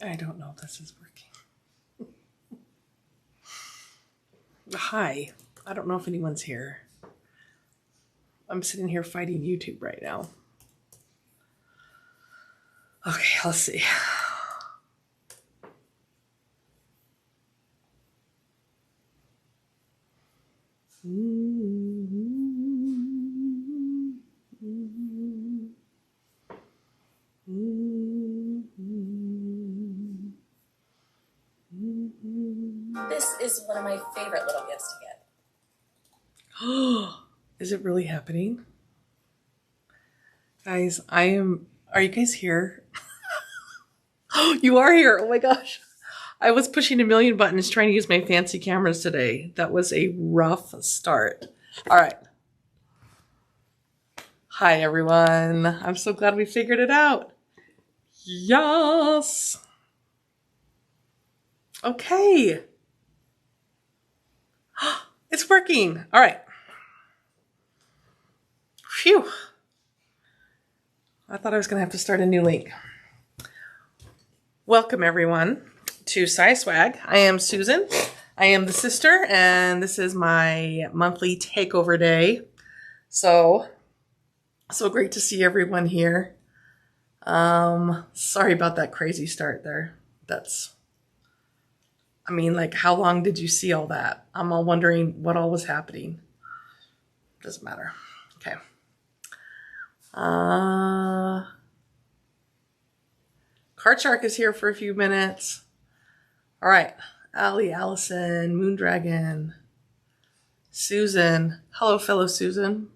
I don't know if this is working. Hi. I don't know if anyone's here. I'm sitting here fighting YouTube right now. Okay, let's see. This is one of my favorite little gifts to get. Oh, is it really happening? Guys, are you guys here? Oh, you are here. Oh my gosh. I was pushing a million buttons trying to use my fancy cameras today. That was a rough start. All right. Hi, everyone. I'm so glad we figured it out. Yes. Okay. It's working. All right. Phew. I thought I was going to have to start a new link. Welcome, everyone, to SiahSwag. I am Susan. I am the sister, and this is my monthly takeover day. So great to see everyone here. Sorry about that crazy start there. Like, how long did you see all that? I'm all wondering what all was happening. Doesn't matter. Okay. Card Shark is here for a few minutes. All right. Allie, Allison, Moondragon, Susan. Hello, fellow Susan.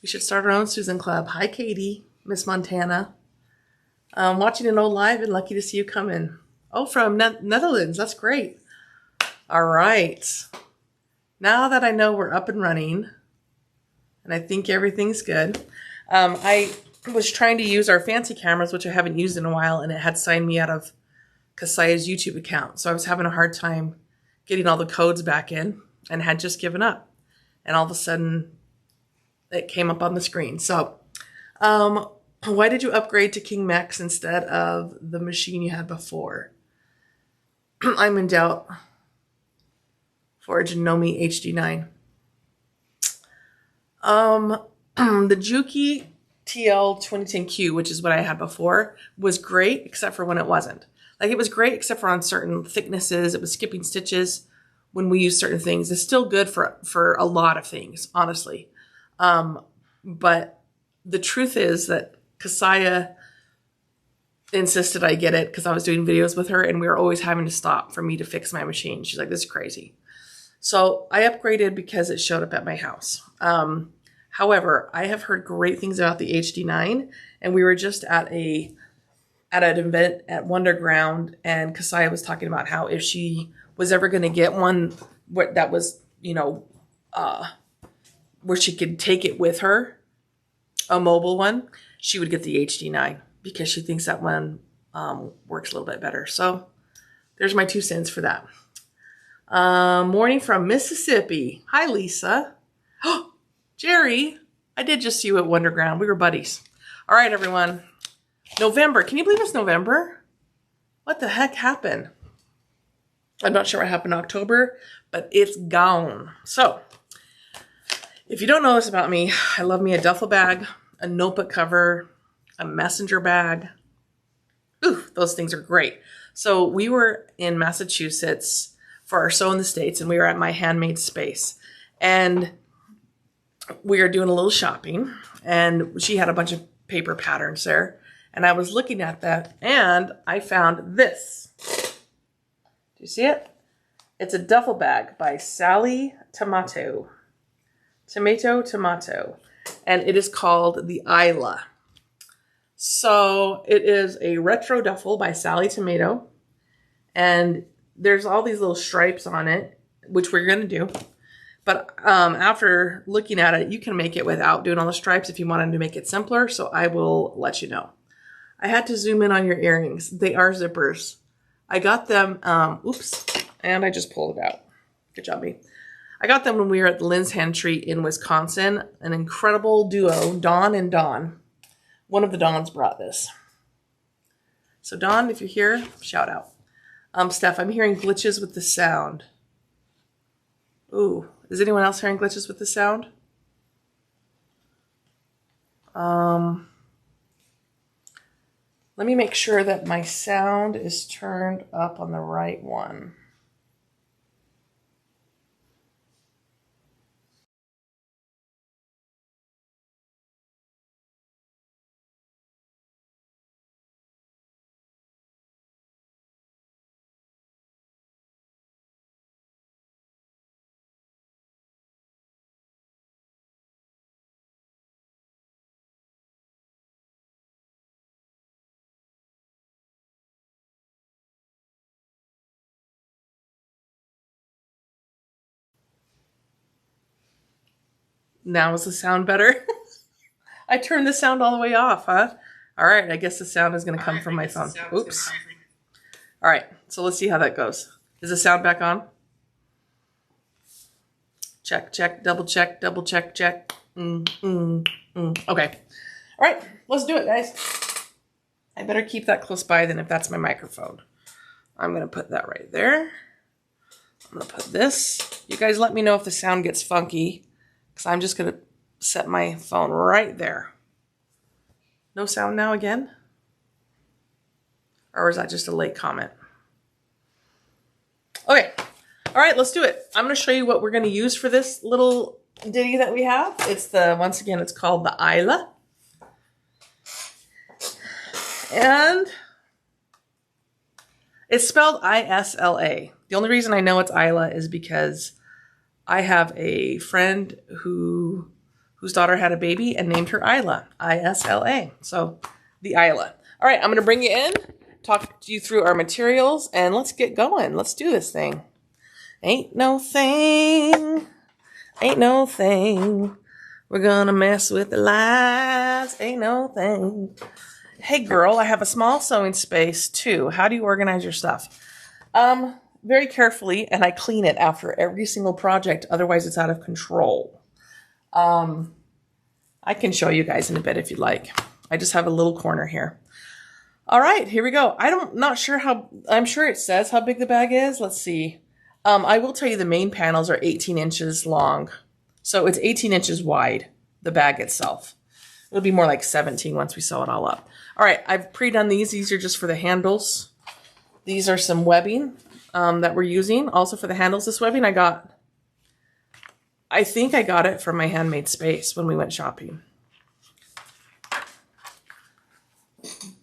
We should start our own Susan Club. Hi, Katie, Miss Montana. Watching an old live and lucky to see you come in. Oh, from Netherlands. That's great. All right. Now that I know we're up and running, and I think everything's good, I was trying to use our fancy cameras, which I haven't used in a while, and it had signed me out of Siah's YouTube account. So I was having a hard time getting all the codes back in and had just given up. And all of a sudden, it came up on the screen. So why did you upgrade to King Max instead of the machine you had before? I'm in doubt for a Genome HD9. The Juki TL 2010Q, which is what I had before, was great, except for when it wasn't. Like, it was great, except for on certain thicknesses. It was skipping stitches when we use certain things. It's still good for a lot of things, honestly. But the truth is that Siah insisted I get it because I was doing videos with her, and we were always having to stop for me to fix my machine. She's like, this is crazy. So I upgraded because it showed up at my house. However, I have heard great things about the HD9, and we were just at an event at Wonderground, and Siah was talking about how if she was ever going to get one that was, where she could take it with her, a mobile one, she would get the HD9 because she thinks that one works a little bit better. So there's my 2 cents for that. Morning from Mississippi. Hi, Lisa. Oh, Jerry, I did just see you at Wonderground. We were buddies. All right, everyone. November. Can you believe it's November? What the heck happened? I'm not sure what happened in October, but it's gone. So, if you don't know this about me, I love me a duffel bag, a notebook cover, a messenger bag. Ooh, those things are great. So we were in Massachusetts for our Sew in the States, and we were at my handmade space. And we were doing a little shopping, and she had a bunch of paper patterns there. And I was looking at that, and I found this. Do you see it? It's a duffel bag by Sallie Tomato. And it is called the Isla. So it is a retro duffel by Sallie Tomato. And there's all these little stripes on it, which we're going to do. But after looking at it, you can make it without doing all the stripes if you wanted to make it simpler. So I will let you know. I had to zoom in on your earrings. They are zippers. I got them, and I just pulled it out. Good job, me. I got them when we were at the Lynn's Hand Tree in Wisconsin. An incredible duo, Dawn and Dawn. One of the Dawns brought this. So Dawn, if you're here, shout out. Steph, I'm hearing glitches with the sound. Ooh, is anyone else hearing glitches with the sound? Let me make sure that my sound is turned up on the right one. Now is the sound better? I turned the sound all the way off, huh? All right, I guess the sound is going to come from my phone. Oops. All right, so let's see how that goes. Is the sound back on? Check, check, double check, check. Okay. All right, let's do it, guys. I better keep that close by than if that's my microphone. I'm going to put that right there. I'm going to put this. You guys let me know if the sound gets funky, because I'm just going to set my phone right there. No sound now again? Or is that just a late comment? Okay. All right, let's do it. I'm going to show you what we're going to use for this little ditty that we have. It's once again, it's called the Isla. And it's spelled I-S-L-A. The only reason I know it's Isla is because I have a friend whose daughter had a baby and named her Isla, I-S-L-A. So the Isla. All right, I'm going to bring you in, talk you through our materials, and let's get going. Let's do this thing. Ain't no thing, we're going to mess with the lies, ain't no thing. Hey girl, I have a small sewing space too. How do you organize your stuff? Very carefully, and I clean it after every single project, otherwise it's out of control. I can show you guys in a bit if you'd like. I just have a little corner here. All right, here we go. I'm sure it says how big the bag is. Let's see. I will tell you the main panels are 18 inches long. So it's 18 inches wide, the bag itself. It'll be more like 17 once we sew it all up. All right, I've pre-done these. These are just for the handles. These are some webbing that we're using. Also for the handles, this webbing I think I got it from my Handmade Space when we went shopping.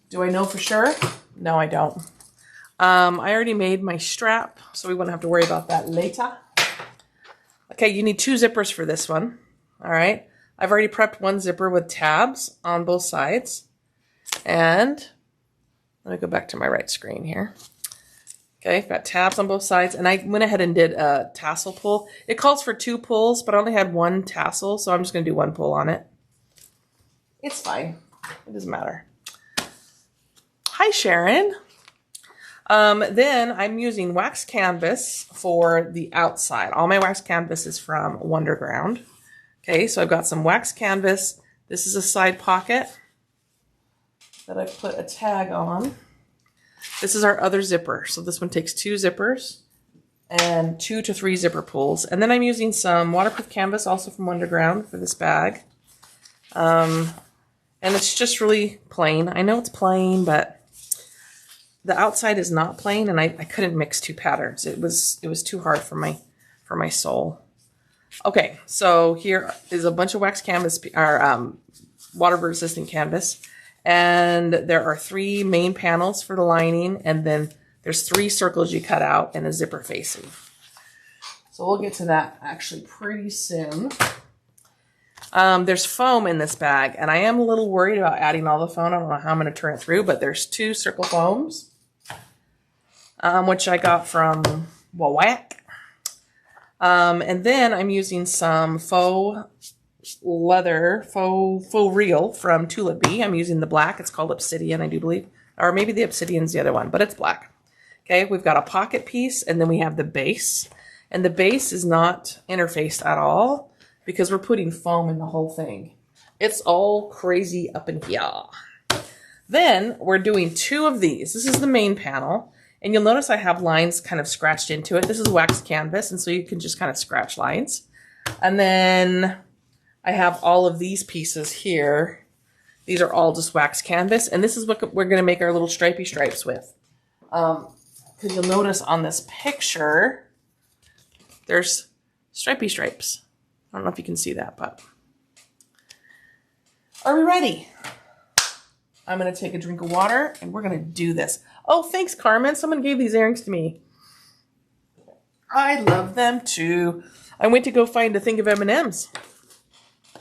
Do I know for sure? No, I don't. I already made my strap, so we won't have to worry about that later. Okay, you need 2 zippers for this one. All right. I've already prepped 1 zipper with tabs on both sides. And let me go back to my right screen here. Okay, I've got tabs on both sides, and I went ahead and did a tassel pull. It calls for 2 pulls, but I only had 1 tassel, so I'm just going to do 1 pull on it. It's fine. It doesn't matter. Hi, Sharon. Then I'm using wax canvas for the outside. All my wax canvas is from Wonderground. Okay, so I've got some wax canvas. This is a side pocket that I put a tag on. This is our other zipper. So this one takes 2 zippers and 2 to 3 zipper pulls. And then I'm using some waterproof canvas also from Wonderground for this bag. And it's just really plain. I know it's plain, but the outside is not plain, and I couldn't mix 2 patterns. It was too hard for my soul. Okay, so here is a bunch of wax canvas, or water resistant canvas, and there are 3 main panels for the lining, and then there's 3 circles you cut out and a zipper facing. So we'll get to that actually pretty soon. There's foam in this bag, and I am a little worried about adding all the foam. I don't know how I'm going to turn it through, but there's 2 circle foams, which I got from Wawack. And then I'm using some faux leather, faux reel from Tulip Bee. I'm using the black. It's called Obsidian, I do believe. Or maybe the Obsidian's the other one, but it's black. Okay, we've got a pocket piece, and then we have the base. And the base is not interfaced at all because we're putting foam in the whole thing. It's all crazy up in here. Then we're doing 2 of these. This is the main panel. And you'll notice I have lines kind of scratched into it. This is wax canvas, and so you can just kind of scratch lines. And then I have all of these pieces here. These are all just wax canvas, and this is what we're going to make our little stripey stripes with. Because you'll notice on this picture, there's stripey stripes. I don't know if you can see that, but are we ready? I'm going to take a drink of water, and we're going to do this. Oh, thanks, Carmen. Someone gave these earrings to me. I love them, too. I went to go find a thing of M&Ms.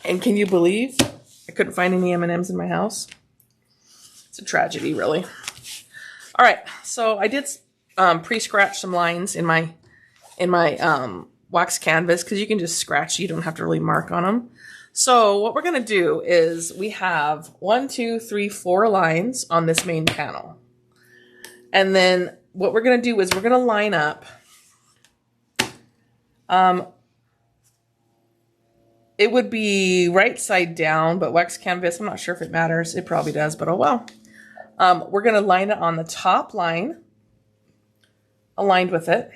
And can you believe I couldn't find any M&Ms in my house? It's a tragedy, really. All right, so I did pre-scratch some lines in my wax canvas because you can just scratch. You don't have to really mark on them. So what we're going to do is we have 1, 2, 3, 4 lines on this main panel. And then what we're going to do is we're going to line up. It would be right side down, but wax canvas, I'm not sure if it matters. It probably does, but oh well. We're going to line it on the top line, aligned with it.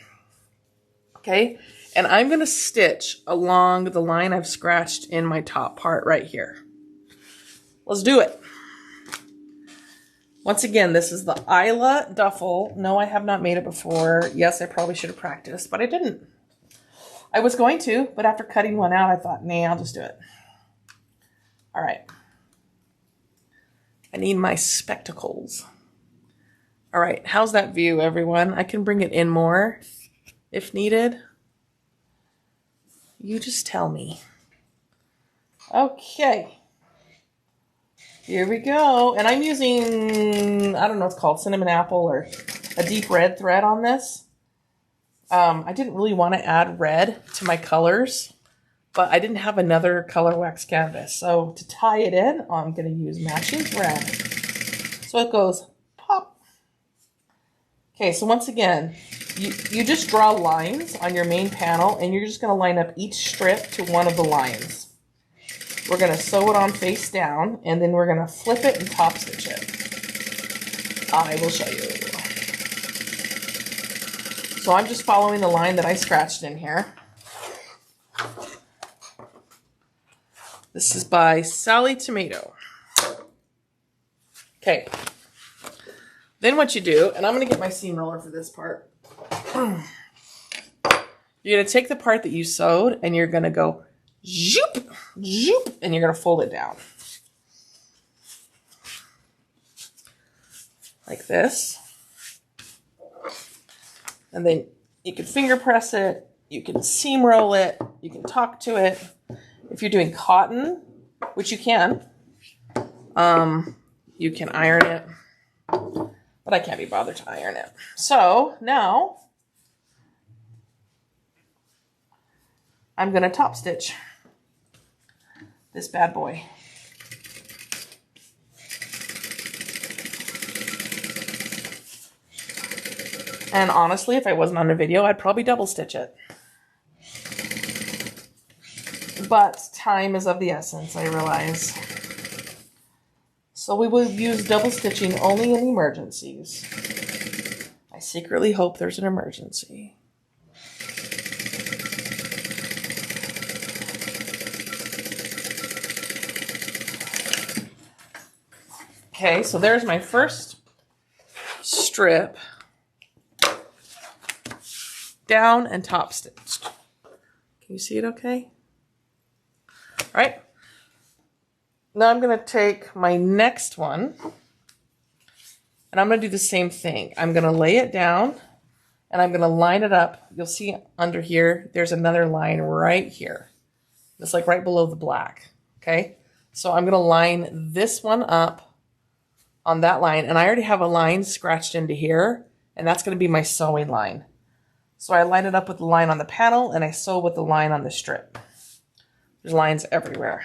Okay. And I'm going to stitch along the line I've scratched in my top part right here. Let's do it. Once again, this is the Isla Duffle. No, I have not made it before. Yes, I probably should have practiced, but I didn't. I was going to, but after cutting one out, I thought, nah, I'll just do it. All right. I need my spectacles. All right, how's that view, everyone? I can bring it in more if needed. You just tell me. Okay. Here we go. And I'm using, I don't know what it's called, cinnamon apple or a deep red thread on this. I didn't really want to add red to my colors, but I didn't have another color wax canvas. So to tie it in, I'm going to use matching thread. So it goes pop. Okay, so once again, you just draw lines on your main panel, and you're just going to line up each strip to one of the lines. We're going to sew it on face down, and then we're going to flip it and top stitch it. I will show you. So I'm just following the line that I scratched in here. This is by Sallie Tomato. Okay. Then what you do, and I'm going to get my seam roller for this part. You're going to take the part that you sewed, and you're going to go zoop, zoop, and you're going to fold it down. Like this. And then you can finger press it, you can seam roll it, you can talk to it. If you're doing cotton, which you can iron it, but I can't be bothered to iron it. So now I'm going to top stitch this bad boy. And honestly, if I wasn't on a video, I'd probably double stitch it. But time is of the essence, I realize. So we will use double stitching only in emergencies. I secretly hope there's an emergency. Okay, so there's my first strip. Down and top stitched. Can you see it okay? All right. Now I'm going to take my next one and I'm going to do the same thing. I'm going to lay it down and I'm going to line it up. You'll see under here, there's another line right here. It's like right below the black. Okay. So I'm going to line this one up on that line, and I already have a line scratched into here, and that's going to be my sewing line. So I line it up with the line on the panel, and I sew with the line on the strip. There's lines everywhere.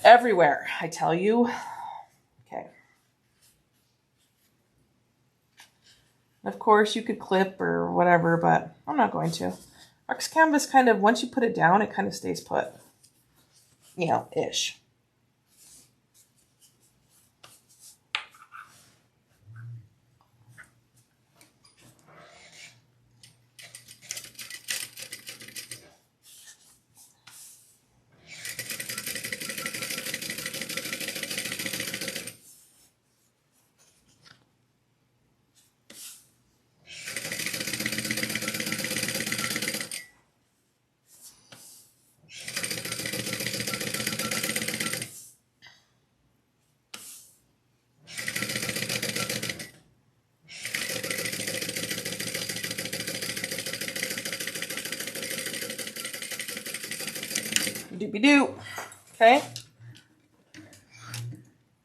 Everywhere, I tell you. Okay. Of course, you could clip or whatever, but I'm not going to. Wax canvas kind of, once you put it down, it kind of stays put. You know, ish. Doopy-doo. Okay.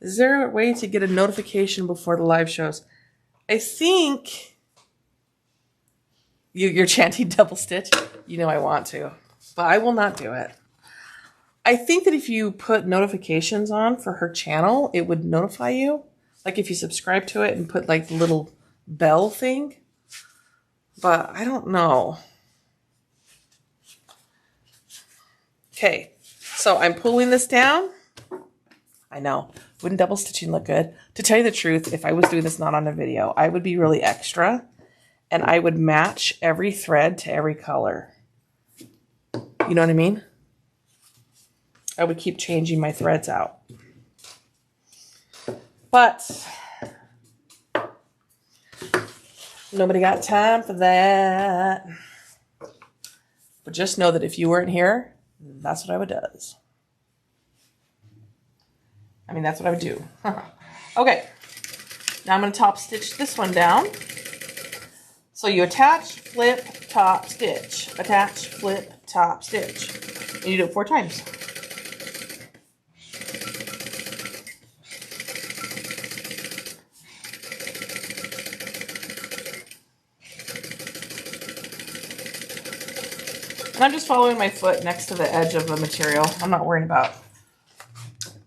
Is there a way to get a notification before the live shows? I think you're chanting double stitch. You know I want to, but I will not do it. I think that if you put notifications on for her channel, it would notify you. Like if you subscribe to it and put like the little bell thing. But I don't know. Okay, so I'm pulling this down. I know. Wouldn't double stitching look good? To tell you the truth, if I was doing this not on a video, I would be really extra. And I would match every thread to every color. You know what I mean? I would keep changing my threads out. But nobody got time for that. But just know that if you weren't here, that's what I would do. I mean, that's what I would do. Okay. Now I'm going to top stitch this one down. So you attach, flip, top, stitch. Attach, flip, top, stitch. And you do it 4 times. And I'm just following my foot next to the edge of the material. I'm not worrying about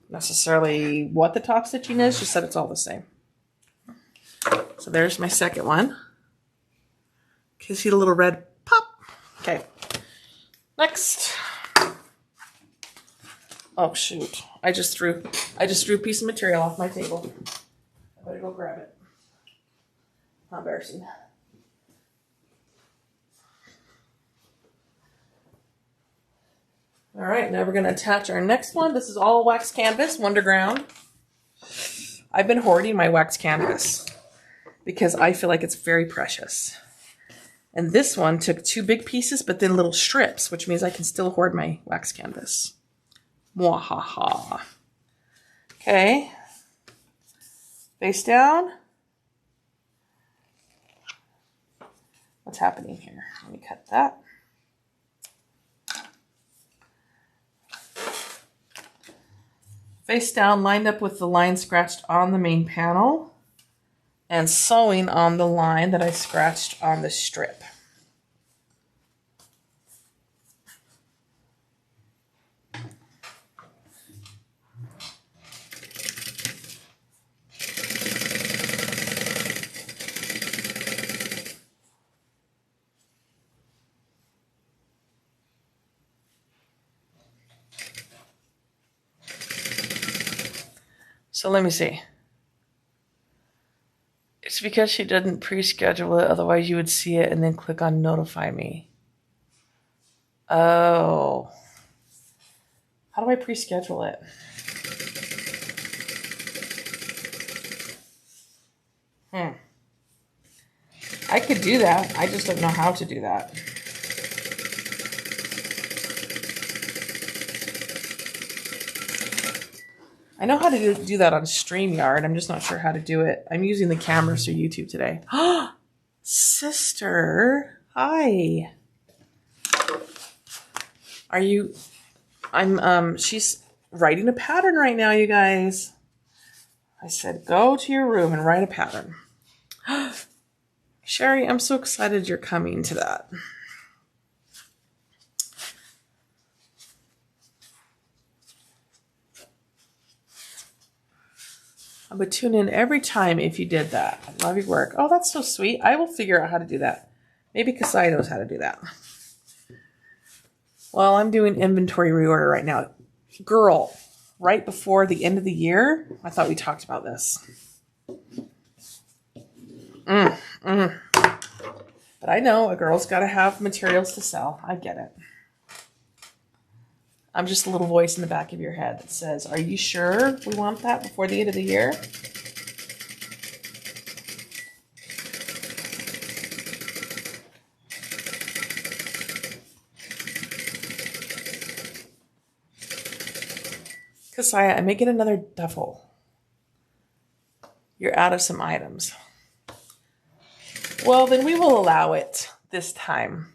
necessarily what the top stitching is, just that it's all the same. So there's my second one. Can you see the little red pop? Okay. Next. Oh shoot. I just threw a piece of material off my table. I better go grab it. How embarrassing. All right, now we're going to attach our next one. This is all wax canvas, Wonderground. I've been hoarding my wax canvas because I feel like it's very precious. And this one took 2 big pieces, but then little strips, which means I can still hoard my wax canvas. Mwahaha. Okay. Face down. What's happening here? Let me cut that. Face down, lined up with the line scratched on the main panel and sewing on the line that I scratched on the strip. So let me see. It's because she didn't pre-schedule it, otherwise you would see it and then click on notify me. Oh. How do I pre-schedule it? I could do that. I just don't know how to do that. I know how to do that on StreamYard. I'm just not sure how to do it. I'm using the cameras through YouTube today. Sister, hi. Are you? She's writing a pattern right now, you guys. I said, go to your room and write a pattern. Sherry, I'm so excited you're coming to that. I would tune in every time if you did that. I love your work. Oh, that's so sweet. I will figure out how to do that. Maybe Kasai knows how to do that. Well, I'm doing inventory reorder right now. Girl, right before the end of the year, I thought we talked about this. But I know a girl's got to have materials to sell. I get it. I'm just a little voice in the back of your head that says, are you sure we want that before the end of the year? Kasaya, I'm making another duffel. You're out of some items. Well, then we will allow it this time.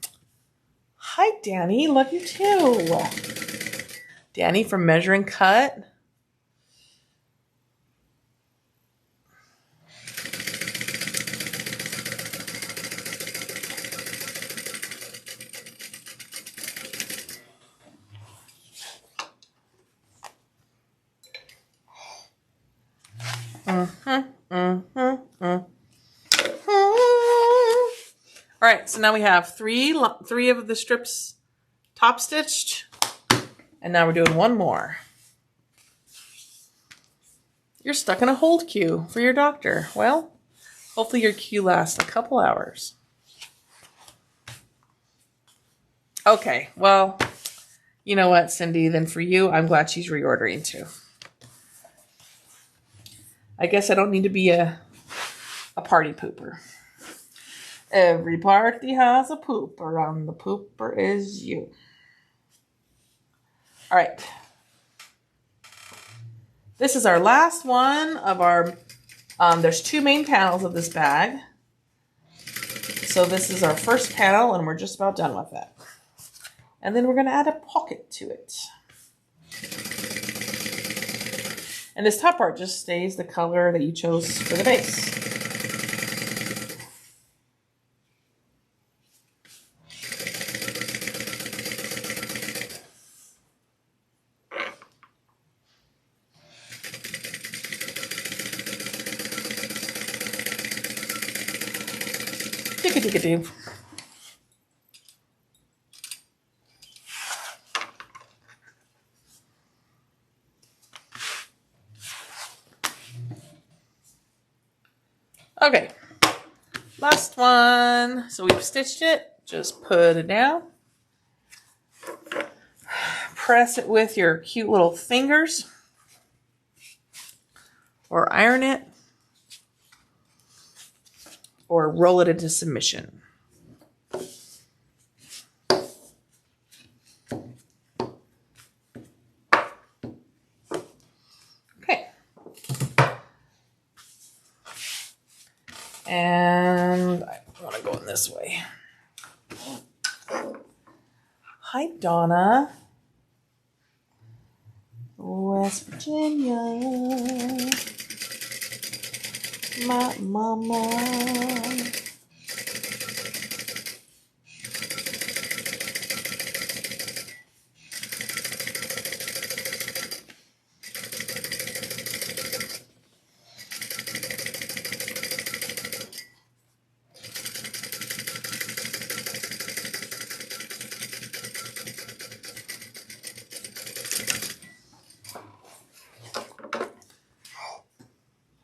Hi, Danny. Love you too. Danny from Measuring Cut. All right, so now we have three of the strips top stitched, and now we're doing one more. You're stuck in a hold queue for your doctor. Well, hopefully your queue lasts a couple hours. Okay, well, you know what, Cindy? Then for you, I'm glad she's reordering too. I guess I don't need to be a party pooper. Every party has a pooper, and the pooper is you. All right. This is our last one of our, there's two main panels of this bag. So this is our first panel, and we're just about done with it. And then we're going to add a pocket to it. And this top part just stays the color that you chose for the base. Tick-a-tick-a-doo. Okay, last one. So we've stitched it. Just put it down. Press it with your cute little fingers. Or iron it. Or roll it into submission. Okay. And I want to go in this way. Hi, Donna. West Virginia. My mama.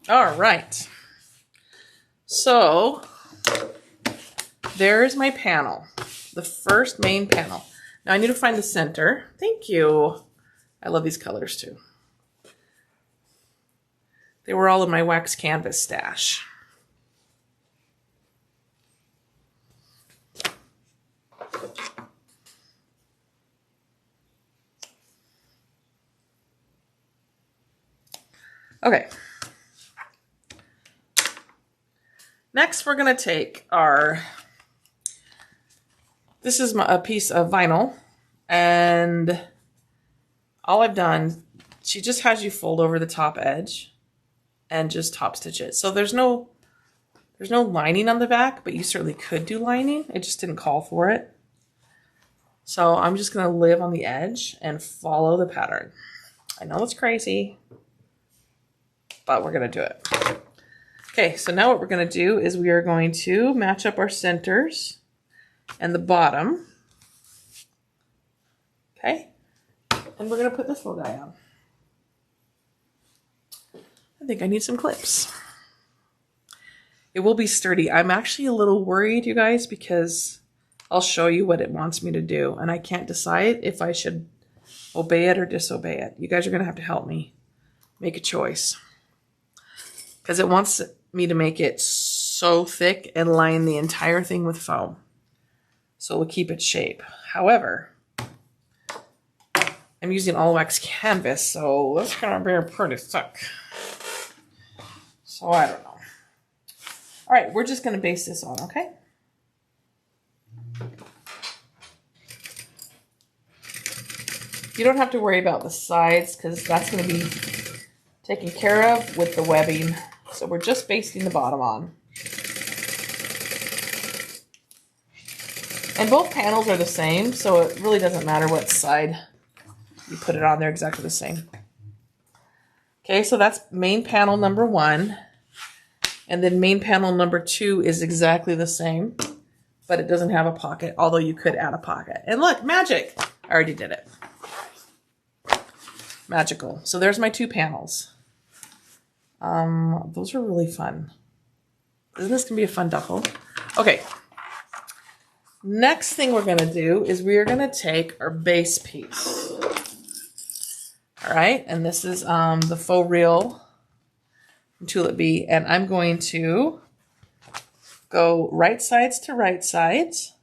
All right. So there's my panel, the first main panel. Now I need to find the center. Thank you. I love these colors too. They were all in my wax canvas stash. Okay. Next, we're going to take our, this is a piece of vinyl, and all I've done, she just has you fold over the top edge and just top stitch it. So there's no lining on the back, but you certainly could do lining. It just didn't call for it. So I'm just going to live on the edge and follow the pattern. I know it's crazy, but we're going to do it. Okay, so now what we're going to do is we are going to match up our centers and the bottom. Okay, and we're going to put this little guy on. I think I need some clips. It will be sturdy. I'm actually a little worried, you guys, because I'll show you what it wants me to do, and I can't decide if I should obey it or disobey it. You guys are going to have to help me make a choice, because it wants me to make it so thick and line the entire thing with foam, so we'll keep its shape. However, I'm using all wax canvas, so that's gonna be pretty thick. So I don't know. All right, we're just gonna base this on, okay? You don't have to worry about the sides because that's going to be taken care of with the webbing. So we're just basting the bottom on. And both panels are the same, so it really doesn't matter what side you put it on. They're exactly the same. Okay, so that's main panel number 1. And then main panel number 2 is exactly the same, but it doesn't have a pocket, although you could add a pocket. And look, magic! I already did it. Magical. So there's my 2 panels. Those are really fun. Isn't this gonna be a fun duffel? Okay. Next thing we're gonna do is we are gonna take our base piece. All right, and this is the faux reel from Tulip Bee, and I'm going to go right sides to right sides.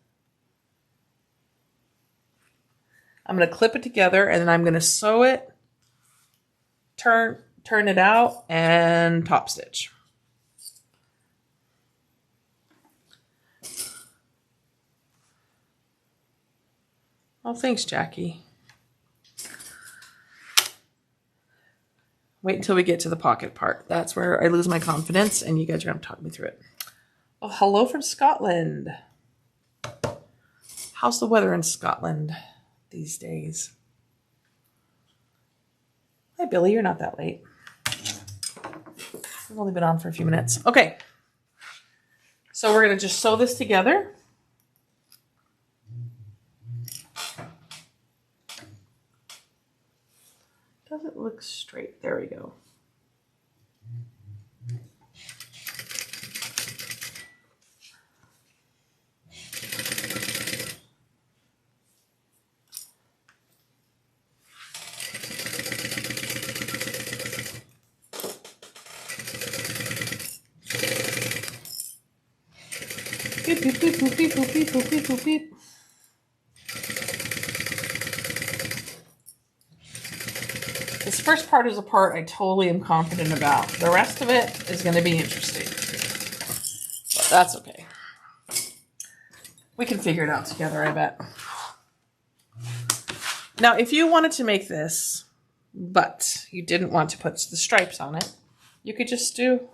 I'm gonna clip it together, and then I'm gonna sew it, turn it out, and top stitch. Oh, thanks, Jackie. Wait until we get to the pocket part. That's where I lose my confidence, and you guys are going to talk me through it. Oh, hello from Scotland. How's the weather in Scotland these days? Hi, Billy. You're not that late. I've only been on for a few minutes. Okay. So we're going to just sew this together. Doesn't look straight. There we go. Beep, beep, beep, boop, beep, boop, beep, boop, beep, boop, beep. This first part is a part I totally am confident about. The rest of it is going to be interesting. But that's okay. We can figure it out together, I bet. Now, if you wanted to make this, but you didn't want to put the stripes on it, you could just do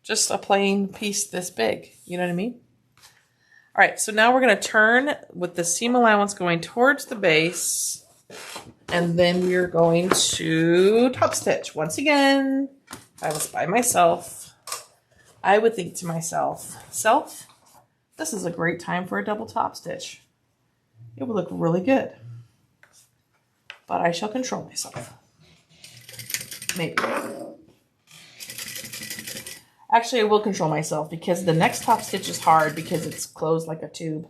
just a plain piece this big. You know what I mean? All right, so now we're going to turn with the seam allowance going towards the base. And then we're going to top stitch. Once again, if I was by myself, I would think to myself, this is a great time for a double top stitch. It would look really good. But I shall control myself. Maybe. Actually, I will control myself because the next top stitch is hard because it's closed like a tube.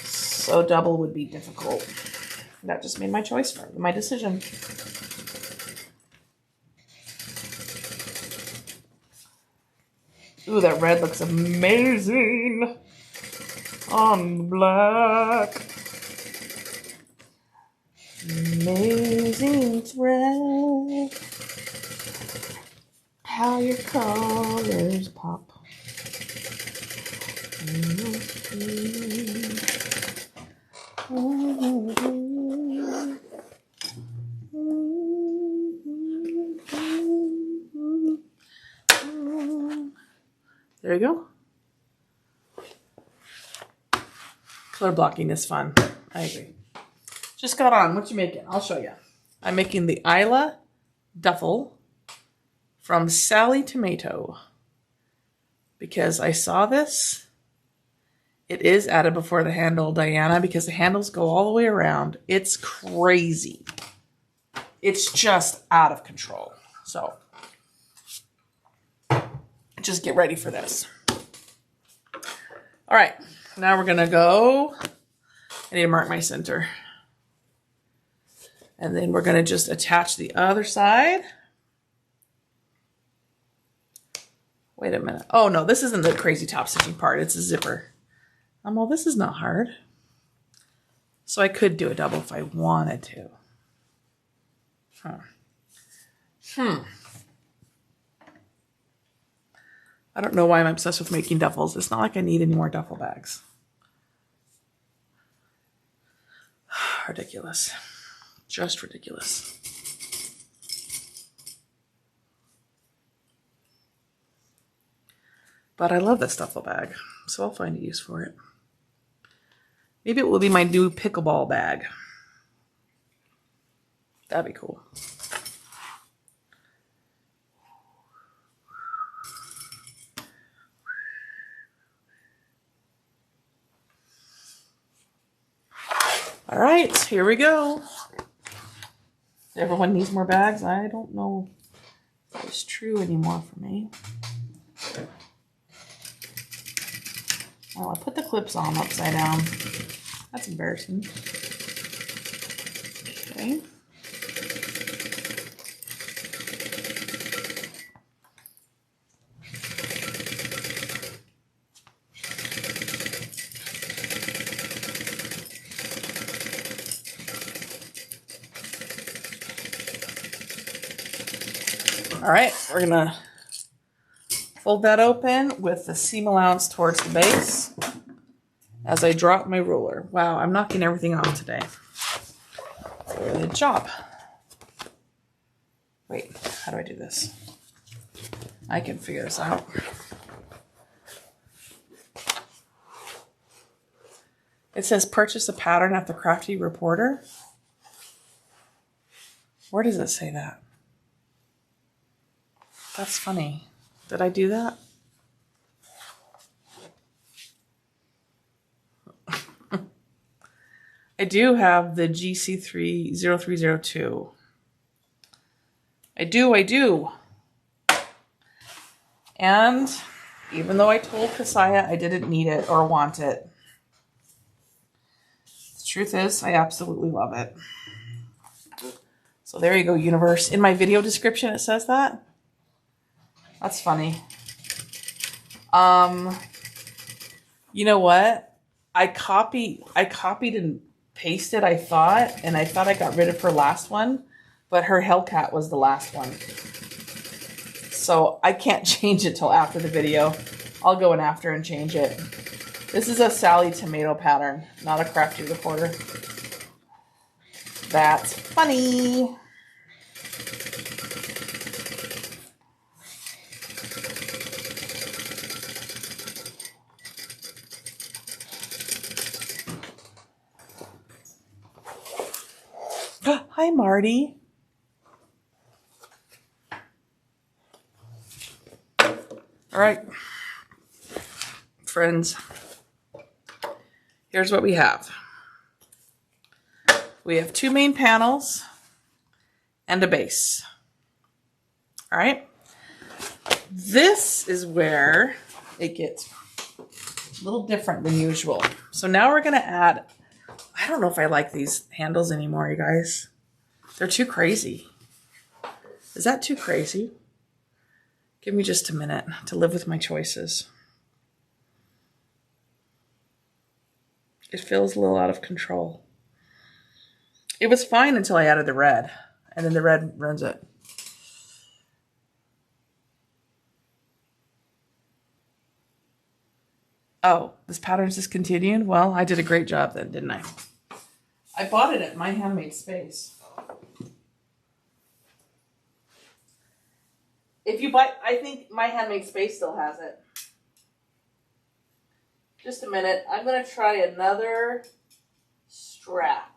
So double would be difficult. That just made my choice for my decision. Ooh, that red looks amazing on black. Amazing thread. How your colors pop. There you go. Color blocking is fun. I agree. Just got on. What you making? I'll show you. I'm making the Isla Duffle from Sallie Tomato because I saw this. It is added before the handle, Diana, because the handles go all the way around. It's crazy. It's just out of control. So just get ready for this. All right, now we're gonna go. I need to mark my center. And then we're gonna just attach the other side. Wait a minute. Oh no, this isn't the crazy top stitching part. It's a zipper. Well, this is not hard. So I could do a double if I wanted to. I don't know why I'm obsessed with making duffels. It's not like I need any more duffel bags. ridiculous. Just ridiculous. But I love this duffel bag, so I'll find a use for it. Maybe it will be my new pickleball bag. That'd be cool. All right, here we go. Everyone needs more bags. I don't know if it's true anymore for me. Well, I put the clips on upside down. That's embarrassing. Okay. All right, we're gonna fold that open with the seam allowance towards the base as I drop my ruler. Wow, I'm knocking everything off today. Good job. Wait, how do I do this? I can figure this out. It says purchase a pattern at the Crafty Reporter. Where does it say that? That's funny. Did I do that? I do have the GC30302. I do. And even though I told Siah I didn't need it or want it, the truth is I absolutely love it. So there you go, universe. In my video description it says that. That's funny. You know what? I copied and pasted, I thought I got rid of her last one, but her Hellcat was the last one. So I can't change it till after the video. I'll go in after and change it. This is a Sallie tomato pattern, not a Crafty Reporter. That's funny. Hi, Marty. All right, friends, here's what we have. We have two main panels and a base. All right. This is where it gets a little different than usual. So now we're going to add, I don't know if I like these handles anymore, you guys. They're too crazy. Is that too crazy? Give me just a minute to live with my choices. It feels a little out of control. It was fine until I added the red, and then the red ruins it. Oh, this pattern's discontinued? Well, I did a great job then, didn't I? I bought it at My Handmade Space. If you buy, I think My Handmade Space still has it. Just a minute. I'm going to try another strap.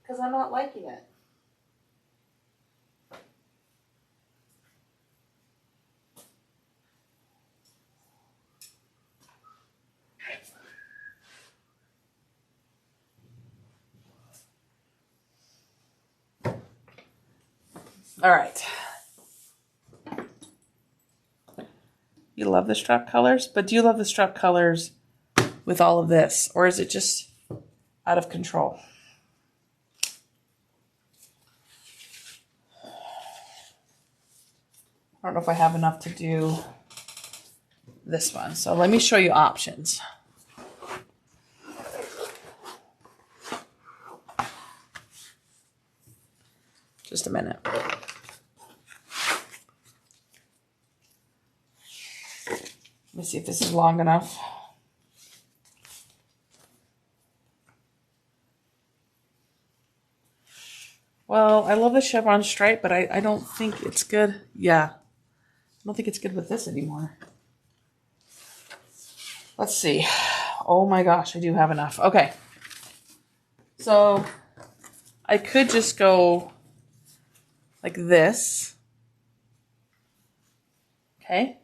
Because I'm not liking it. All right. You love the strap colors, but do you love the strap colors with all of this? Or is it just out of control? I don't know if I have enough to do this one. So let me show you options. Just a minute. Let me see if this is long enough. Well, I love the chevron stripe, but I don't think it's good. Yeah. I don't think it's good with this anymore. Let's see. Oh my gosh, I do have enough. Okay. So I could just go like this. Okay.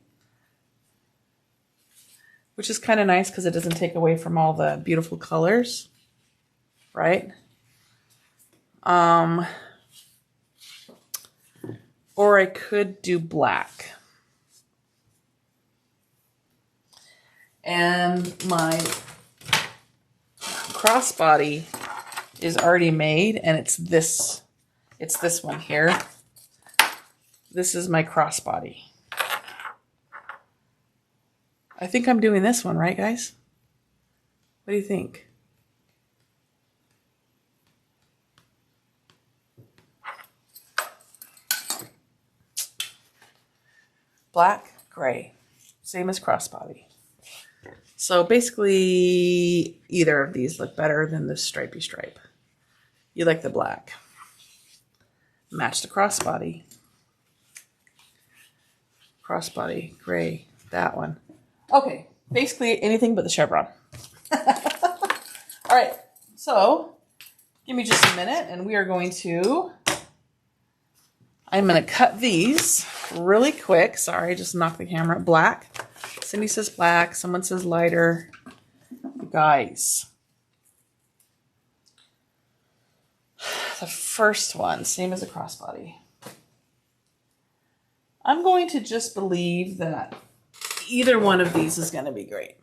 Which is kind of nice because it doesn't take away from all the beautiful colors. Right? Or I could do black. And my crossbody is already made, and it's this one here. This is my crossbody. I think I'm doing this one, right, guys? What do you think? Black, gray, same as crossbody. So basically, either of these look better than this stripy stripe. You like the black. Match the crossbody. Crossbody, gray, that one. Okay, basically anything but the chevron. All right, so give me just a minute and we are going to, I'm going to cut these really quick. Sorry, I just knocked the camera. Black. Cindy says black. Someone says lighter. You guys. The first one, same as a crossbody. I'm going to just believe that either one of these is going to be great.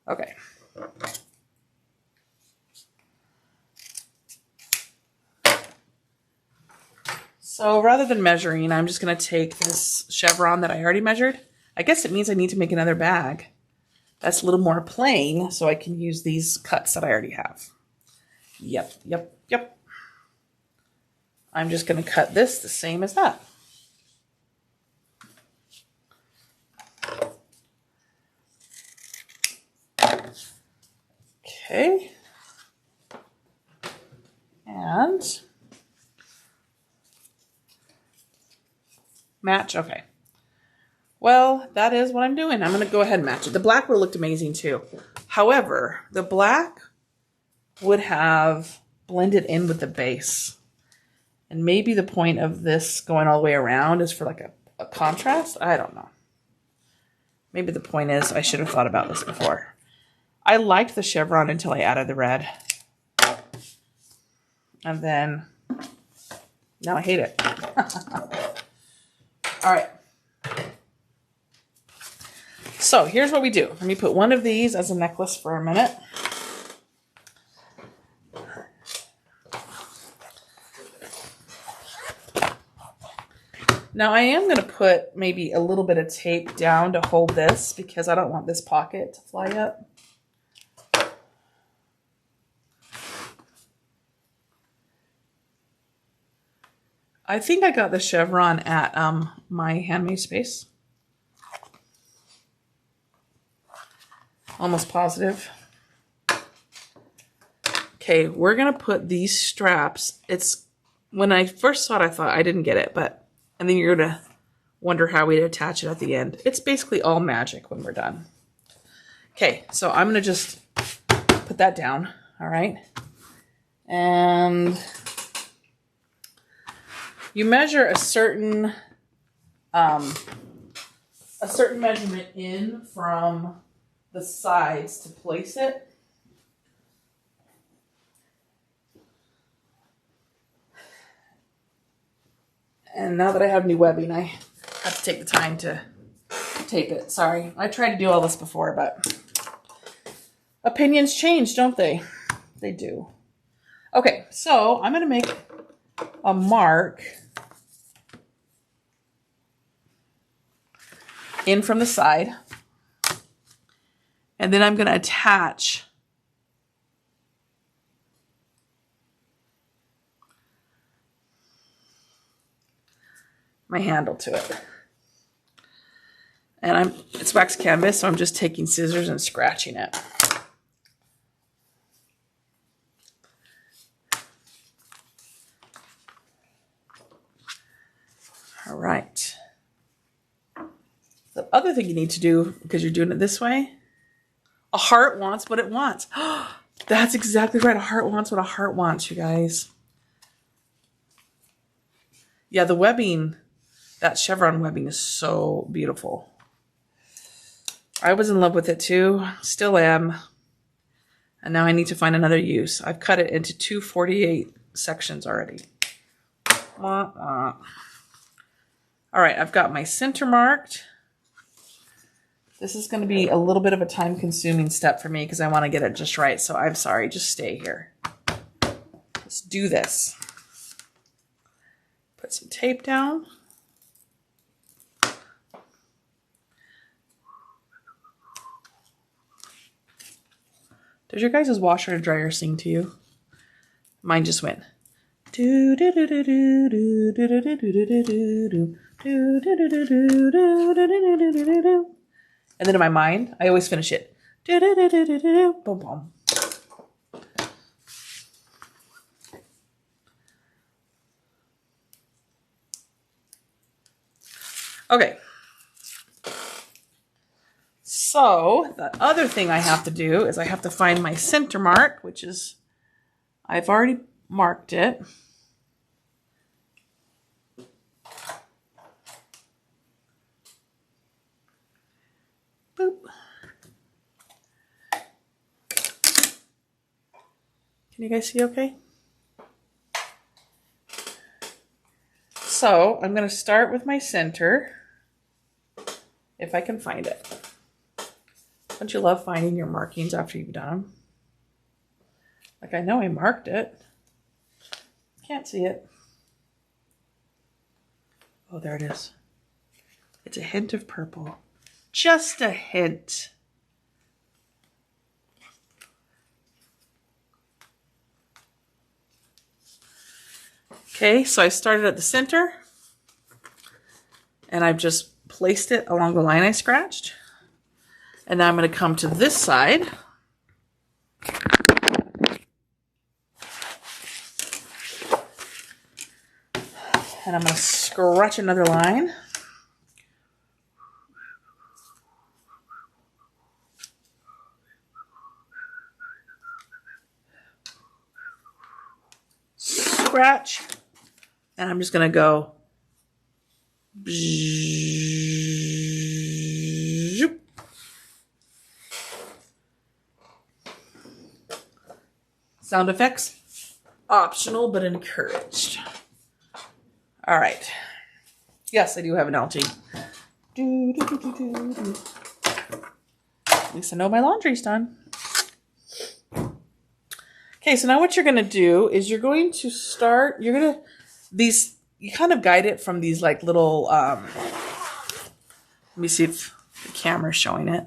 Okay. So rather than measuring, I'm just going to take this chevron that I already measured. I guess it means I need to make another bag that's a little more plain so I can use these cuts that I already have. Yep. I'm just going to cut this the same as that. Okay. And match. Okay. Well, that is what I'm doing. I'm going to go ahead and match it. The black would have looked amazing too. However, the black would have blended in with the base. And maybe the point of this going all the way around is for like a contrast. I don't know. Maybe the point is I should have thought about this before. I liked the chevron until I added the red. And then now I hate it. All right. So here's what we do. Let me put one of these as a necklace for a minute. Now I am going to put maybe a little bit of tape down to hold this because I don't want this pocket to fly up. I think I got the chevron at my Handmade Space. Almost positive. Okay, we're going to put these straps. It's when I first saw it, I thought I didn't get it, but and then you're going to wonder how we'd attach it at the end. It's basically all magic when we're done. Okay, so I'm going to just put that down, all right? And you measure a certain measurement in from the sides to place it. And now that I have new webbing, I have to take the time to tape it. Sorry, I tried to do all this before, but opinions change, don't they? They do. Okay, so I'm going to make a mark in from the side. And then I'm going to attach my handle to it. And it's wax canvas, so I'm just taking scissors and scratching it. All right. The other thing you need to do, because you're doing it this way, a heart wants what it wants. That's exactly right. A heart wants what a heart wants, you guys. Yeah, the webbing, that chevron webbing is so beautiful. I was in love with it too, still am. And now I need to find another use. I've cut it into 248 sections already. Wah, wah. All right, I've got my center marked. This is going to be a little bit of a time-consuming step for me because I want to get it just right. So I'm sorry, just stay here. Let's do this. Put some tape down. Does your guys' washer and dryer sing to you? Mine just went. And then in my mind, I always finish it. Boom, boom. Okay. So the other thing I have to do is I have to find my center mark, which is, I've already marked it. Boop. Can you guys see okay? So I'm going to start with my center, if I can find it. Don't you love finding your markings after you've done them? Like, I know I marked it. Can't see it. Oh, there it is. It's a hint of purple. Just a hint. Okay, so I started at the center. And I've just placed it along the line I scratched. And now I'm going to come to this side. And I'm going to scratch another line. Scratch. And I'm just going to go. Sound effects, optional but encouraged. All right. Yes, I do have an LG. At least I know my laundry's done. Okay, so now what you're going to do is you're going to start, you kind of guide it from these like little, let me see if the camera's showing it.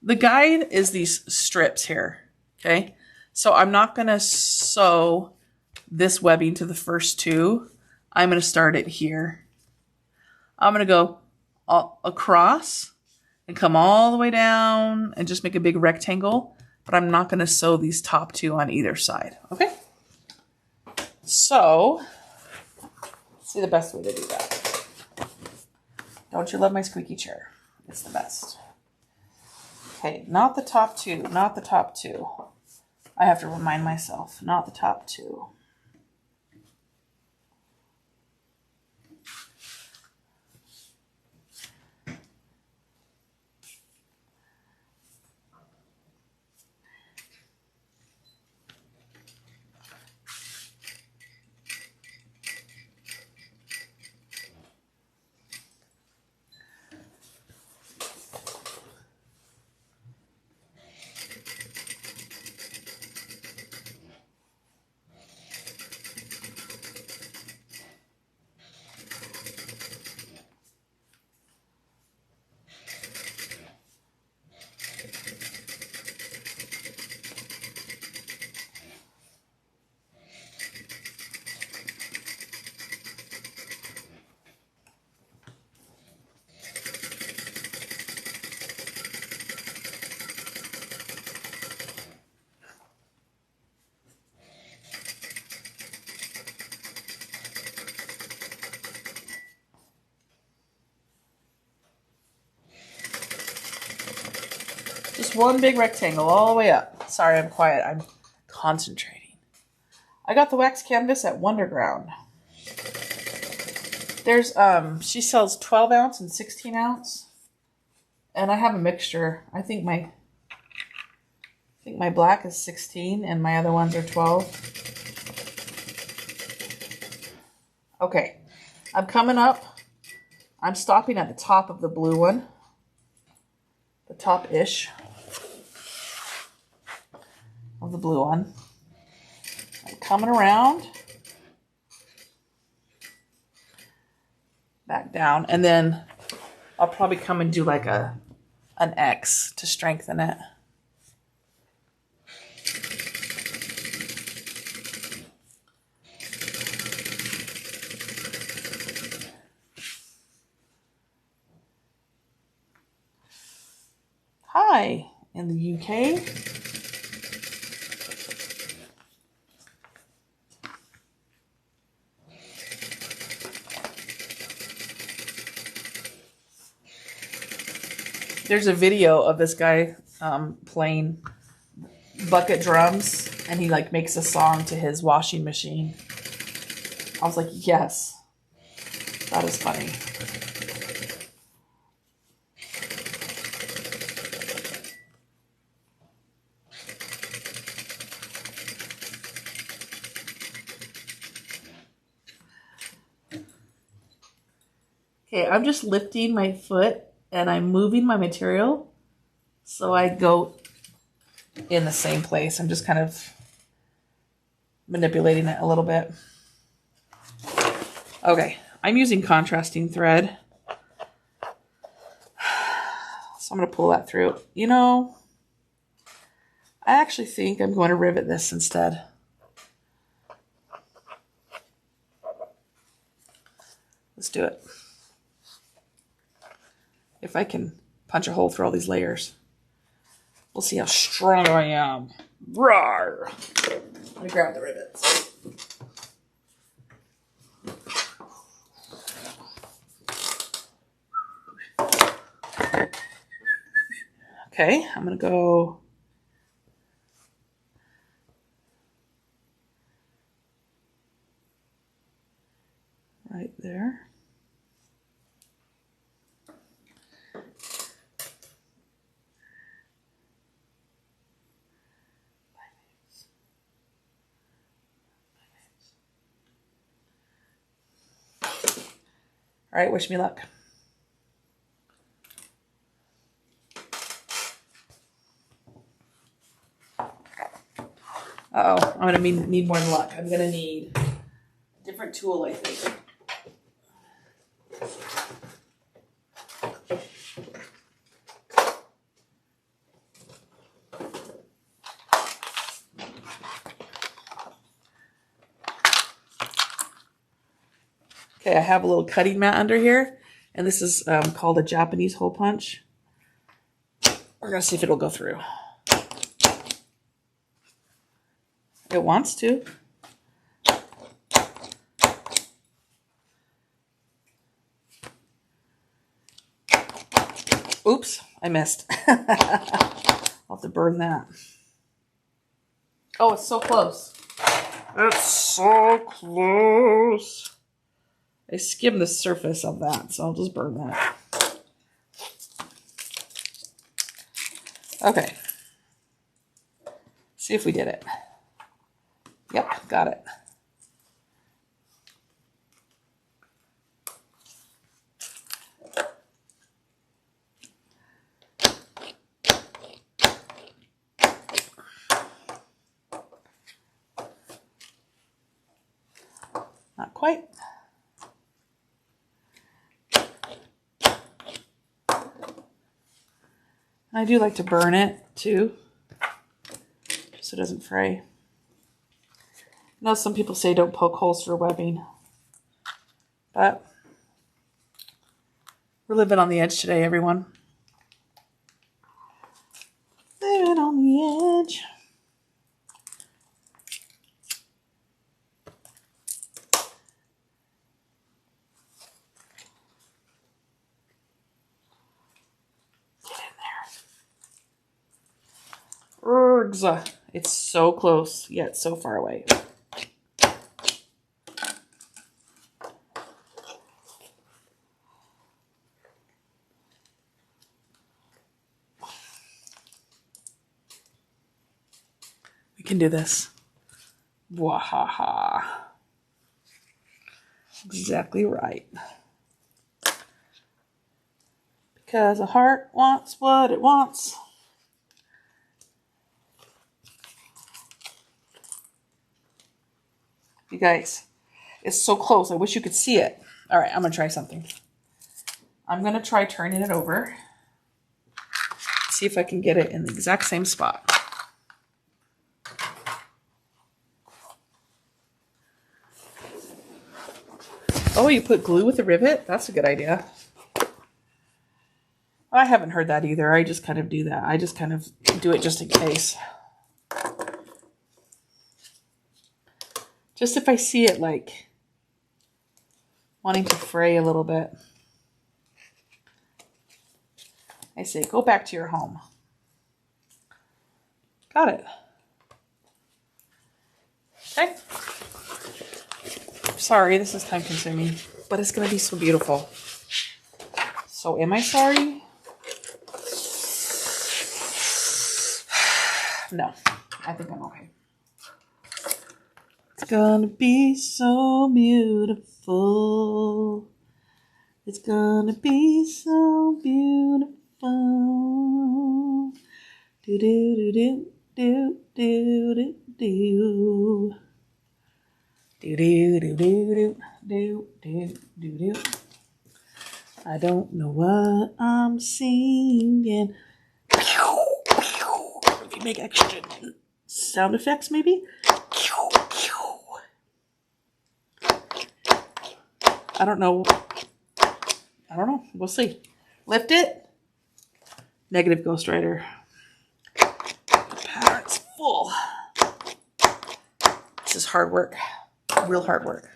The guide is these strips here, okay? So I'm not going to sew this webbing to the first two. I'm going to start it here. I'm going to go across and come all the way down and just make a big rectangle. But I'm not going to sew these top two on either side. Okay? So, let's see the best way to do that. Don't you love my squeaky chair? It's the best. Okay, not the top two. Not the top two. I have to remind myself. Not the top two. just one big rectangle all the way up. Sorry, I'm quiet. I'm concentrating. I got the wax canvas at Wonderground. There's, she sells 12 ounce and 16 ounce. And I have a mixture. I think my black is 16 and my other ones are 12. Okay, I'm coming up. I'm stopping at the top of the blue one. The top-ish of the blue one. I'm coming around. Back down. And then I'll probably come and do like an X to strengthen it. Hi, in the UK. There's a video of this guy playing bucket drums, and he like makes a song to his washing machine. I was like, yes, that is funny. Okay, I'm just lifting my foot and I'm moving my material so I go in the same place. I'm just kind of manipulating it a little bit. Okay, I'm using contrasting thread. So I'm going to pull that through. You know, I actually think I'm going to rivet this instead. Let's do it. If I can punch a hole through all these layers. We'll see how strong I am. Roar! Let me grab the rivets. Okay, I'm going to go right there. All right, wish me luck. Uh-oh, I'm going to need more than luck. I'm going to need a different tool, I think. Okay, I have a little cutting mat under here, and this is called a Japanese hole punch. We're going to see if it'll go through. It wants to. Oops, I missed. I'll have to burn that. Oh, it's so close. It's so close. I skimmed the surface of that, so I'll just burn that. Okay. See if we did it. Yep, got it. Not quite. I do like to burn it too, so it doesn't fray. I know some people say don't poke holes through webbing, but we're living on the edge today, everyone. Living on the edge. Get in there. Bergs. It's so close, yet so far away. We can do this. Wahaha. Exactly right. Because a heart wants what it wants. You guys, it's so close. I wish you could see it. All right, I'm going to try something. I'm going to try turning it over. See if I can get it in the exact same spot. Oh, you put glue with the rivet? That's a good idea. I haven't heard that either. I just kind of do that. I just kind of do it just in case. Just if I see it like wanting to fray a little bit. I say, go back to your home. Got it. Okay. Sorry, this is time consuming, but it's going to be so beautiful. So am I sorry? No, I think I'm okay. It's gonna be so beautiful. It's gonna be so beautiful. Do do do do do do do do. Do do do do do do do do. I don't know what I'm singing. If you make extra sound effects, maybe. I don't know. We'll see. Lift it. Negative Ghost Rider. The pattern's full. This is hard work. Real hard work.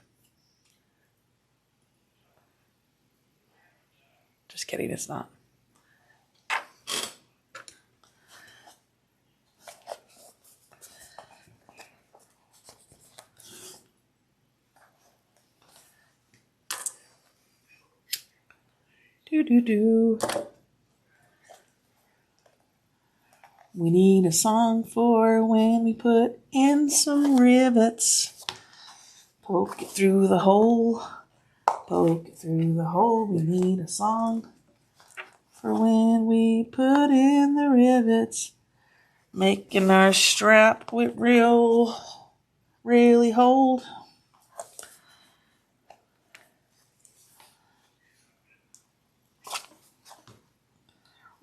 Just kidding, it's not. Do. We need a song for when we put in some rivets. Poke it through the hole. Poke it through the hole. We need a song for when we put in the rivets. Making our strap with really hold.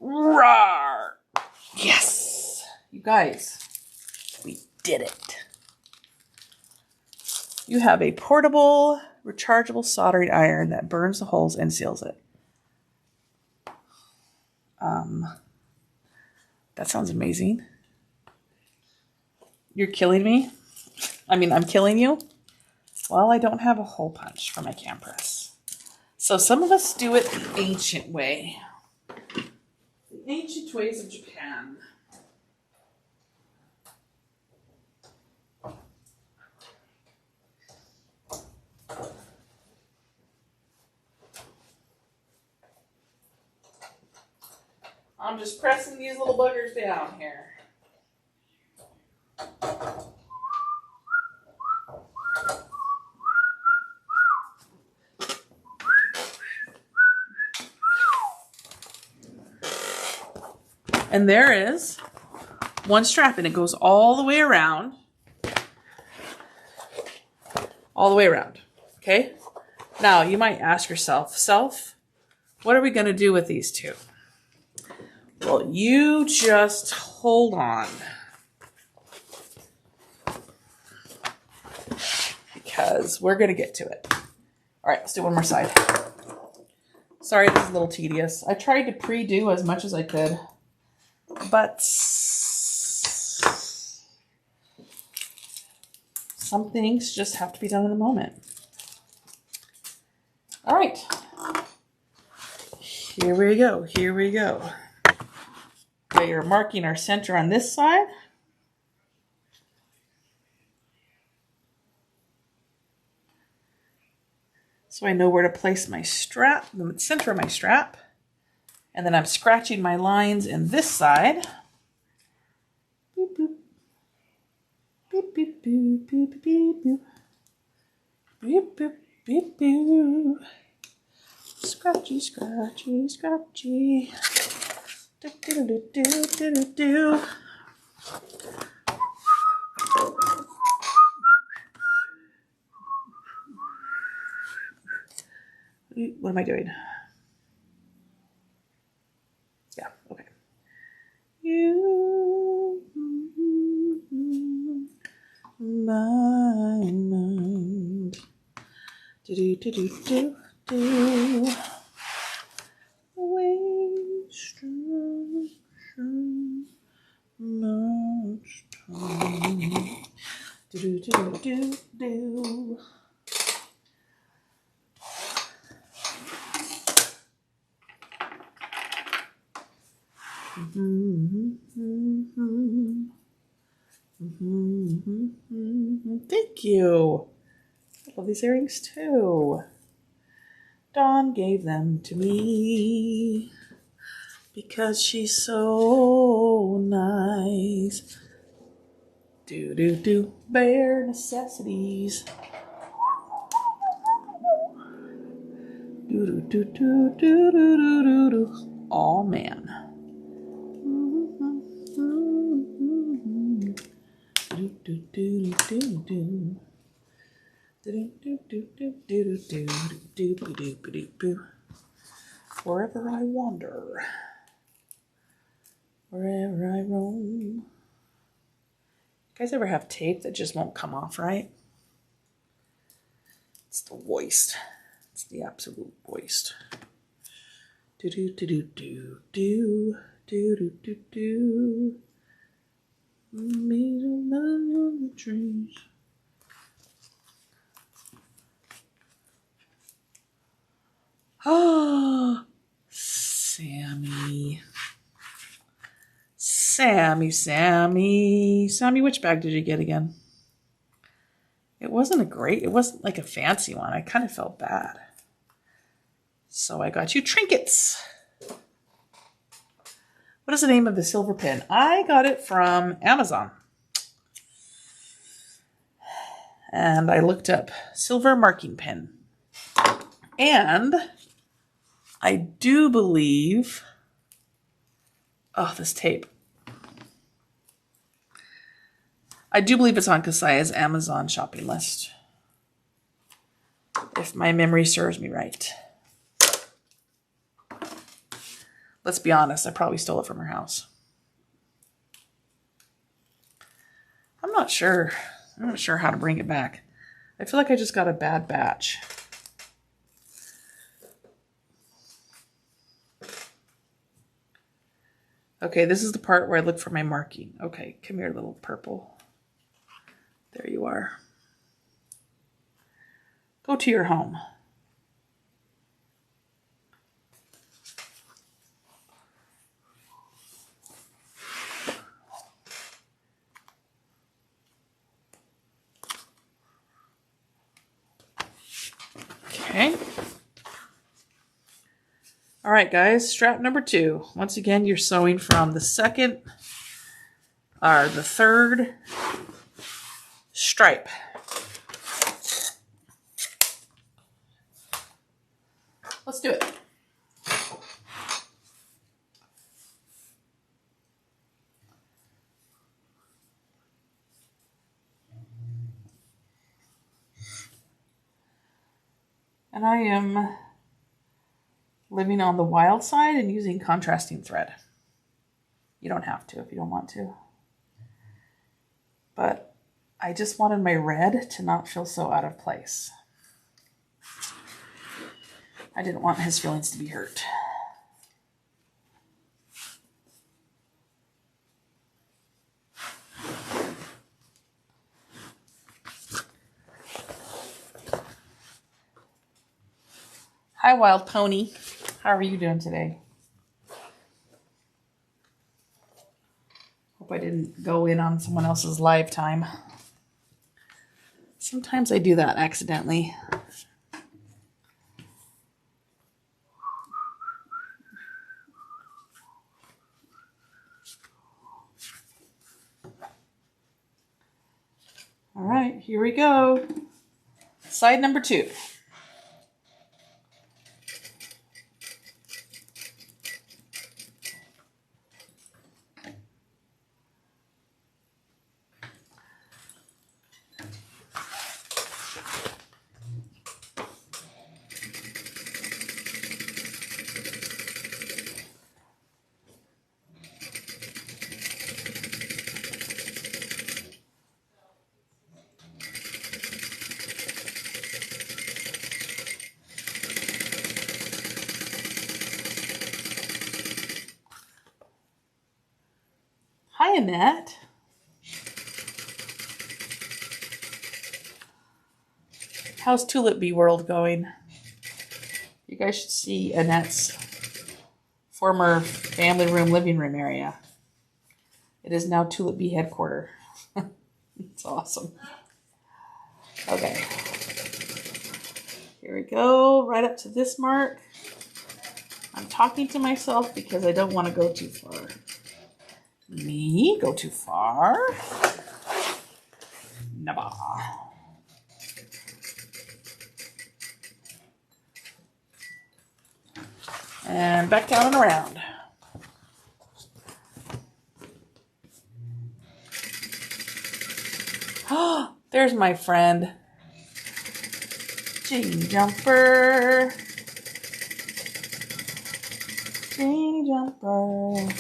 Roar! Yes! You guys, we did it. You have a portable, rechargeable soldering iron that burns the holes and seals it. That sounds amazing. You're killing me? I mean, I'm killing you? Well, I don't have a hole punch for my cam press. So some of us do it the ancient way. The ancient ways of Japan. I'm just pressing these little buggers down here. And there is one strap, and it goes all the way around. All the way around. Okay? Now, you might ask yourself, what are we going to do with these two? Well, you just hold on. Because we're going to get to it. All right, let's do one more side. Sorry, this is a little tedious. I tried to pre-do as much as I could. But some things just have to be done in the moment. All right. Here we go. We are marking our center on this side. So I know where to place my strap, the center of my strap. And then I'm scratching my lines in this side. Boop, boop. Boop, boop, boop, boop, boop, boop. Boop, boop, boop, boop. Scratchy, scratchy, scratchy. Do, do, do, do, do, do, do. What am I doing? Yeah, okay. You, my mind. Do do do do do do. Wasting much time. Do do do do do. Thank you. I love these earrings too. Dawn gave them to me because she's so nice. Do do do. Bare necessities. Do do do do do do do do. Oh man. Do do do do do. Wherever I wander, wherever I roam. You guys ever have tape that just won't come off right? It's the worst. It's the absolute worst. Do do do do do do do do do do. Me on the trees. Oh, Sammy. Sammy, which bag did you get again? It wasn't like a fancy one. I kind of felt bad. So I got you trinkets. What is the name of the silver pin? I got it from Amazon. And I looked up silver marking pin. And I do believe, oh, this tape. I do believe it's on SiahSwag's Amazon shopping list. If my memory serves me right. Let's be honest, I probably stole it from her house. I'm not sure. I'm not sure how to bring it back. I feel like I just got a bad batch. Okay, this is the part where I look for my marking. Okay, come here, little purple. There you are. Go to your home. Okay. All right, guys, strap number 2. Once again, you're sewing from the third stripe. Let's do it. And I am living on the wild side and using contrasting thread. You don't have to if you don't want to. But I just wanted my red to not feel so out of place. I didn't want his feelings to be hurt. Hi, Wild Pony. How are you doing today? Hope I didn't go in on someone else's live time. Sometimes I do that accidentally. right, here we go. Side number 2. Hi, Annette. How's Tulip Bee World going? You guys should see Annette's former family room, living room area. It is now Tulip Bee headquarters. It's awesome. Okay. Here we go, right up to this mark. I'm talking to myself because I don't want to go too far. Me go too far. Never. And back down and around. Oh, there's my friend. Janie Jumper. Janie Jumper.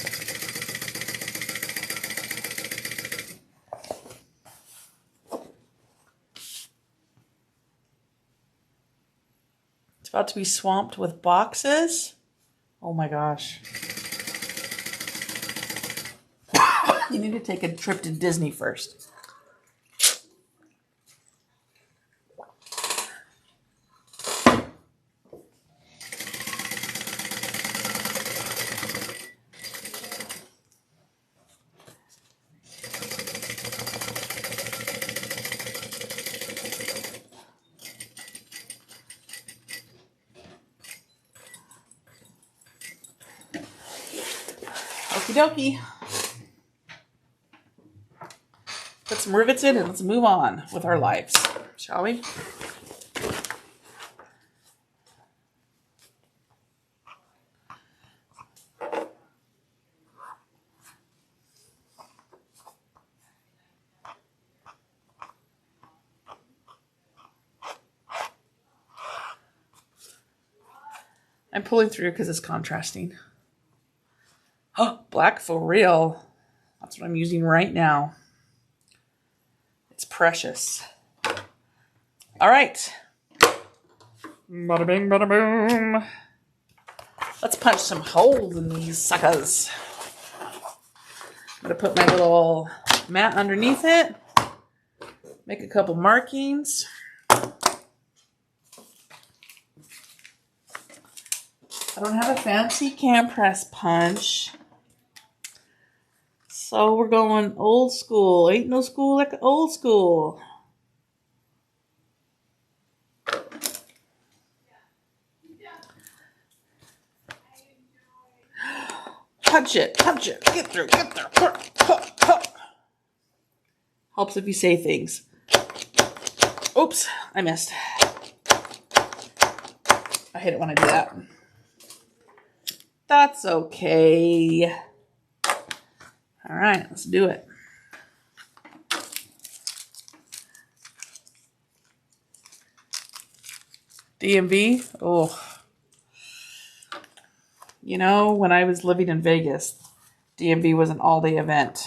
It's about to be swamped with boxes. Oh my gosh. You need to take a trip to Disney first. Okie dokie. Put some rivets in and let's move on with our lives, shall we? I'm pulling through because it's contrasting. Oh, black for real. That's what I'm using right now. It's precious. All right. Bada bing, bada boom. Let's punch some holes in these suckers. I'm going to put my little mat underneath it. Make a couple markings. I don't have a fancy can press punch. So we're going old school. Ain't no school like old school. Punch it, punch it. Get through, get there. Helps if you say things. Oops, I missed. I hate it when I do that. That's okay. All right, let's do it. DMV? Oh. You know, when I was living in Vegas, DMV was an all-day event.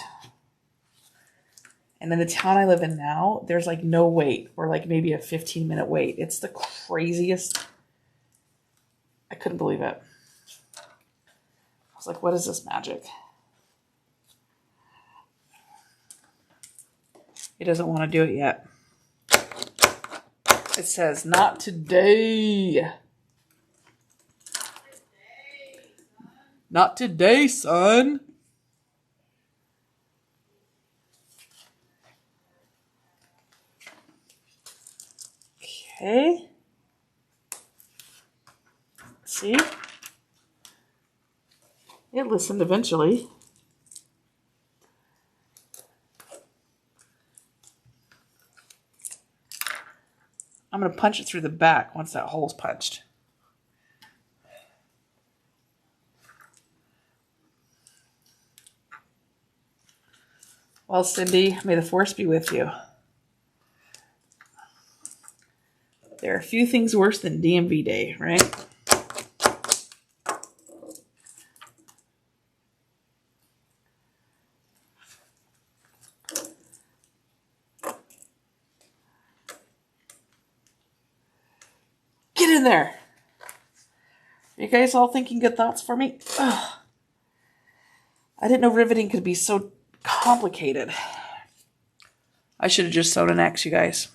And in the town I live in now, there's like no wait, or like maybe a 15-minute wait. It's the craziest. I couldn't believe it. I was like, what is this magic? He doesn't want to do it yet. It says, not today. Not today, son. Okay. See? It listened eventually. I'm going to punch it through the back once that hole's punched. Well, Cindy, may the force be with you. There are a few things worse than DMV Day, right? Get in there. You guys all thinking good thoughts for me? Ugh. I didn't know riveting could be so complicated. I should have just sewn an X, you guys.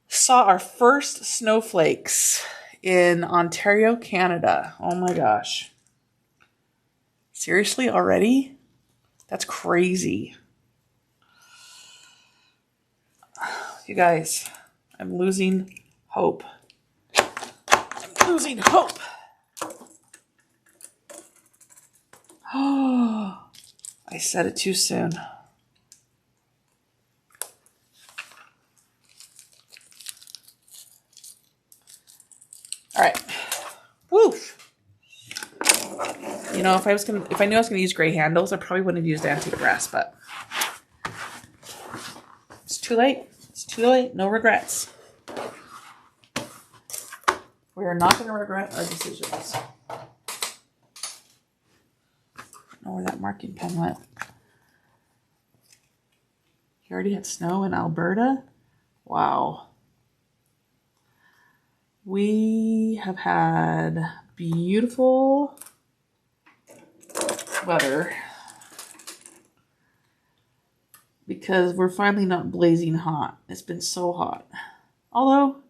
Saw our first snowflakes in Ontario, Canada. Oh my gosh. Seriously, already? That's crazy. You guys, I'm losing hope. I'm losing hope. Oh, I said it too soon. All right. Woof. You know, if I knew I was gonna use gray handles, I probably wouldn't have used antique brass, but it's too late. It's too late. No regrets. We are not gonna regret our decisions. I don't know where that marking pen went. You already had snow in Alberta? Wow. We have had beautiful weather because we're finally not blazing hot. It's been so hot. Although,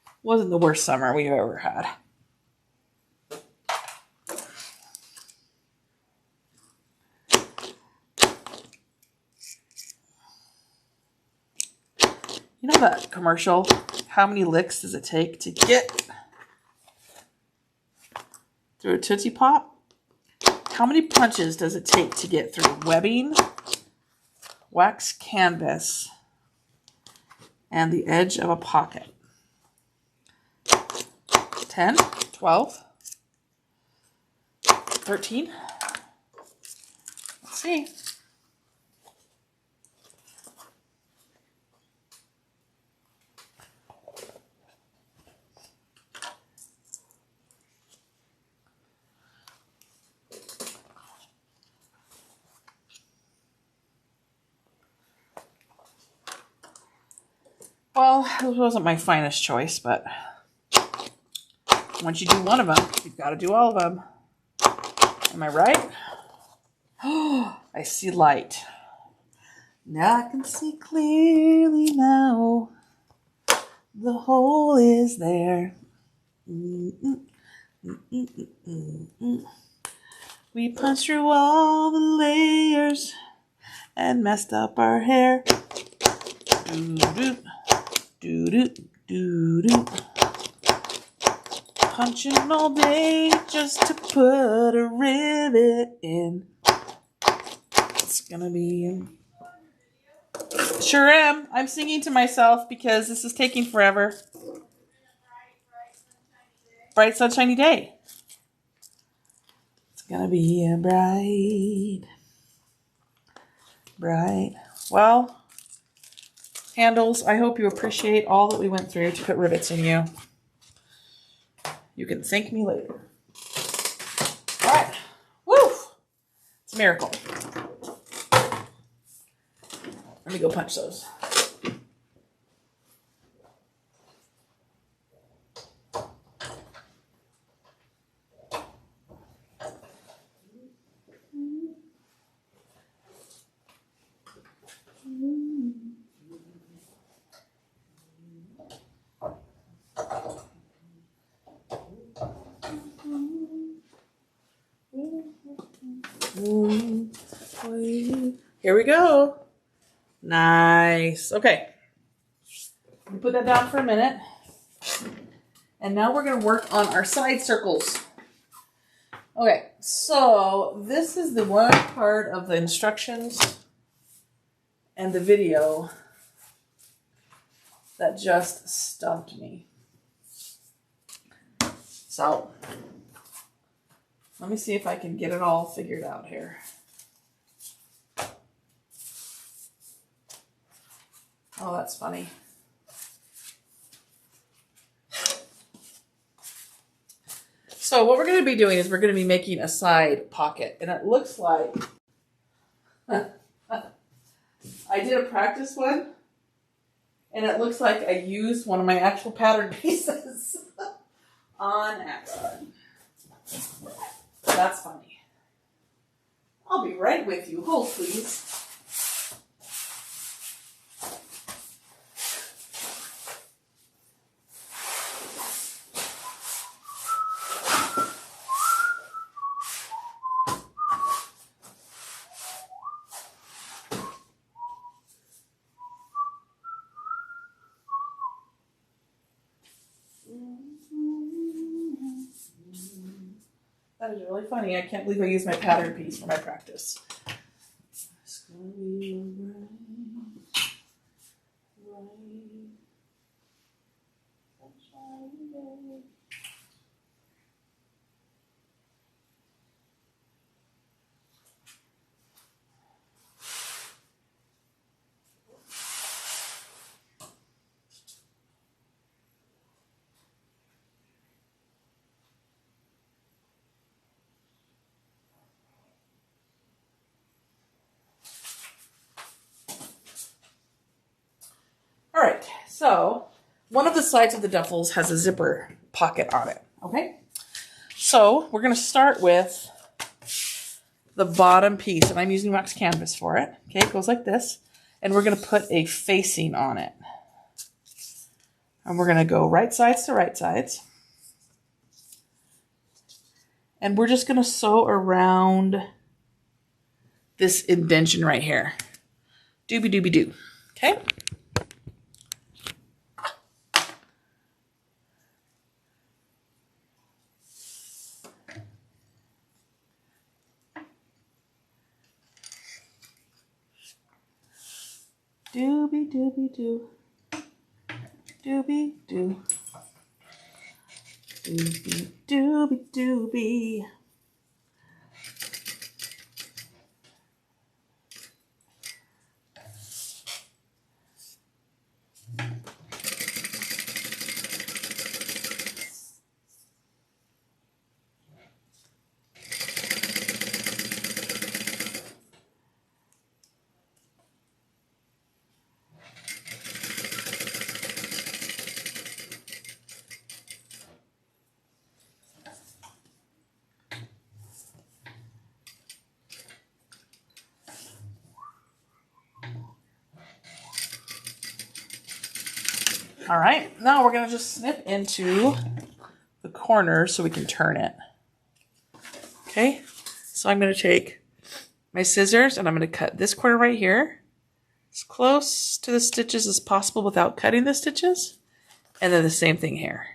it wasn't the worst summer we've ever had. You know that commercial? How many licks does it take to get through a Tootsie Pop? How many punches does it take to get through webbing, wax canvas, and the edge of a pocket? 10, 12, 13. Let's see. Well, this wasn't my finest choice, but once you do one of them, you've got to do all of them. Am I right? Oh, I see light. Now I can see clearly now. The hole is there. We punched through all the layers and messed up our hair. Do-do, punching all day just to put a rivet in. It's gonna be... Sure am. I'm singing to myself because this is taking forever. Bright sunshiny day. It's gonna be a bright. Well, handles, I hope you appreciate all that we went through to put rivets in you. You can thank me later. All right. Woo! It's a miracle. Let me go punch those. Here we go. Nice. Okay. Put that down for a minute. And now we're going to work on our side circles. Okay, so this is the one part of the instructions and the video that just stumped me. So let me see if I can get it all figured out here. Oh, that's funny. So what we're going to be doing is we're going to be making a side pocket. And it looks like I did a practice one. And it looks like I used one of my actual pattern pieces on Isla. That's funny. I'll be right with you. Hold, please. That is really funny. I can't believe I used my pattern piece for my practice. It's gonna be right. All right, so one of the sides of the duffels has a zipper pocket on it, okay? So we're gonna start with the bottom piece, and I'm using wax canvas for it. Okay, it goes like this, and we're gonna put a facing on it. And we're gonna go right sides to right sides. And we're just gonna sew around this indention right here. Doobie doobie doo, okay? Doobie doobie doo. Doobie doo. Doobie doobie doobie. All right, now we're gonna just snip into the corner so we can turn it. Okay, so I'm gonna take my scissors and I'm gonna cut this corner right here as close to the stitches as possible without cutting the stitches. And then the same thing here.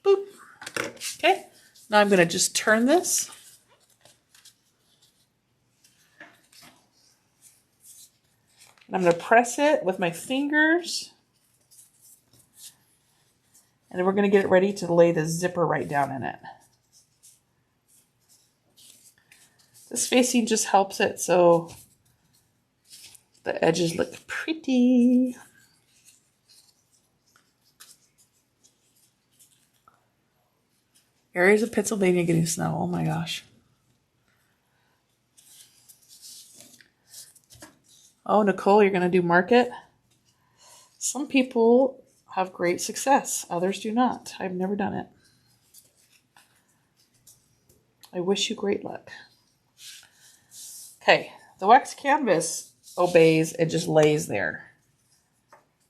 Boop. Okay, now I'm gonna just turn this. And I'm going to press it with my fingers. And then we're going to get it ready to lay the zipper right down in it. This facing just helps it so the edges look pretty. Areas of Pennsylvania getting snow. Oh my gosh. Oh, Nicole, you're going to do market? Some people have great success. Others do not. I've never done it. I wish you great luck. Okay, the wax canvas obeys. It just lays there.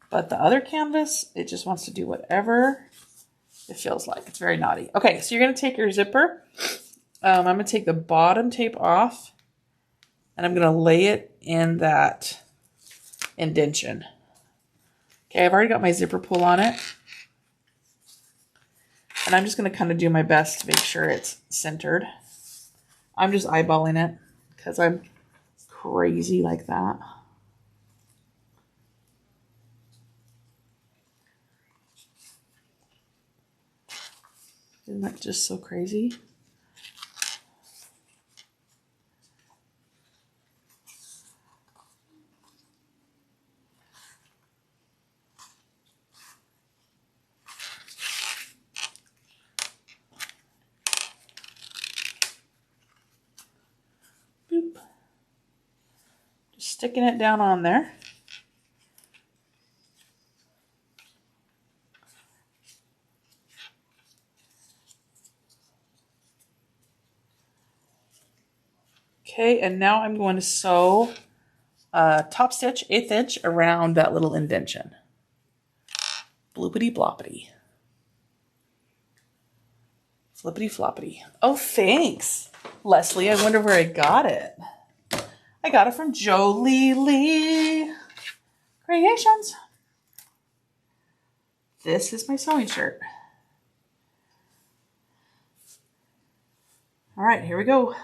But the other canvas, it just wants to do whatever it feels like. It's very naughty. Okay, so you're going to take your zipper. I'm going to take the bottom tape off. And I'm going to lay it in that indention. Okay, I've already got my zipper pull on it. And I'm just going to kind of do my best to make sure it's centered. I'm just eyeballing it because I'm crazy like that. Isn't that just so crazy? Boop. Just sticking it down on there. Okay, and now I'm going to sew top stitch 1/8 inch around that little indentation. Bloopity bloppity. Flippity floppity. Oh, thanks, Leslie. I wonder where I got it. I got it from Jolie Lee Creations. This is my sewing shirt. All right, here we go.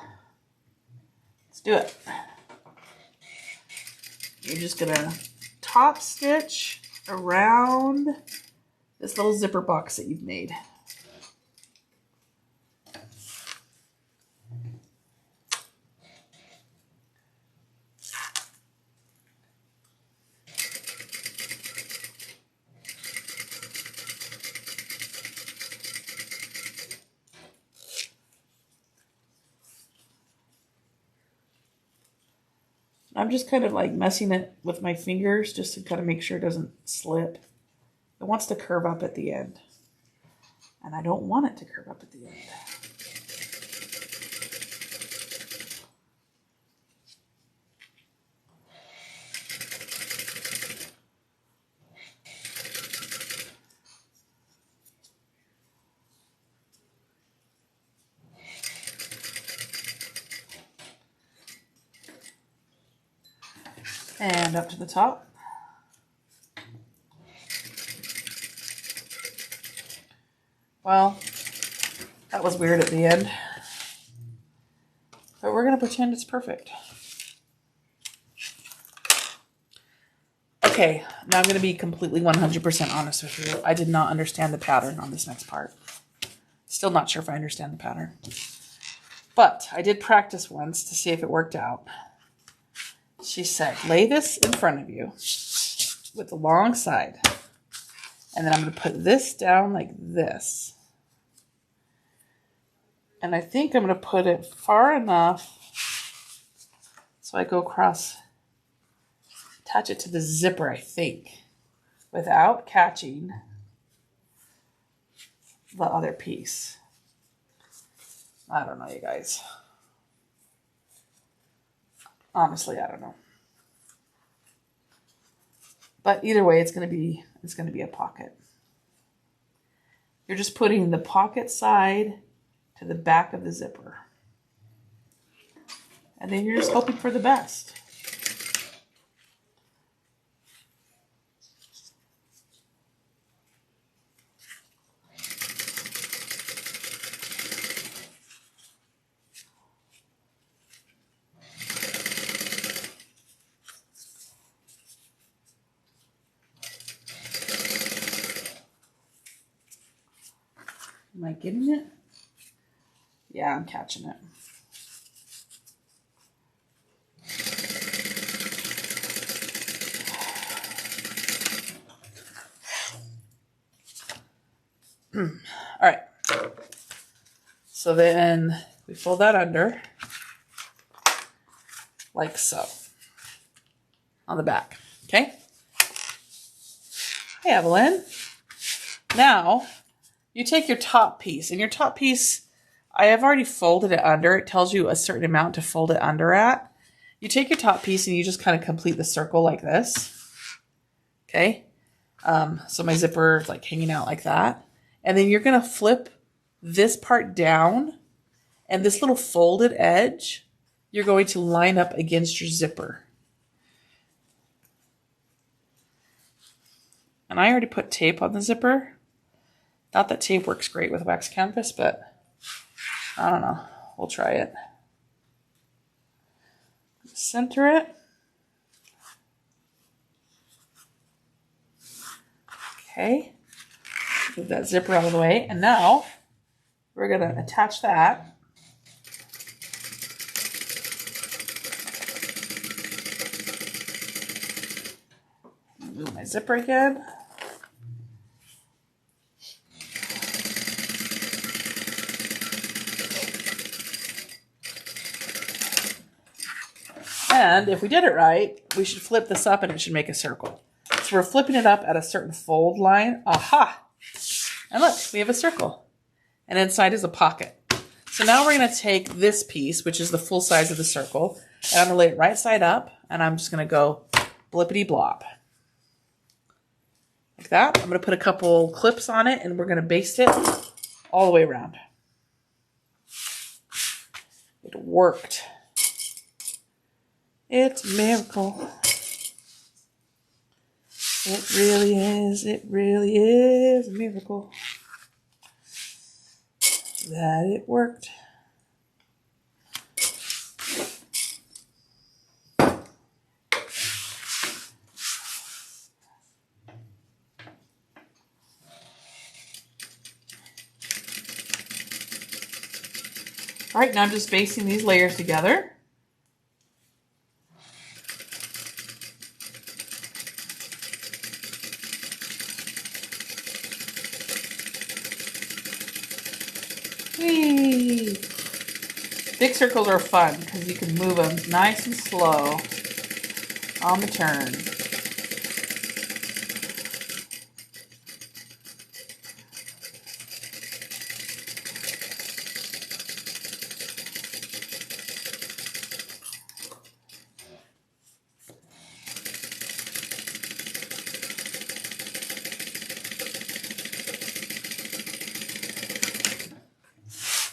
Let's do it. You're just gonna top stitch around this little zipper box that you've made. I'm just kind of like messing it with my fingers just to kind of make sure it doesn't slip. It wants to curve up at the end. And I don't want it to curve up at the end. And up to the top. Well, that was weird at the end. But we're going to pretend it's perfect. Okay, now I'm going to be completely 100% honest with you. I did not understand the pattern on this next part. Still not sure if I understand the pattern. But I did practice once to see if it worked out. She said, lay this in front of you with the long side. And then I'm going to put this down like this. And I think I'm going to put it far enough so I go across, attach it to the zipper, I think, without catching the other piece. I don't know, you guys. Honestly, I don't know. But either way, it's going to be a pocket. You're just putting the pocket side to the back of the zipper. And then you're just hoping for the best. Am I getting it? Yeah, I'm catching it. All right. So then we fold that under like so on the back. Okay. Hey, Evelyn. Now you take your top piece, and your top piece, I have already folded it under. It tells you a certain amount to fold it under at. You take your top piece and you just kind of complete the circle like this. Okay. So my zipper is like hanging out like that. And then you're going to flip this part down, and this little folded edge, you're going to line up against your zipper. And I already put tape on the zipper. Not that tape works great with wax canvas, but I don't know. We'll try it. Center it. Okay. Move that zipper out of the way. And now We're going to attach that. Move my zipper again. And if we did it right, we should flip this up and it should make a circle. So we're flipping it up at a certain fold line. Aha! And look, we have a circle. And inside is a pocket. So now we're going to take this piece, which is the full size of the circle, and I'm going to lay it right side up, and I'm just going to go blippity blop. Like that. I'm going to put a couple clips on it, and we're going to baste it all the way around. It worked. It's a miracle. It really is a miracle that it worked. All right, now I'm just basting these layers together. Whee! Big circles are fun because you can move them nice and slow on the turn.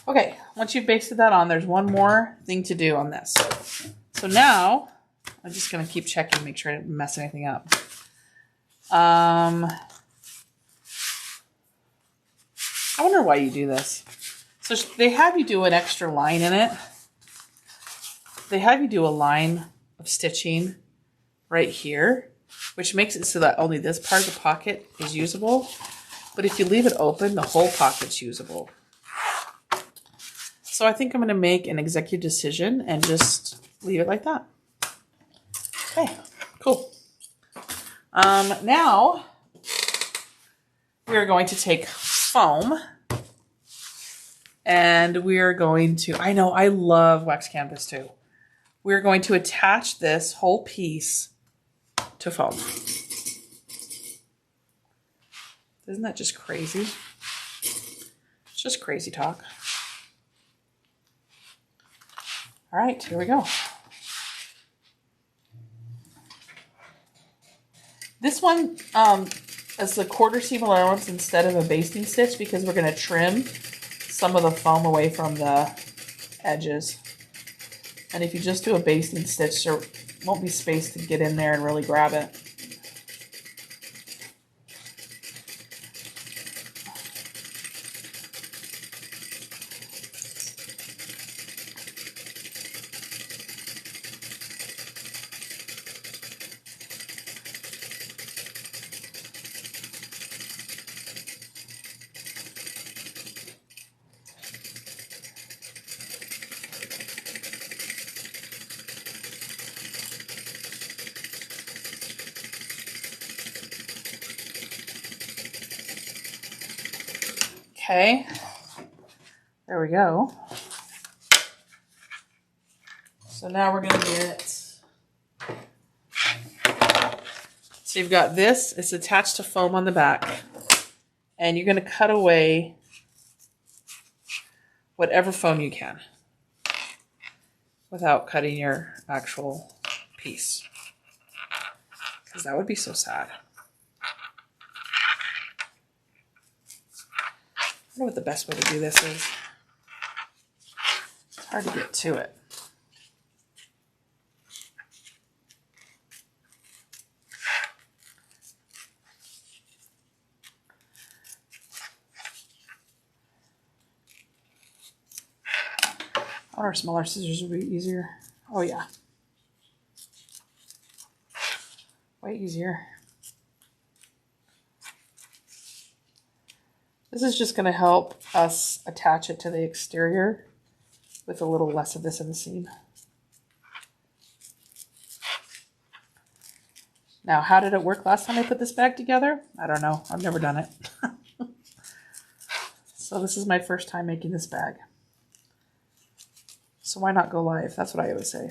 Okay, once you've basted that on, there's one more thing to do on this. So now, I'm just going to keep checking, make sure I didn't mess anything up. I wonder why you do this. So they have you do an extra line in it. They have you do a line of stitching right here, which makes it so that only this part of the pocket is usable. But if you leave it open, the whole pocket's usable. So I think I'm going to make an executive decision and just leave it like that. Okay, cool. Now we're going to take foam and we're going to, I know I love wax canvas too. We're going to attach this whole piece to foam. Isn't that just crazy? It's just crazy talk. All right, here we go. This one is a quarter seam allowance instead of a basting stitch because we're going to trim some of the foam away from the edges. And if you just do a basting stitch, there won't be space to get in there and really grab it. Okay, there we go. So now we're going to get, so you've got this, it's attached to foam on the back, and you're going to cut away whatever foam you can without cutting your actual piece, because that would be so sad. I don't know what the best way to do this is. It's hard to get to it. I wonder if smaller scissors would be easier. Oh yeah. Way easier. This is just going to help us attach it to the exterior with a little less of this in the seam. Now, how did it work last time I put this bag together? I don't know. I've never done it. So this is my first time making this bag. So why not go live? That's what I always say.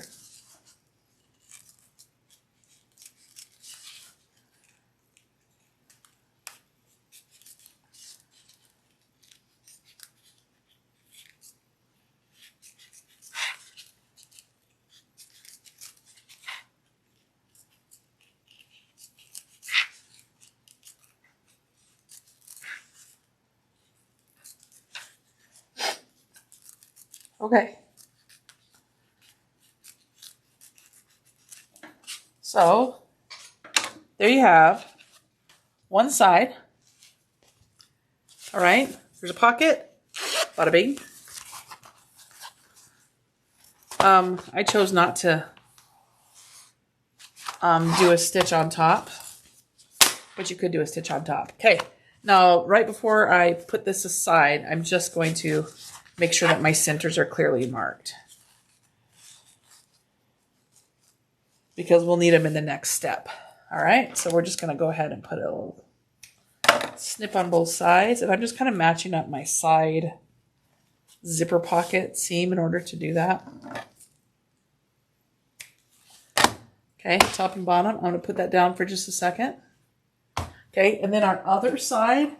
Okay. So there you have one side. All right. There's a pocket. Bada bing. I chose not to do a stitch on top, but you could do a stitch on top. Okay. Now, right before I put this aside, I'm just going to make sure that my centers are clearly marked, because we'll need them in the next step. All right, so we're just going to go ahead and put a little snip on both sides, and I'm just kind of matching up my side zipper pocket seam in order to do that. Okay, top and bottom. I'm going to put that down for just a second. Okay, and then our other side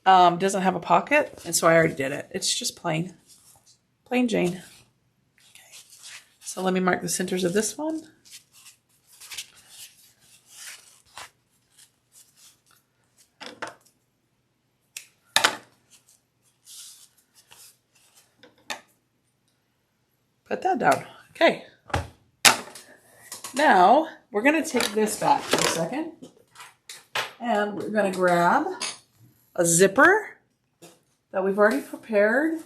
doesn't have a pocket, and so I already did it. It's just plain Jane. Okay, so let me mark the centers of this one. Put that down. Okay. Now, we're going to take this back for a second. And we're going to grab a zipper that we've already prepared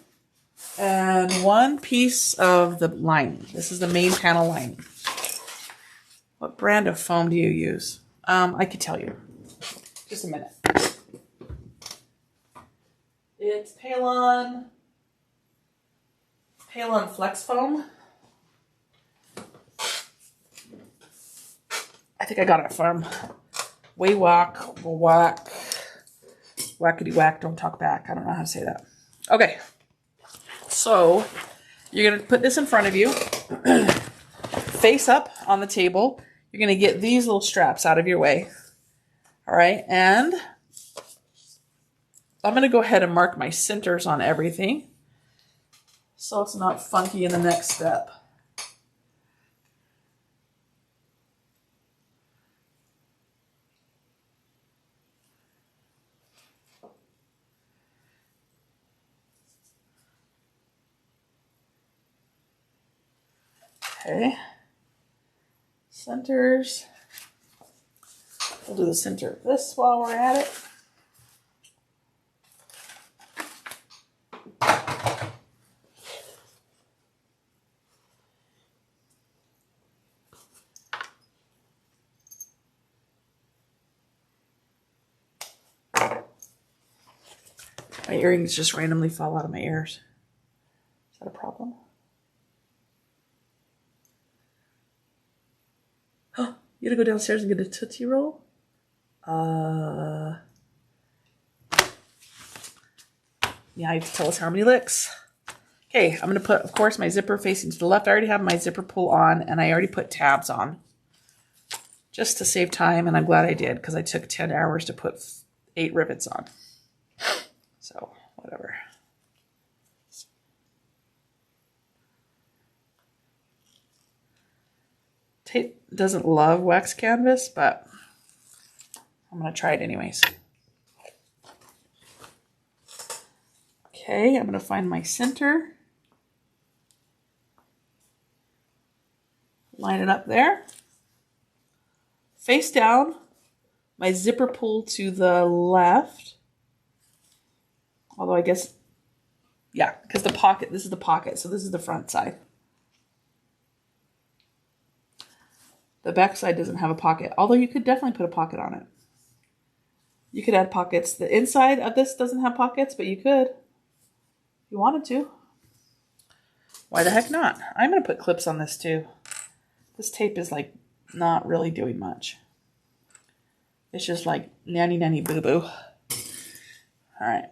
and one piece of the lining. This is the main panel lining. What brand of foam do you use? I could tell you. Just a minute. It's Palon Flex Foam. I think I got it from Whackity Whack, don't talk back. I don't know how to say that. Okay. So you're going to put this in front of you, face up on the table. You're going to get these little straps out of your way. All right. And I'm going to go ahead and mark my centers on everything, so it's not funky in the next step. Okay. Centers. We'll do the center of this while we're at it. My earrings just randomly fall out of my ears. Is that a problem? Oh, you gotta go downstairs and get a Tootsie Roll? Yeah, you have to tell us how many licks. Okay, I'm gonna put, of course, my zipper facing to the left. I already have my zipper pull on, and I already put tabs on, just to save time, and I'm glad I did, because I took 10 hours to put 8 rivets on. So, whatever. Tape doesn't love wax canvas, but I'm going to try it anyways. Okay, I'm going to find my center. Line it up there. Face down. My zipper pull to the left. Although I guess, yeah, because the pocket, this is the pocket, so this is the front side. The back side doesn't have a pocket, although you could definitely put a pocket on it. You could add pockets. The inside of this doesn't have pockets, but you could if you wanted to. Why the heck not? I'm going to put clips on this too. This tape is like not really doing much. It's just like nanny nanny boo boo. All right.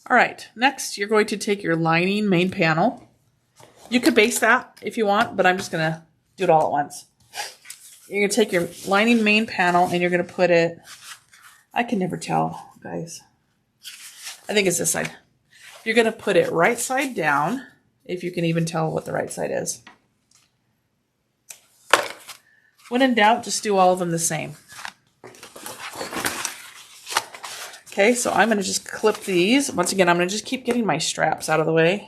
All right, next you're going to take your lining main panel. You could base that if you want, but I'm just gonna do it all at once. You're gonna take your lining main panel and you're gonna put it, I can never tell, guys. I think it's this side. You're gonna put it right side down, if you can even tell what the right side is. When in doubt, just do all of them the same. Okay, so I'm going to just clip these. Once again, I'm going to just keep getting my straps out of the way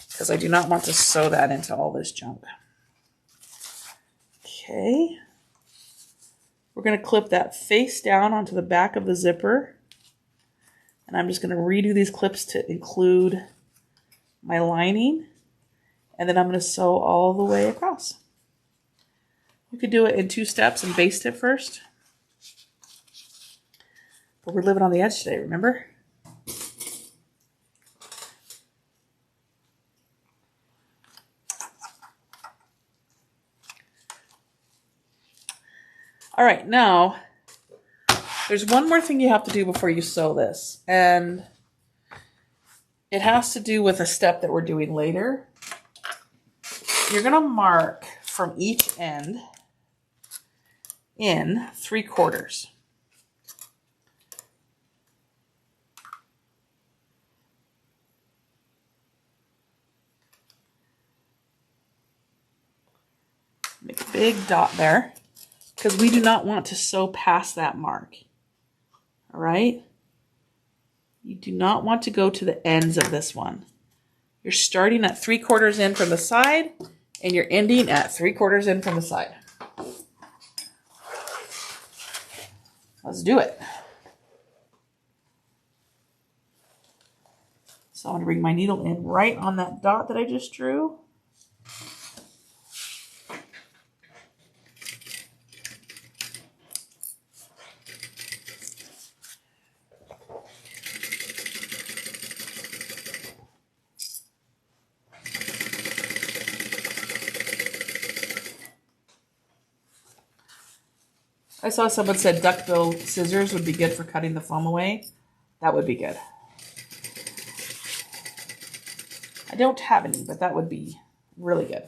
because I do not want to sew that into all this junk. Okay. We're going to clip that face down onto the back of the zipper. And I'm just going to redo these clips to include my lining. And then I'm going to sew all the way across. You could do it in 2 steps and baste it first. But we're living on the edge today, remember? All right, now, there's one more thing you have to do before you sew this. And it has to do with a step that we're doing later. You're going to mark from each end in 3/4. Make a big dot there because we do not want to sew past that mark. All right? You do not want to go to the ends of this one. You're starting at 3/4 in from the side and you're ending at 3/4 in from the side. Let's do it. So I'm going to bring my needle in right on that dot that I just drew. I saw someone said duckbill scissors would be good for cutting the foam away. That would be good. I don't have any, but that would be really good.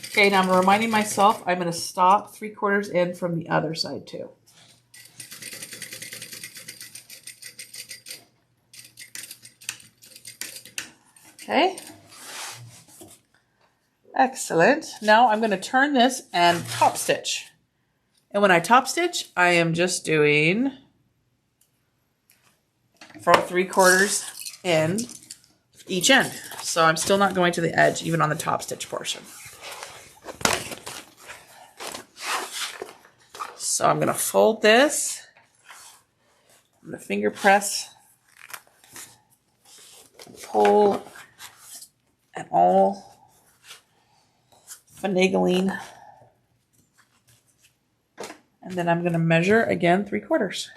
Okay, now I'm reminding myself I'm going to stop 3/4 in from the other side too. Okay. Excellent. Now I'm going to turn this and top stitch. And when I top stitch, I am just doing from 3/4 in each end. So I'm still not going to the edge, even on the top stitch portion. So I'm going to fold this. I'm going to finger press, pull, and all finagling. And then I'm going to measure again 3/4.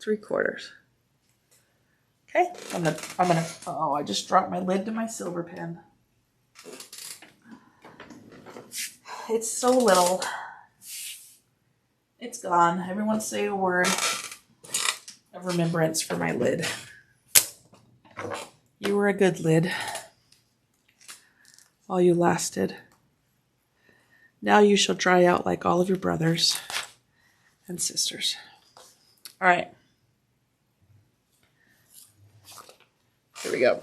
Three-quarters. Okay, I'm gonna, oh, I just dropped my lid to my silver pen. It's so little. It's gone. Everyone say a word of remembrance for my lid. You were a good lid while you lasted. Now you shall dry out like all of your brothers, and sisters. All right. Here we go.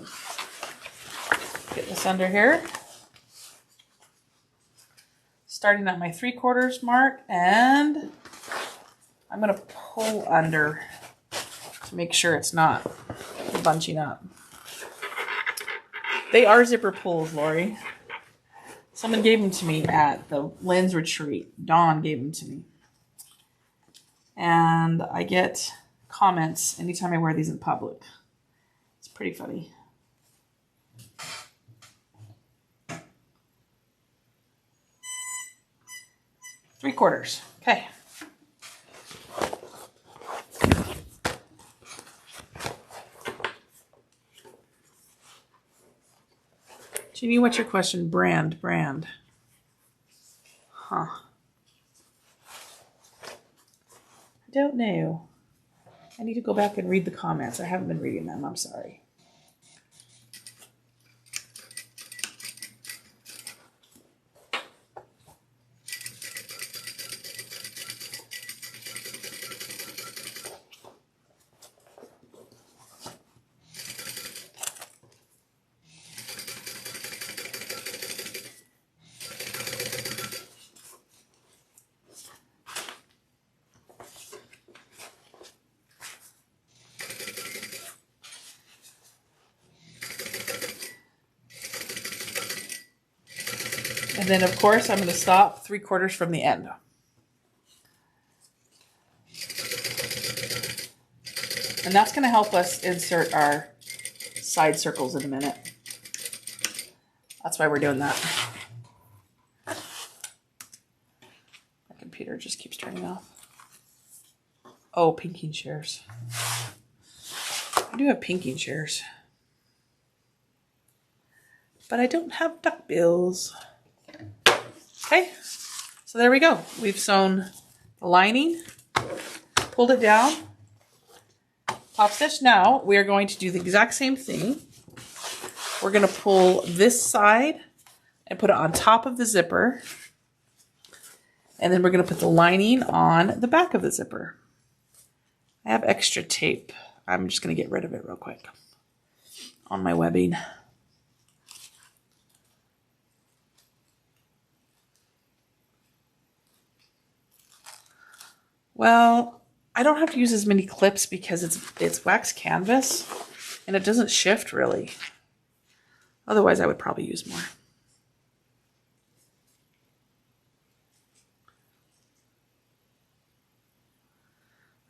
Get this under here. Starting at my 3/4 mark, and I'm going to pull under to make sure it's not bunching up. They are zipper pulls, Lori. Someone gave them to me at the lens retreat. Dawn gave them to me. And I get comments anytime I wear these in public. It's pretty funny. Three-quarters. Okay. Jeannie, what's your question? Brand. Huh. I don't know. I need to go back and read the comments. I haven't been reading them. I'm sorry. And then, of course, I'm going to stop 3/4 from the end. And that's going to help us insert our side circles in a minute. That's why we're doing that. My computer just keeps turning off. Oh, pinking shears. I do have pinking shears. But I don't have duck bills. Okay, so there we go. We've sewn the lining, pulled it down, top stitch. Now we are going to do the exact same thing. We're going to pull this side and put it on top of the zipper. And then we're going to put the lining on the back of the zipper. I have extra tape. I'm just going to get rid of it real quick on my webbing. Well, I don't have to use as many clips because it's wax canvas and it doesn't shift really. Otherwise, I would probably use more.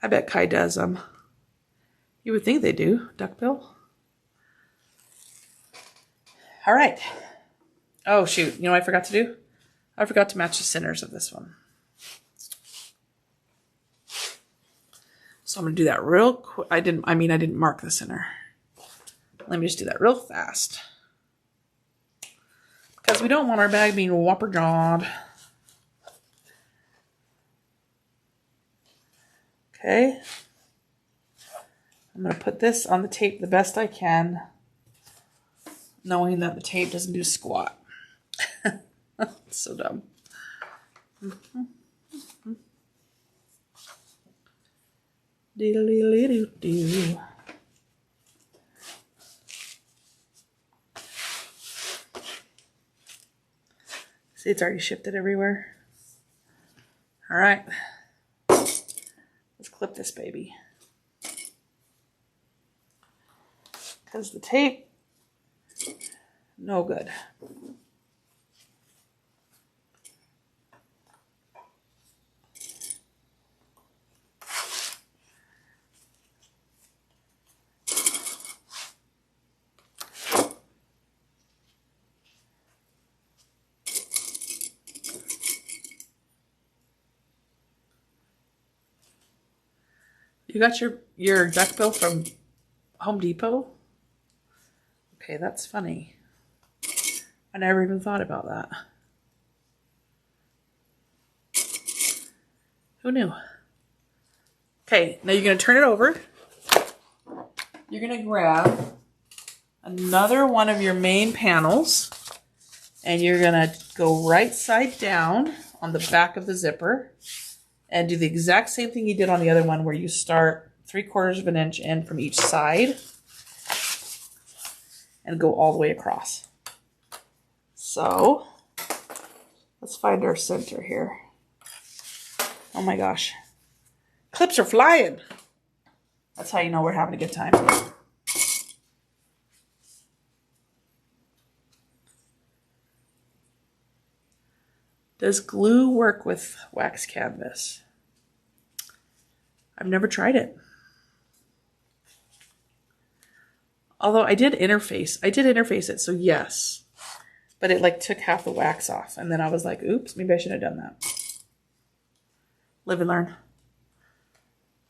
I bet Kai does them. You would think they do, duckbill. All right. Oh, shoot. You know what I forgot to do? I forgot to match the centers of this one. So I'm going to do that real quick. I didn't mark the center. Let me just do that real fast. Because we don't want our bag being whopper jawed. Okay. I'm going to put this on the tape the best I can, knowing that the tape doesn't do squat. It's so dumb. Diddly-doo-doo. See, it's already shifted everywhere. All right. Let's clip this baby. Because the tape, no good. You got your duckbill from Home Depot? Okay, that's funny. I never even thought about that. Who knew? Okay, now you're going to turn it over. You're going to grab another one of your main panels and you're going to go right side down on the back of the zipper and do the exact same thing you did on the other one, where you start 3/4 of an inch in from each side and go all the way across. So let's find our center here. Oh my gosh. Clips are flying. That's how you know we're having a good time. Does glue work with wax canvas? I've never tried it. Although I did interface it, so yes. But it like took half the wax off. And then I was like, oops, maybe I should have done that. Live and learn.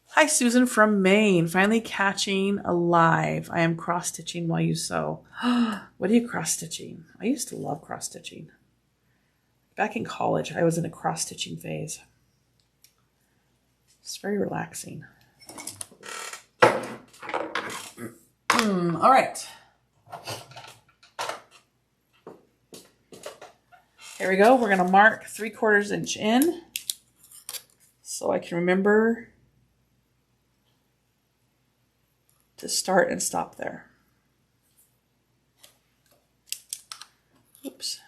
Hi, Susan from Maine. Finally catching alive. I am cross-stitching while you sew. What are you cross-stitching? I used to love cross-stitching. Back in college, I was in a cross-stitching phase. It's very relaxing. All right. Here we go. We're going to mark 3/4 inch in so I can remember to start and stop there. Oops.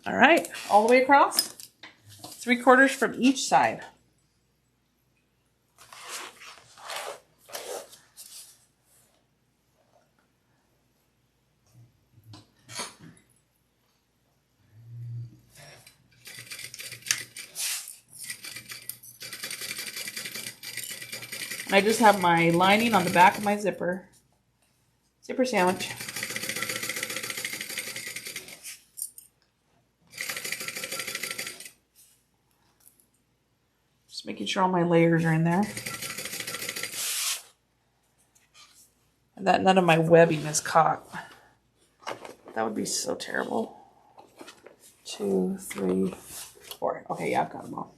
All right, all the way across, 3/4 from each side. I just have my lining on the back of my zipper sandwich. Just making sure all my layers are in there. And that none of my webbing is caught. That would be so terrible. 2, 3, 4. Okay, yeah, I've got them all.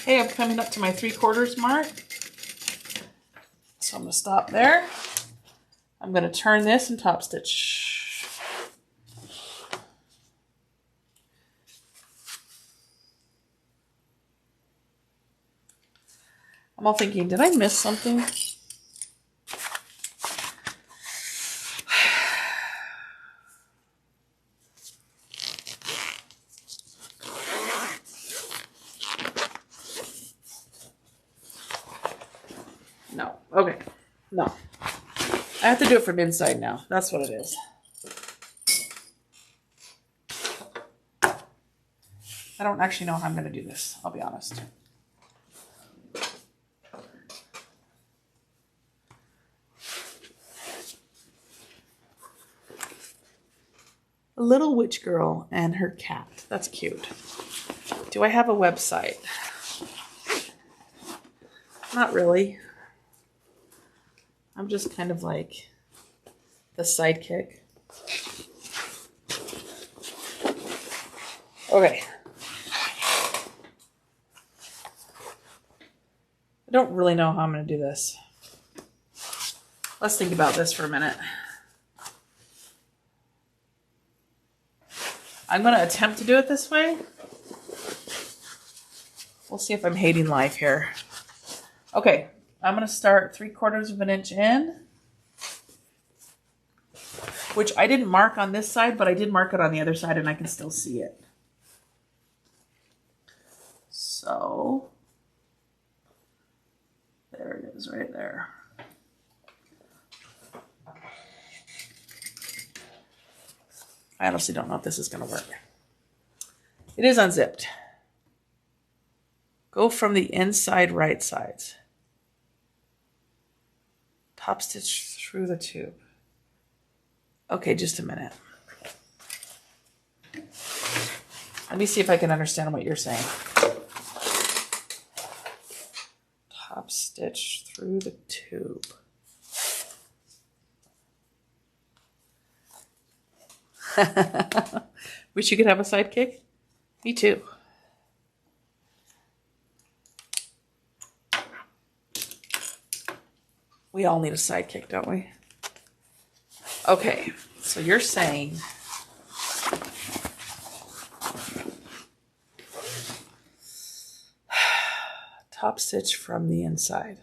Okay, I'm coming up to my 3/4 mark. So I'm going to stop there. I'm going to turn this and top stitch. I'm all thinking, did I miss something? No. Okay. No. I have to do it from inside now. That's what it is. I don't actually know how I'm going to do this. I'll be honest. A little witch girl and her cat. That's cute. Do I have a website? Not really. I'm just kind of like the sidekick. Okay. I don't really know how I'm going to do this. Let's think about this for a minute. I'm going to attempt to do it this way. We'll see if I'm hating life here. Okay, I'm going to start 3/4 of an inch in, which I didn't mark on this side, but I did mark it on the other side and I can still see it. So, there it is right there. I honestly don't know if this is going to work. It is unzipped. Go from the inside right sides. Top stitch through the tube. Okay, just a minute. Let me see if I can understand what you're saying. Top stitch through the tube. Wish you could have a sidekick? Me too. We all need a sidekick, don't we? Okay, so you're saying top stitch from the inside.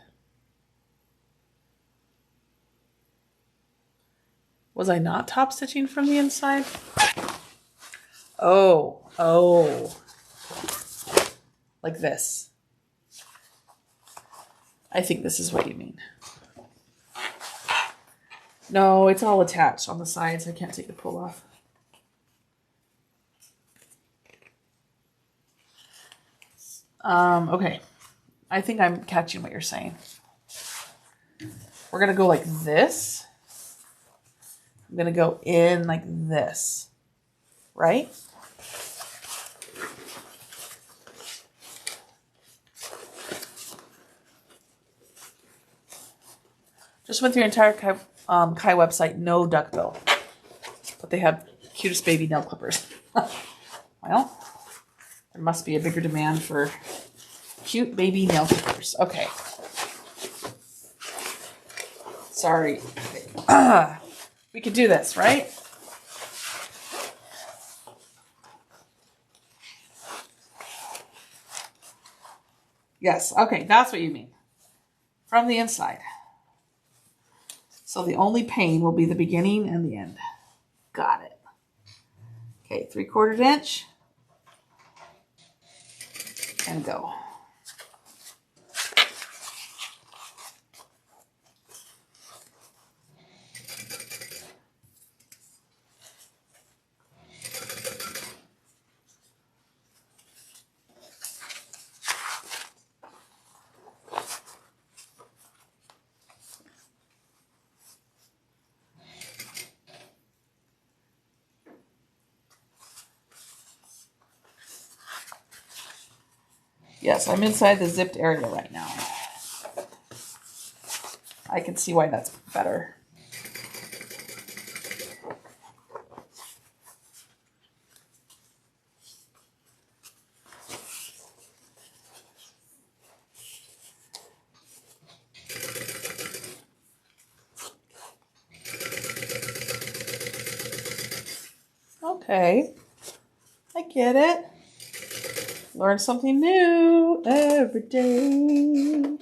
Was I not top stitching from the inside? Oh. Like this. I think this is what you mean. No, it's all attached on the sides. I can't take the pull off. Okay. I think I'm catching what you're saying. We're going to go like this. I'm going to go in like this. Right? Just went through your entire Kai website, no duckbill. But they have cutest baby nail clippers. Well, there must be a bigger demand for cute baby nail clippers. Okay. Sorry. We could do this, right? Yes. Okay, that's what you mean. From the inside. So the only pain will be the beginning and the end. Got it. Okay, 3/4 inch. And go. Yes, I'm inside the zipped area right now. I can see why that's better. Okay, I get it. Learn something new every day.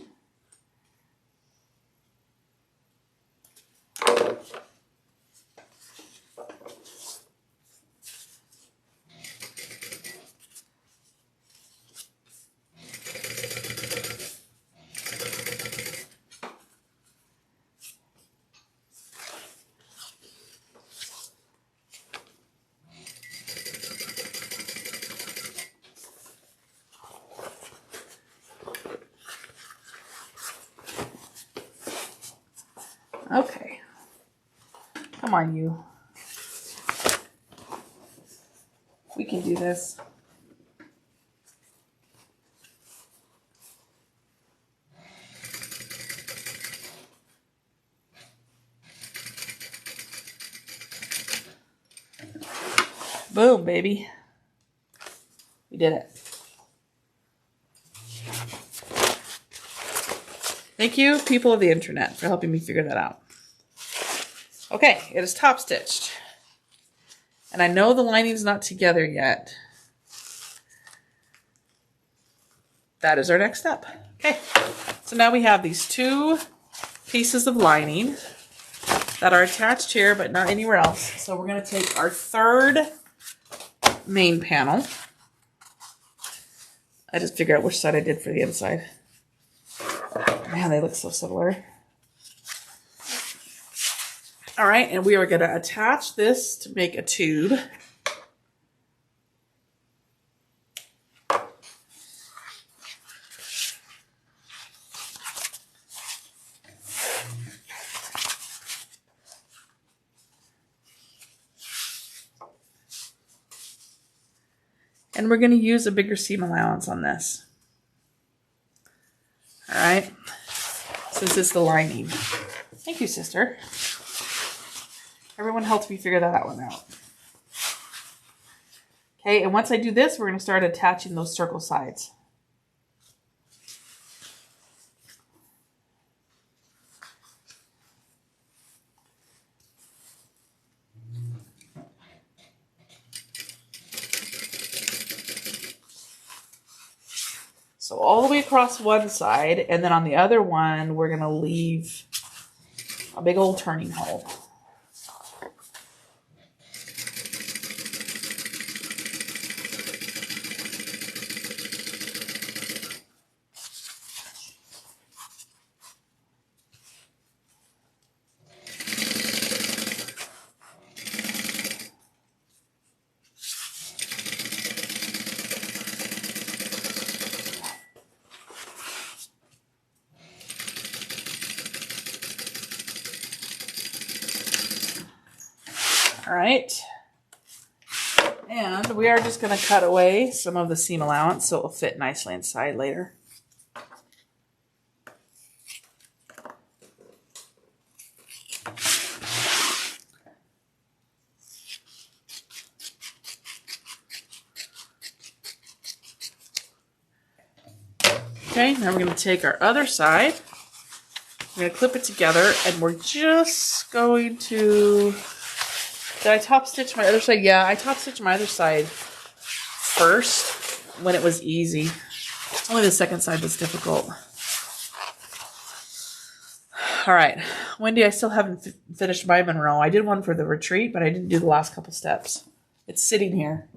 Okay. Come on, you. We can do this. Boom, baby. We did it. Thank you, people of the internet, for helping me figure that out. Okay, it is top stitched. And I know the lining's not together yet. That is our next step. Okay, so now we have these two pieces of lining that are attached here, but not anywhere else. So we're gonna take our third main panel. I just figured out which side I did for the inside. Man, they look so similar. All right, and we are going to attach this to make a tube. And we're going to use a bigger seam allowance on this. All right. Since it's the lining. Thank you, sister. Everyone helped me figure that one out. Okay, and once I do this, we're going to start attaching those circle sides. So all the way across one side, and then on the other one, we're going to leave a big old turning hole. All right, and we are just going to cut away some of the seam allowance so it will fit nicely inside later. Okay, now we're going to take our other side, we're going to clip it together, and we're just going to... Did I top stitch my other side? Yeah, I top stitched my other side first when it was easy. Only the second side was difficult. All right, Wendy, I still haven't finished my Monroe. I did one for the retreat, but I didn't do the last couple steps. It's sitting here,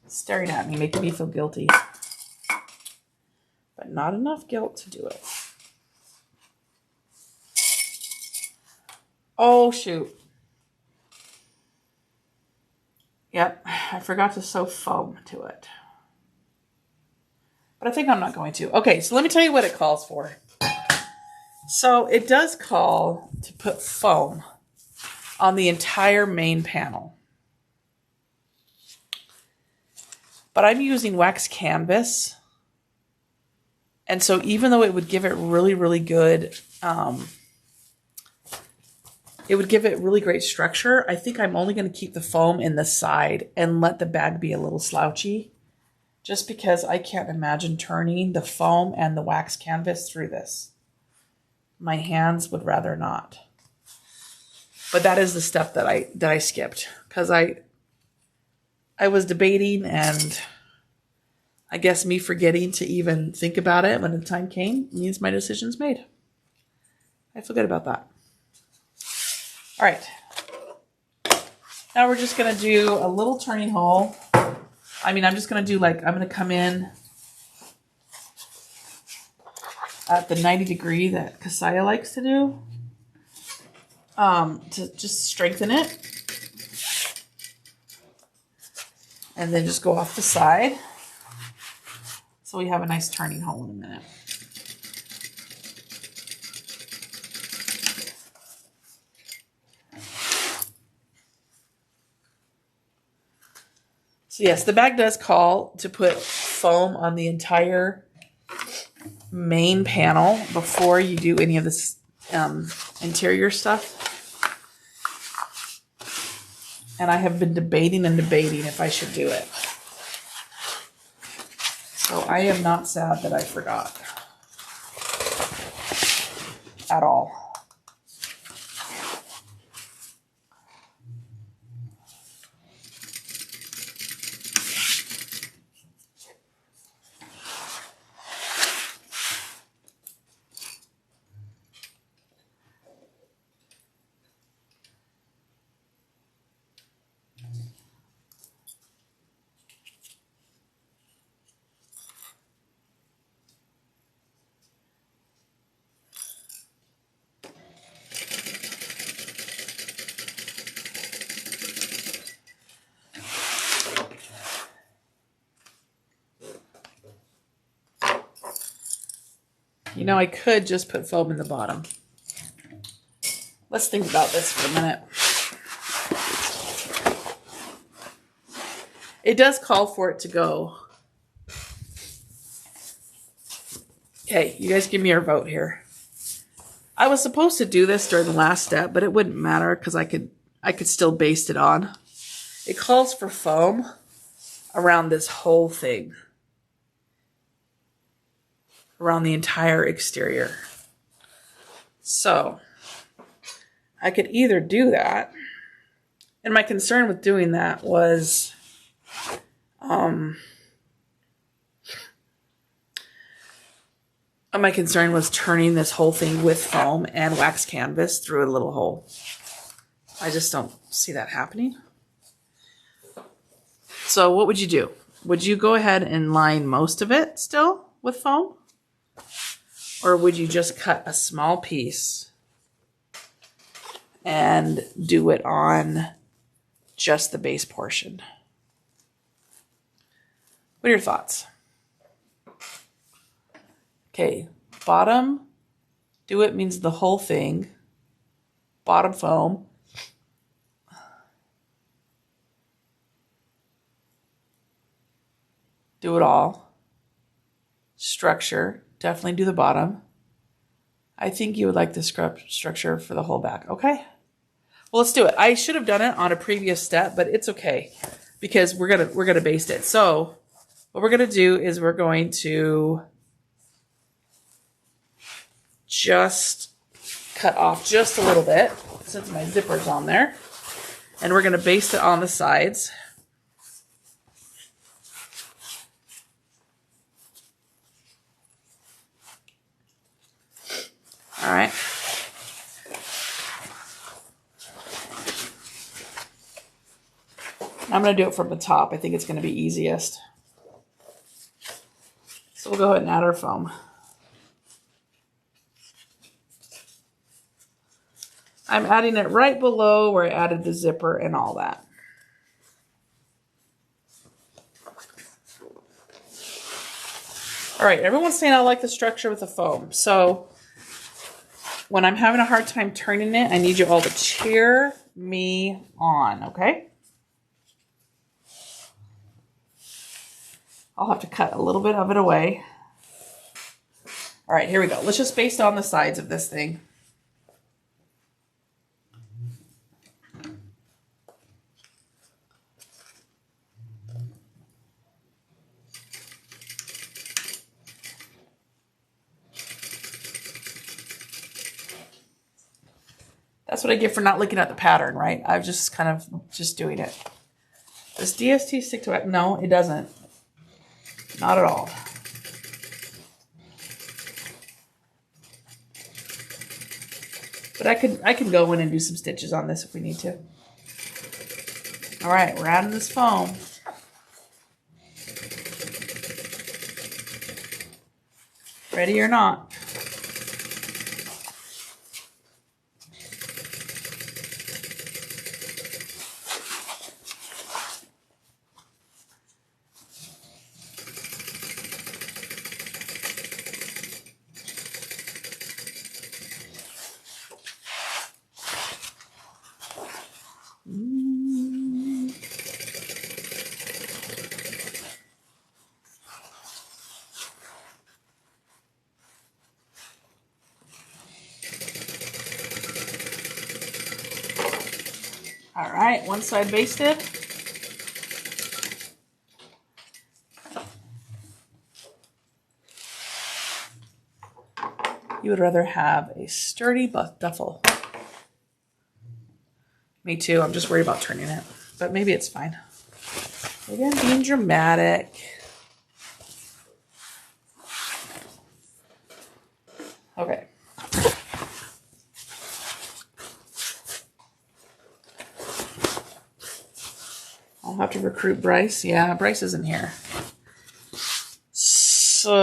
staring at me, making me feel guilty. But not enough guilt to do it. Oh, shoot. Yep, I forgot to sew foam to it. But I think I'm not going to. Okay, so let me tell you what it calls for. So it does call to put foam on the entire main panel. But I'm using wax canvas. And so even though it would give it really, really good... it would give it really great structure. I think I'm only going to keep the foam in the side and let the bag be a little slouchy. Just because I can't imagine turning the foam and the wax canvas through this. My hands would rather not. But that is the step that I skipped. Because I was debating, and I guess me forgetting to even think about it when the time came means my decision's made. I feel good about that. All right, now we're just going to do a little turning hole. I mean, I'm just going to do I'm going to come in at the 90 degree that Siah likes to do to just strengthen it. And then just go off the side. So we have a nice turning hole in a minute. So yes, the bag does call to put foam on the entire main panel before you do any of this interior stuff. And I have been debating if I should do it. So I am not sad that I forgot. At all. You know, I could just put foam in the bottom. Let's think about this for a minute. It does call for it to go. Okay, you guys give me your vote here. I was supposed to do this during the last step, but it wouldn't matter because I could still baste it on. It calls for foam around this whole thing. Around the entire exterior. So, I could either do that. And my concern with doing that was, my concern was turning this whole thing with foam and wax canvas through a little hole. I just don't see that happening. So what would you do? Would you go ahead and line most of it still with foam? Or would you just cut a small piece and do it on just the base portion? What are your thoughts? Okay, bottom, do it means the whole thing. Bottom foam. Do it all. Structure, definitely do the bottom. I think you would like the structure for the whole back, okay? Well, let's do it. I should have done it on a previous step, but it's okay because we're gonna baste it. So what we're gonna do is we're going to just cut off just a little bit since my zipper's on there. And we're gonna baste it on the sides. All right. I'm going to do it from the top. I think it's going to be easiest. So we'll go ahead and add our foam. I'm adding it right below where I added the zipper and all that. All right, everyone's saying I like the structure with the foam. So when I'm having a hard time turning it, I need you all to cheer me on, okay? I'll have to cut a little bit of it away. All right, here we go. Let's just baste on the sides of this thing. That's what I get for not looking at the pattern, right? I'm just kind of just doing it. Does DST stick to it? No, it doesn't. Not at all. But I could go in and do some stitches on this if we need to. All right, we're adding this foam. Ready or not. All right, one side basted. You would rather have a sturdy duffle. Me too, I'm just worried about turning it, but maybe it's fine. Maybe I'm being dramatic. Okay. I'll have to recruit Bryce. Yeah, Bryce isn't here. So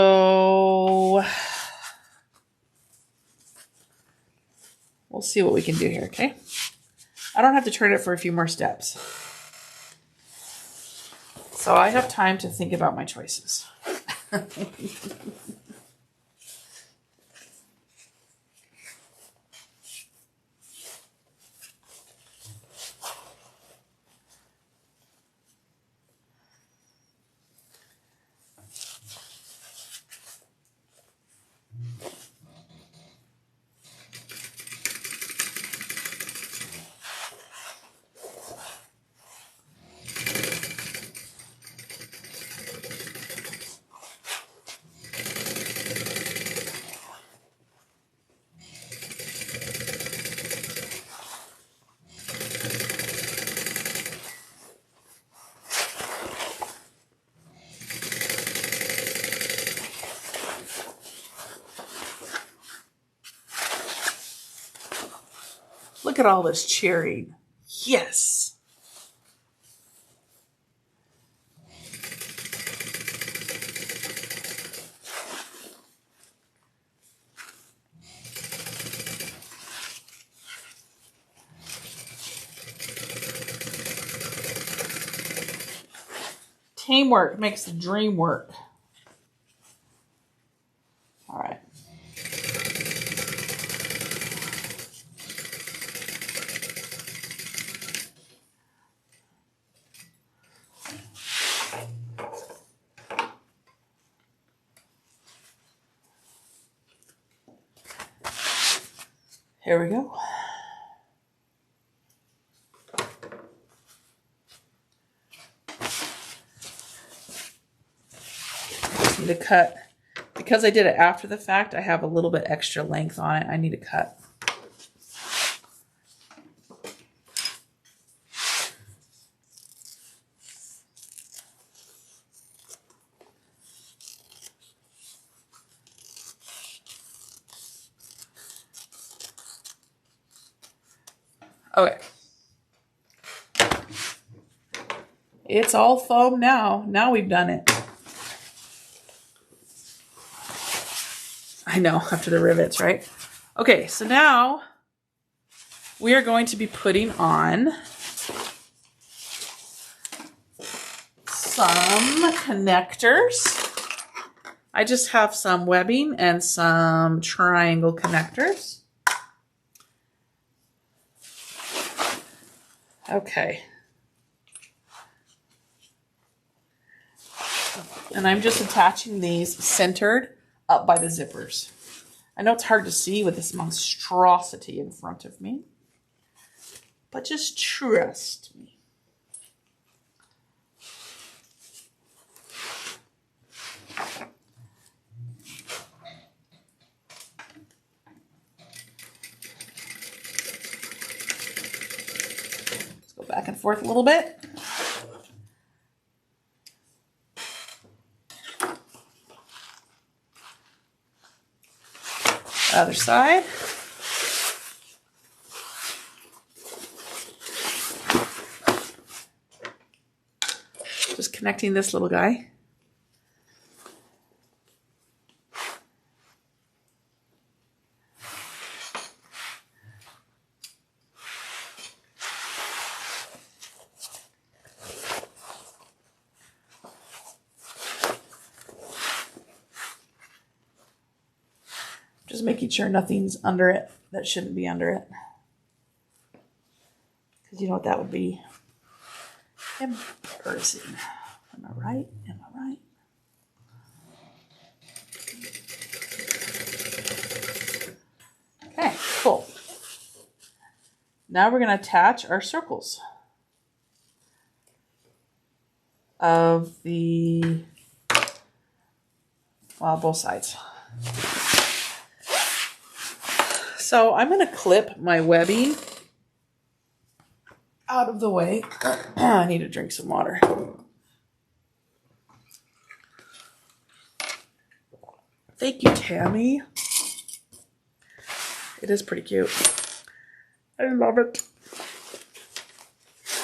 we'll see what we can do here, okay? I don't have to turn it for a few more steps. So I have time to think about my choices. Look at all this cheering. Yes. Teamwork makes the dream work. All right. Here we go. Need to cut. Because I did it after the fact, I have a little bit extra length on it. I need to cut. Okay. It's all foam now. Now we've done it. I know, after the rivets, right? Okay, so now we are going to be putting on some connectors. I just have some webbing and some triangle connectors. Okay. And I'm just attaching these centered up by the zippers. I know it's hard to see with this monstrosity in front of me, but just trust me. Let's go back and forth a little bit. Other side. Just connecting this little guy. Just making sure nothing's under it that shouldn't be under it. Because you know what that would be? Embarrassing. Am I right? Am I right? Okay, cool. Now we're going to attach our circles of the, well, both sides. So I'm going to clip my webbing out of the way. I need to drink some water. Thank you, Tammy. It is pretty cute. I love it.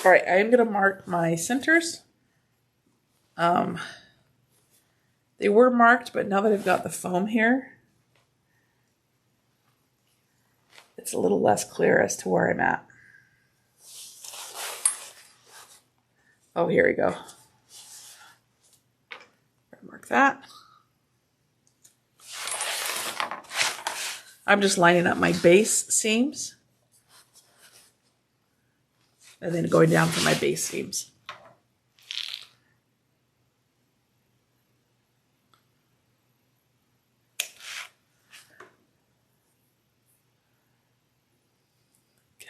All right, I am going to mark my centers. They were marked, but now that I've got the foam here, it's a little less clear as to where I'm at. Oh, here we go. Mark that. I'm just lining up my base seams and then going down for my base seams.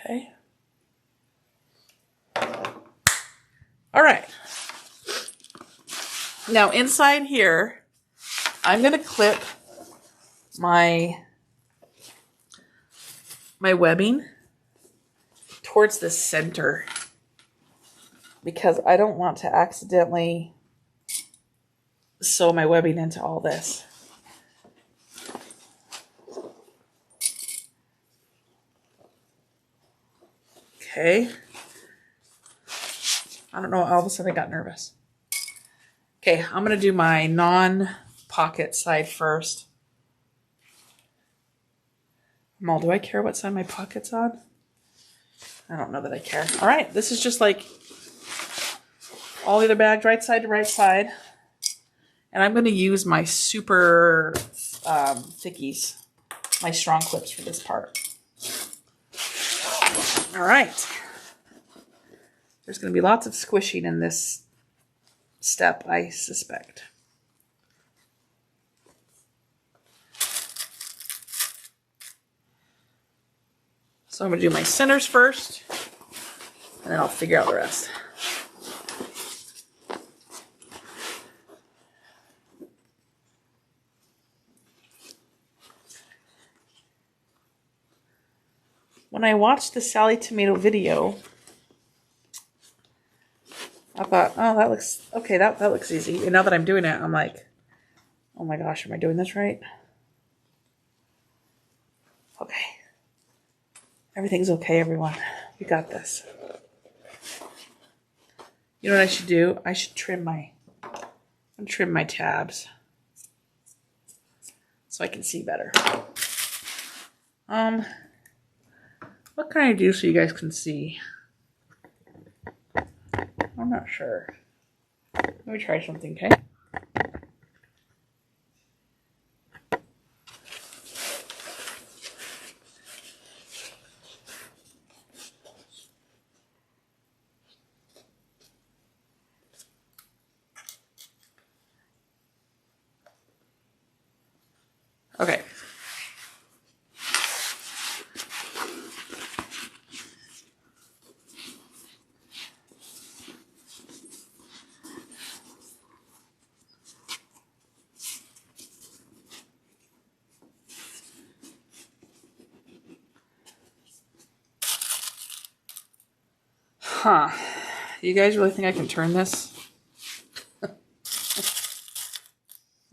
Okay. All right. Now inside here, I'm going to clip my webbing towards the center because I don't want to accidentally sew my webbing into all this. Okay. I don't know. All of a sudden I got nervous. Okay, I'm going to do my non-pocket side first. Mal, do I care what side my pocket's on? I don't know that I care. All right, this is just like all the other bags, right side to right side. And I'm going to use my super thickies, my strong clips for this part. All right. There's going to be lots of squishing in this step, I suspect. So I'm going to do my centers first, and then I'll figure out the rest. When I watched the Sallie tomato video, I thought, oh, that looks, okay, that looks easy. And now that I'm doing it, I'm like, oh my gosh, am I doing this right? Okay. Everything's okay, everyone. We got this. You know what I should do? I should trim my tabs so I can see better. What can I do so you guys can see? I'm not sure. Let me try something, okay? Okay. Huh. You guys really think I can turn this?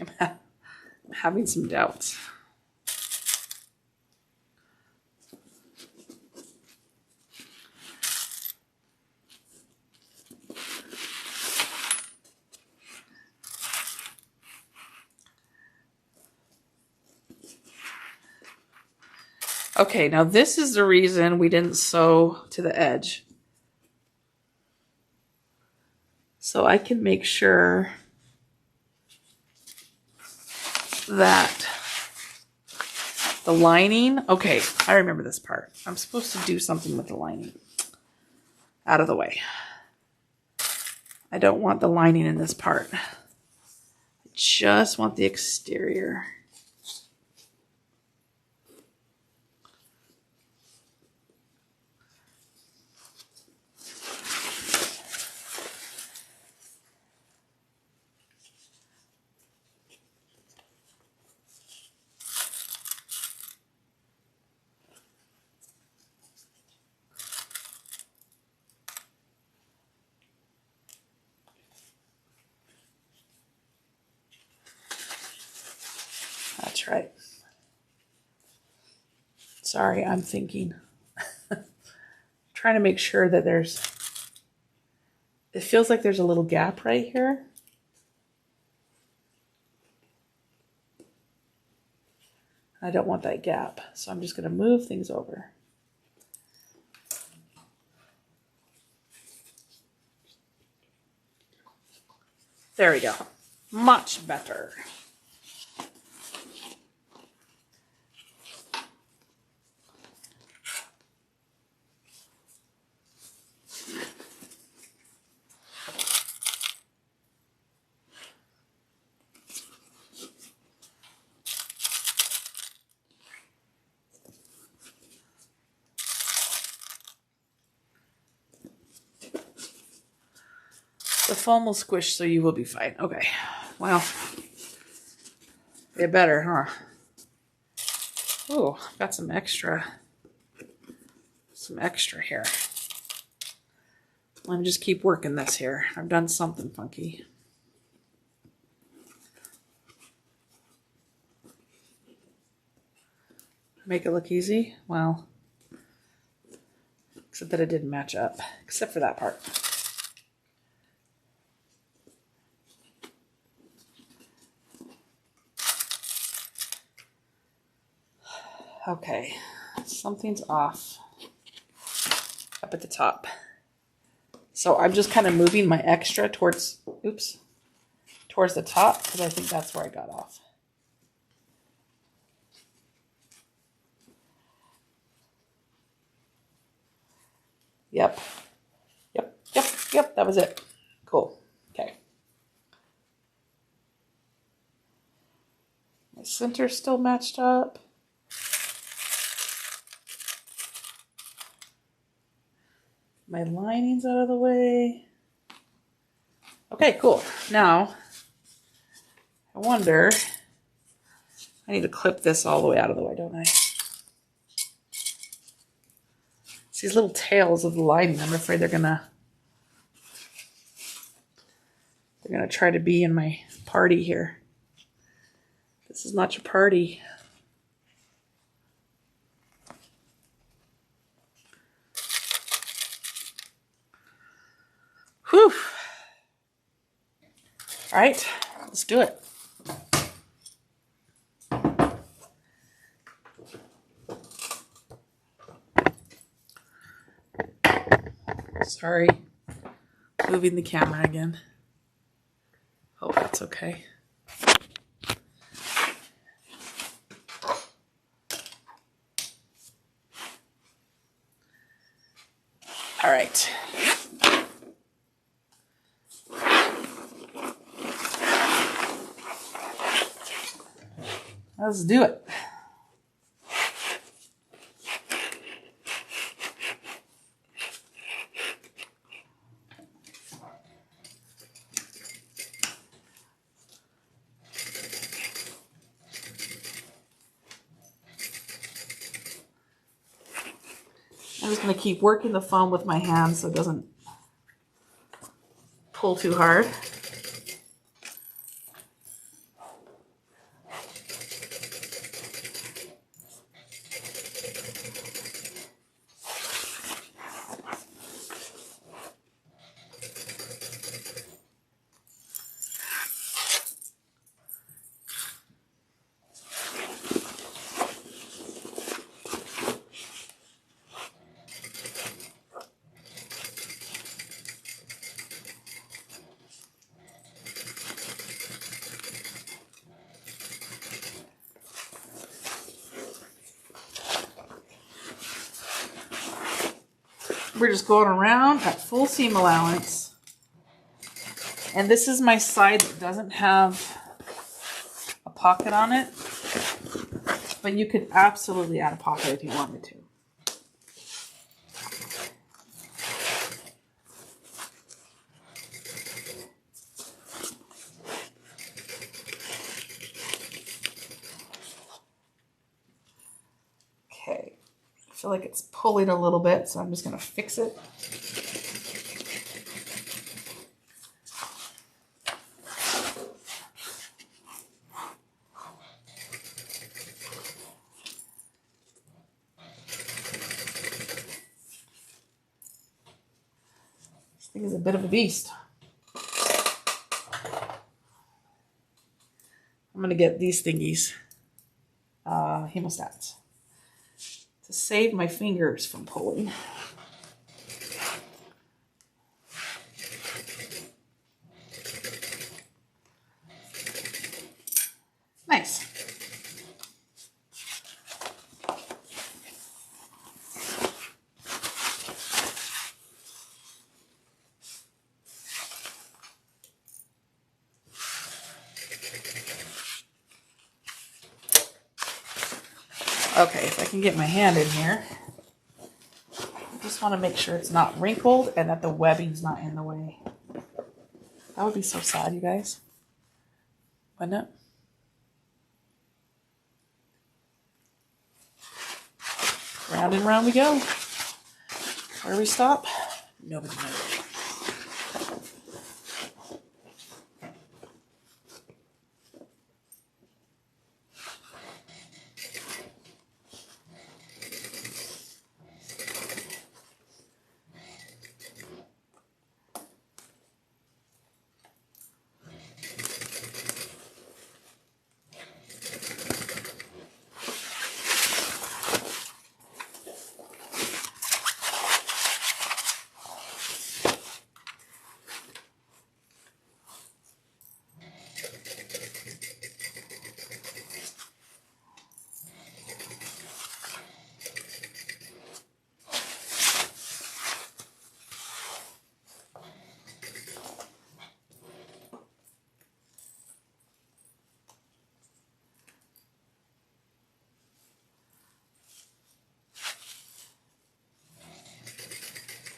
I'm having some doubts. Okay, now this is the reason we didn't sew to the edge. So I can make sure that the lining, okay, I remember this part. I'm supposed to do something with the lining. Out of the way. I don't want the lining in this part. I just want the exterior. That's right. Sorry, I'm thinking. Trying to make sure that it feels like there's a little gap right here. I don't want that gap, so I'm just going to move things over. There we go. Much better. The foam will squish, so you will be fine. Okay. Well, it better, huh? Oh, got some extra here. Let me just keep working this here. I've done something funky. Make it look easy? Well, except that it didn't match up, except for that part. Okay, something's off up at the top. So I'm just kind of moving my extra towards, towards the top because I think that's where I got off. Yep, that was it. Cool, okay. My center's still matched up. My lining's out of the way. Okay, cool. Now, I wonder, I need to clip this all the way out of the way, don't I? It's these little tails of the lining. I'm afraid they're gonna try to be in my party here. This is not your party. Whew. All right, let's do it. Sorry, moving the camera again. Hope that's okay. All right. Let's do it. I'm just going to keep working the foam with my hands so it doesn't pull too hard. We're just going around at full seam allowance. And this is my side that doesn't have a pocket on it. But you could absolutely add a pocket if you wanted to. Okay. I feel like it's pulling a little bit, so I'm just going to fix it. This thing is a bit of a beast. I'm going to get these thingies, hemostats, to save my fingers from pulling. Nice. Okay, if I can get my hand in here, I just want to make sure it's not wrinkled and that the webbing's not in the way. That would be so sad, you guys. Wouldn't it? Round and round we go. Where do we stop? Nobody knows.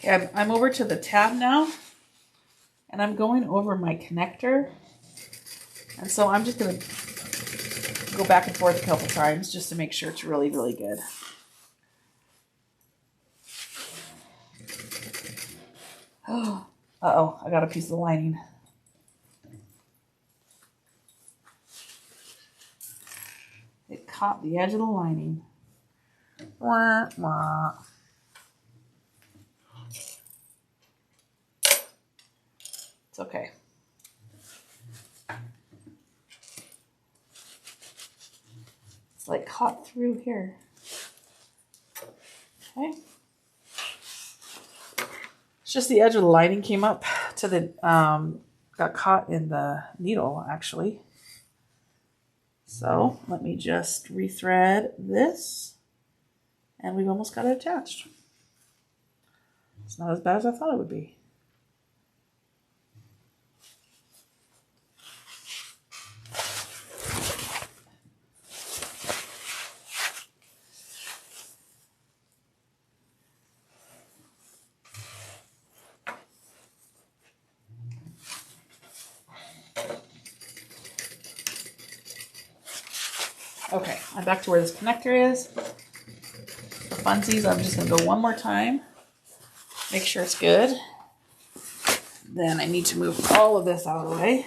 Okay, I'm over to the tab now, and I'm going over my connector. And so I'm just going to go back and forth a couple times just to make sure it's really, really good. Oh, uh-oh, I got a piece of the lining. It caught the edge of the lining. Wah, wah. It's okay. It's like caught through here. Okay. It's just the edge of the lining came up to the, got caught in the needle actually. So let me just rethread this and we've almost got it attached. It's not as bad as I thought it would be. Okay, I'm back to where this connector is. For funsies, I'm just going to go one more time. Make sure it's good. Then I need to move all of this out of the way.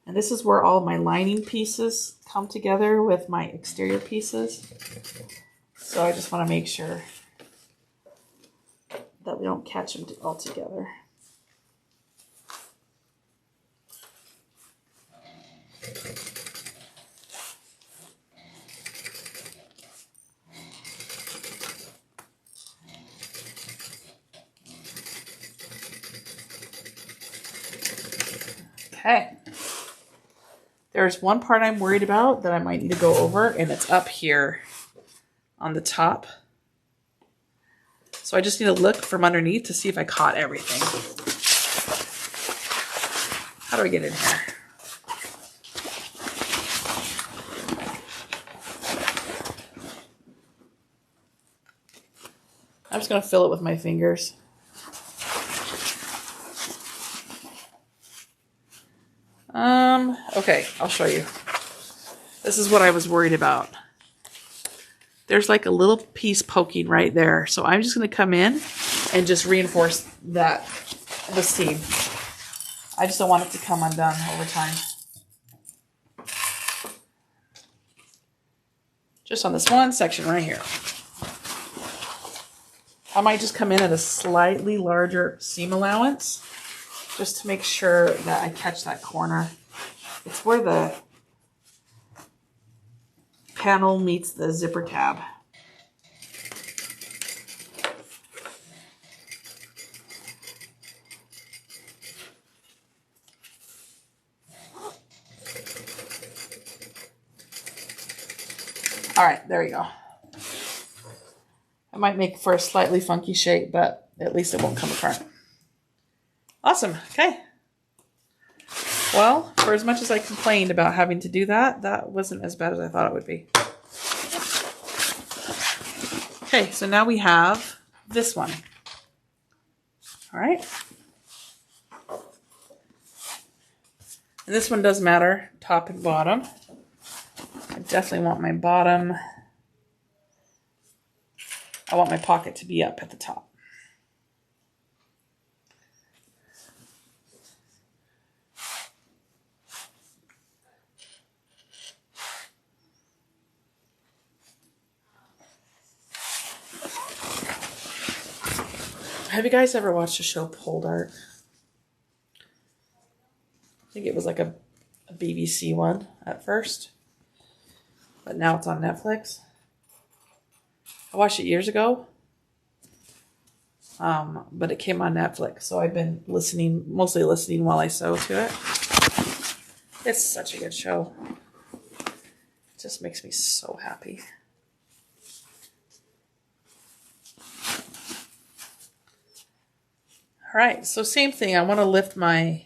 And this is where all my lining pieces come together with my exterior pieces. So I just want to make sure that we don't catch them all together. Okay. There's one part I'm worried about that I might need to go over, and it's up here on the top. So I just need to look from underneath to see if I caught everything. How do I get in here? I'm just going to fill it with my fingers. Okay, I'll show you. This is what I was worried about. There's like a little piece poking right there. So I'm just going to come in and just reinforce that, the seam. I just don't want it to come undone over time. Just on this one section right here. I might just come in at a slightly larger seam allowance just to make sure that I catch that corner. It's where the panel meets the zipper tab. All right, there you go. I might make for a slightly funky shape, but at least it won't come apart. Awesome, okay. Well, for as much as I complained about having to do that, that wasn't as bad as I thought it would be. Okay, so now we have this one. All right. And this one does matter, top and bottom. I definitely want my bottom. I want my pocket to be up at the top. Have you guys ever watched the show Pole Dart? I think it was like a BBC one at first, but now it's on Netflix. I watched it years ago, but it came on Netflix, so I've been listening, mostly listening while I sew to it. It's such a good show. It just makes me so happy. All right, so same thing. I want to lift my,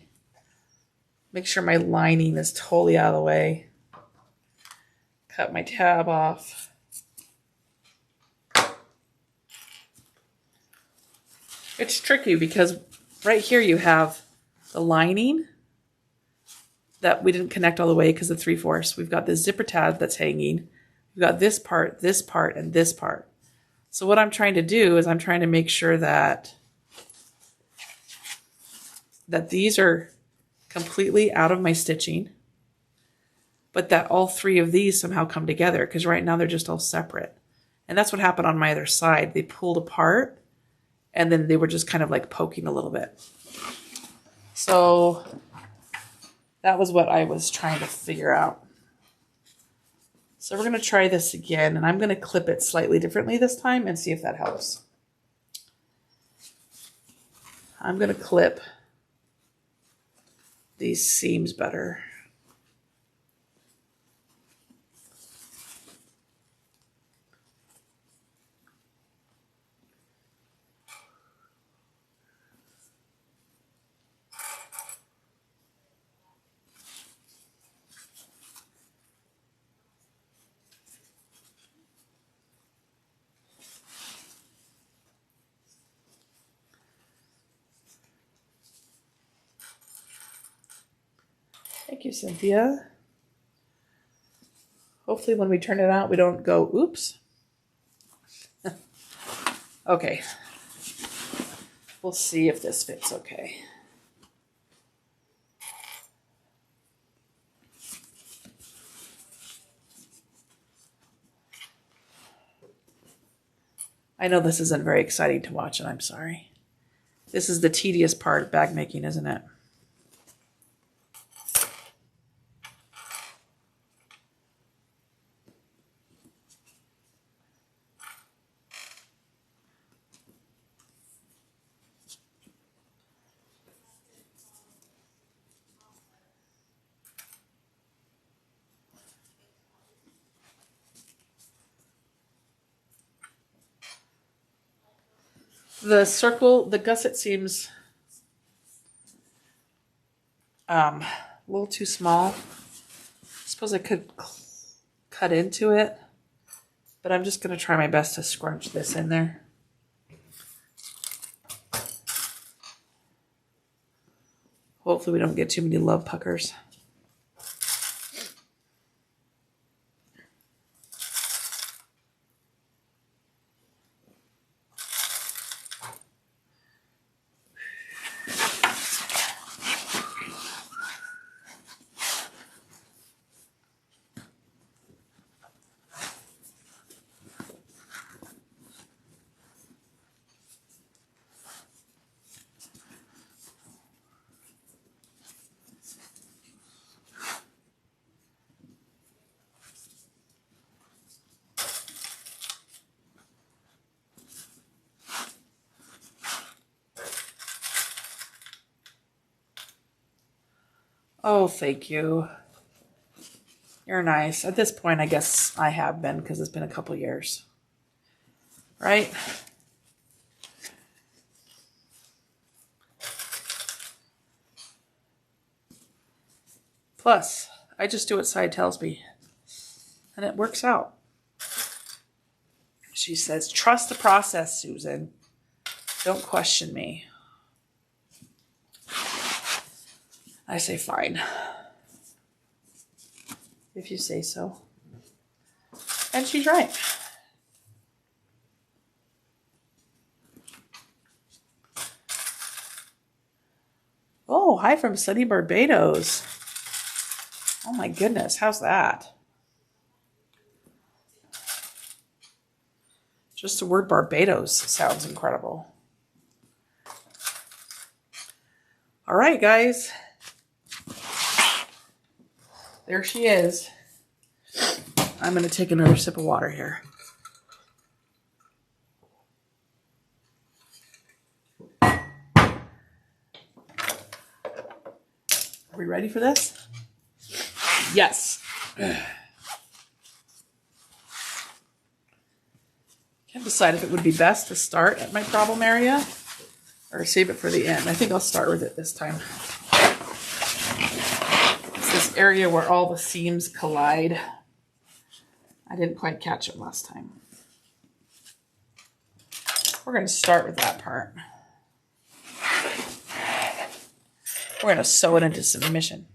make sure my lining is totally out of the way. Cut my tab off. It's tricky because right here you have the lining that we didn't connect all the way because of 3/4. We've got this zipper tab that's hanging. We've got this part, and this part. So what I'm trying to do is I'm trying to make sure that these are completely out of my stitching, but that all three of these somehow come together, because right now they're just all separate. And that's what happened on my other side. They pulled apart and then they were just kind of like poking a little bit. So that was what I was trying to figure out. So we're going to try this again, and I'm going to clip it slightly differently this time and see if that helps. I'm going to clip these seams better. Thank you, Cynthia. Hopefully when we turn it out, we don't go, oops. Okay. We'll see if this fits okay. I know this isn't very exciting to watch, and I'm sorry. This is the tedious part of bag making, isn't it? The circle, the gusset seems a little too small. I suppose I could cut into it, but I'm just going to try my best to scrunch this in there. Hopefully we don't get too many love puckers. Oh, thank you. You're nice. At this point, I guess I have been, because it's been a couple years. Right? Plus, I just do what Sia tells me, and it works out. She says, trust the process, Susan. Don't question me. I say, fine. If you say so. And she's right. Oh, hi from sunny Barbados. Oh my goodness, how's that? Just the word Barbados sounds incredible. All right, guys. There she is. I'm going to take another sip of water here. Are we ready for this? Yes. Can't decide if it would be best to start at my problem area or save it for the end. I think I'll start with it this time. It's this area where all the seams collide. I didn't quite catch it last time. We're going to start with that part. We're going to sew it into submission.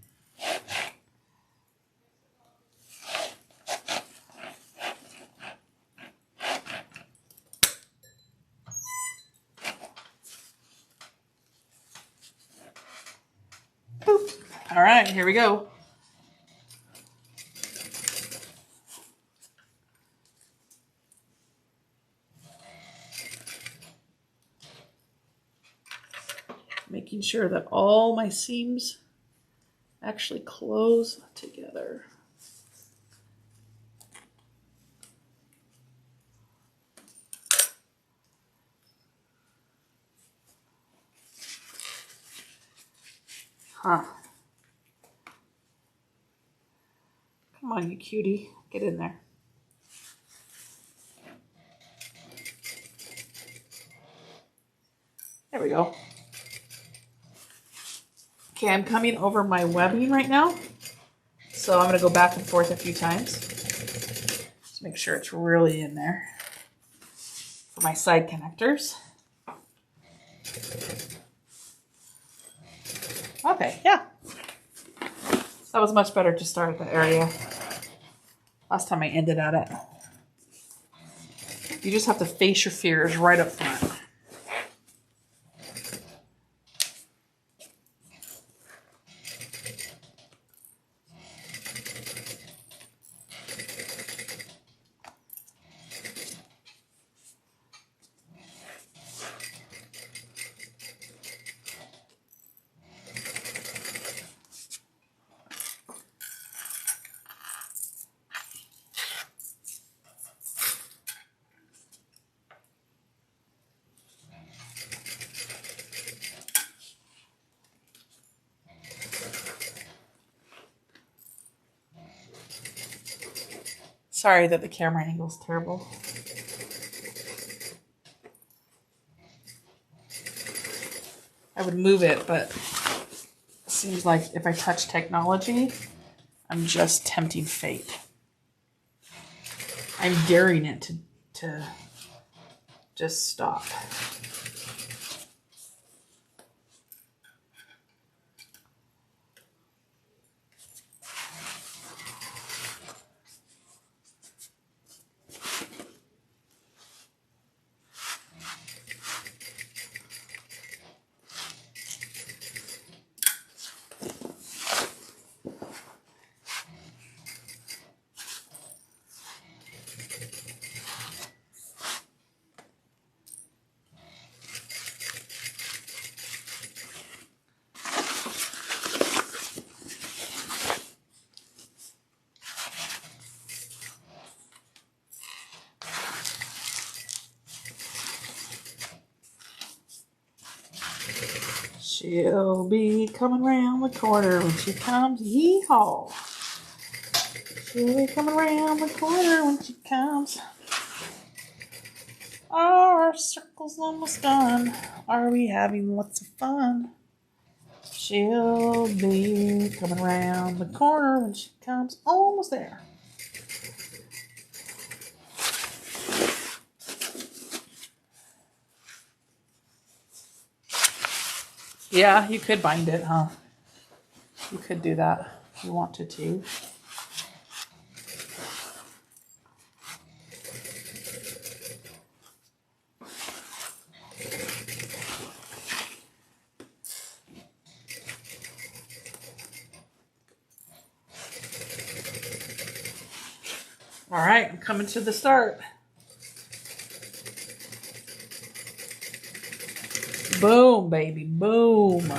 Boop. All right, here we go. Making sure that all my seams actually close together. Huh. Come on, you cutie. Get in there. There we go. Okay, I'm coming over my webbing right now. So I'm going to go back and forth a few times. Just make sure it's really in there for my side connectors. Okay, yeah. That was much better to start at the area. Last time I ended at it. You just have to face your fears right up front. Sorry that the camera angle is terrible. I would move it, but it seems like if I touch technology, I'm just tempting fate. I'm daring it to just stop. She'll be coming round the corner when she comes, yee-haw. She'll be coming round the corner when she comes. Our circle's almost done. Are we having lots of fun? She'll be coming round the corner when she comes. Almost there. Yeah, you could bind it, huh? You could do that if you wanted to. All right, I'm coming to the start. Boom, baby, boom.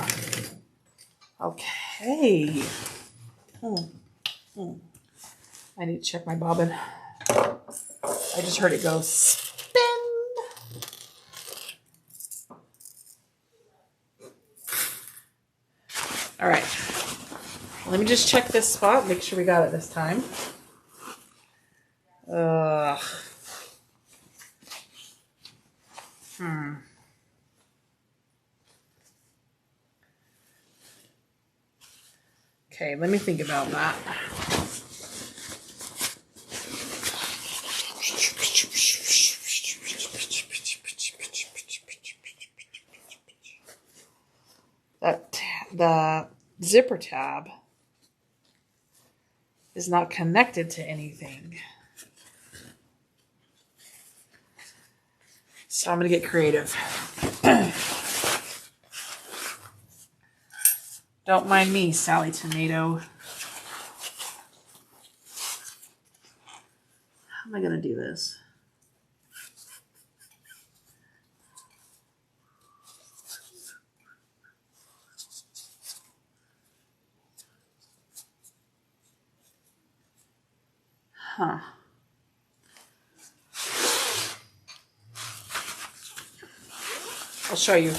Okay. I need to check my bobbin. I just heard it go spin. All right. Let me just check this spot, make sure we got it this time. Okay, let me think about that. That the zipper tab is not connected to anything. So I'm going to get creative. Don't mind me, Sally Tomato. How am I going to do this? Huh. I'll show you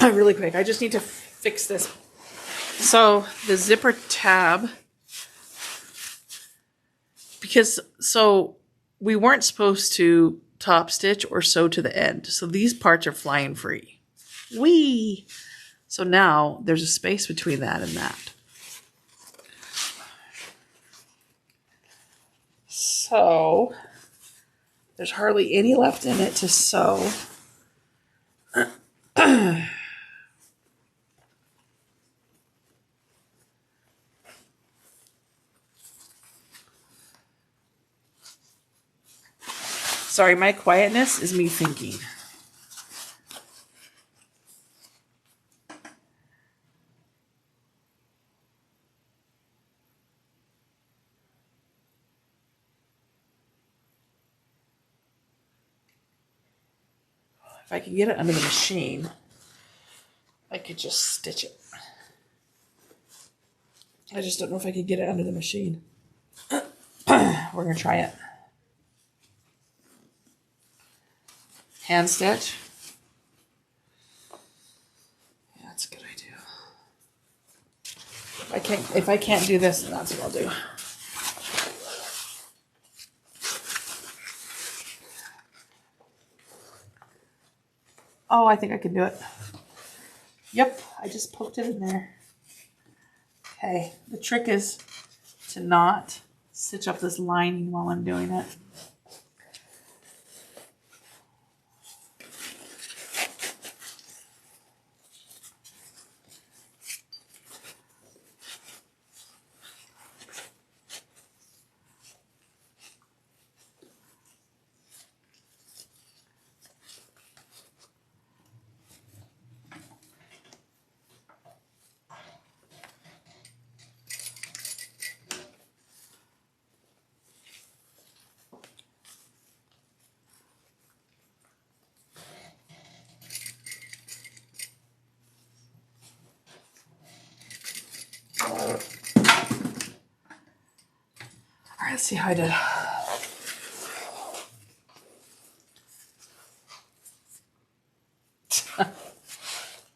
really quick. I just need to fix this. So the zipper tab, because we weren't supposed to top stitch or sew to the end. So these parts are flying free. Whee! So now there's a space between that and that. So there's hardly any left in it to sew. Sorry, my quietness is me thinking. If I could get it under the machine, I could just stitch it. I just don't know if I could get it under the machine. We're going to try it. Hand stitch. Yeah, that's a good idea. If I can't do this, then that's what I'll do. Oh, I think I can do it. Yep, I just poked it in there. Okay, the trick is to not stitch up this lining while I'm doing it. All right, let's see how I did.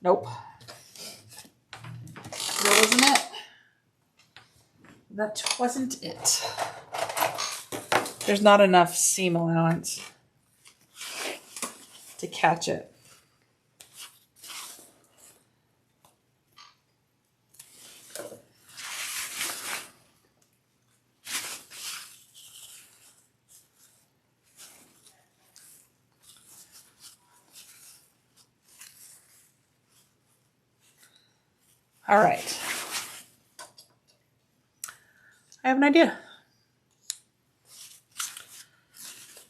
Nope. That wasn't it. That wasn't it. There's not enough seam allowance to catch it. All right. I have an idea.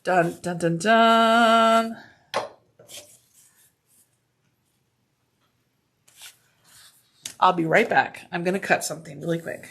Dun, dun, dun, dun. I'll be right back. I'm going to cut something really quick.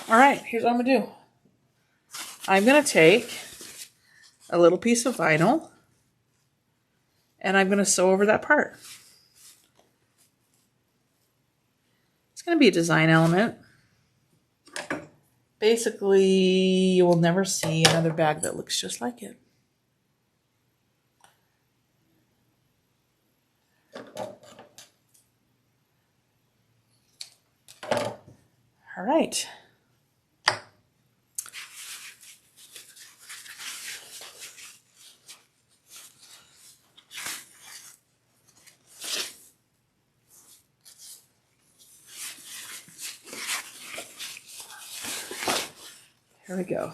All right, here's what I'm going to do. I'm going to take a little piece of vinyl and I'm going to sew over that part. going to be a design element. Basically, you will never see another bag that looks just like it. All right. Here we go.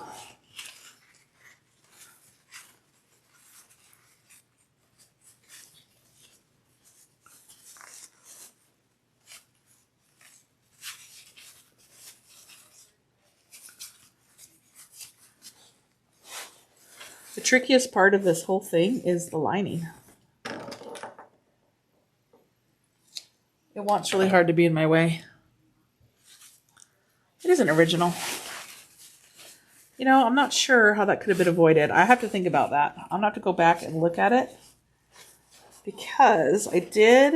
The trickiest part of this whole thing is the lining. It wants really hard to be in my way. It isn't original. You know, I'm not sure how that could have been avoided. I have to think about that. I'm going to have to go back and look at it. Because I did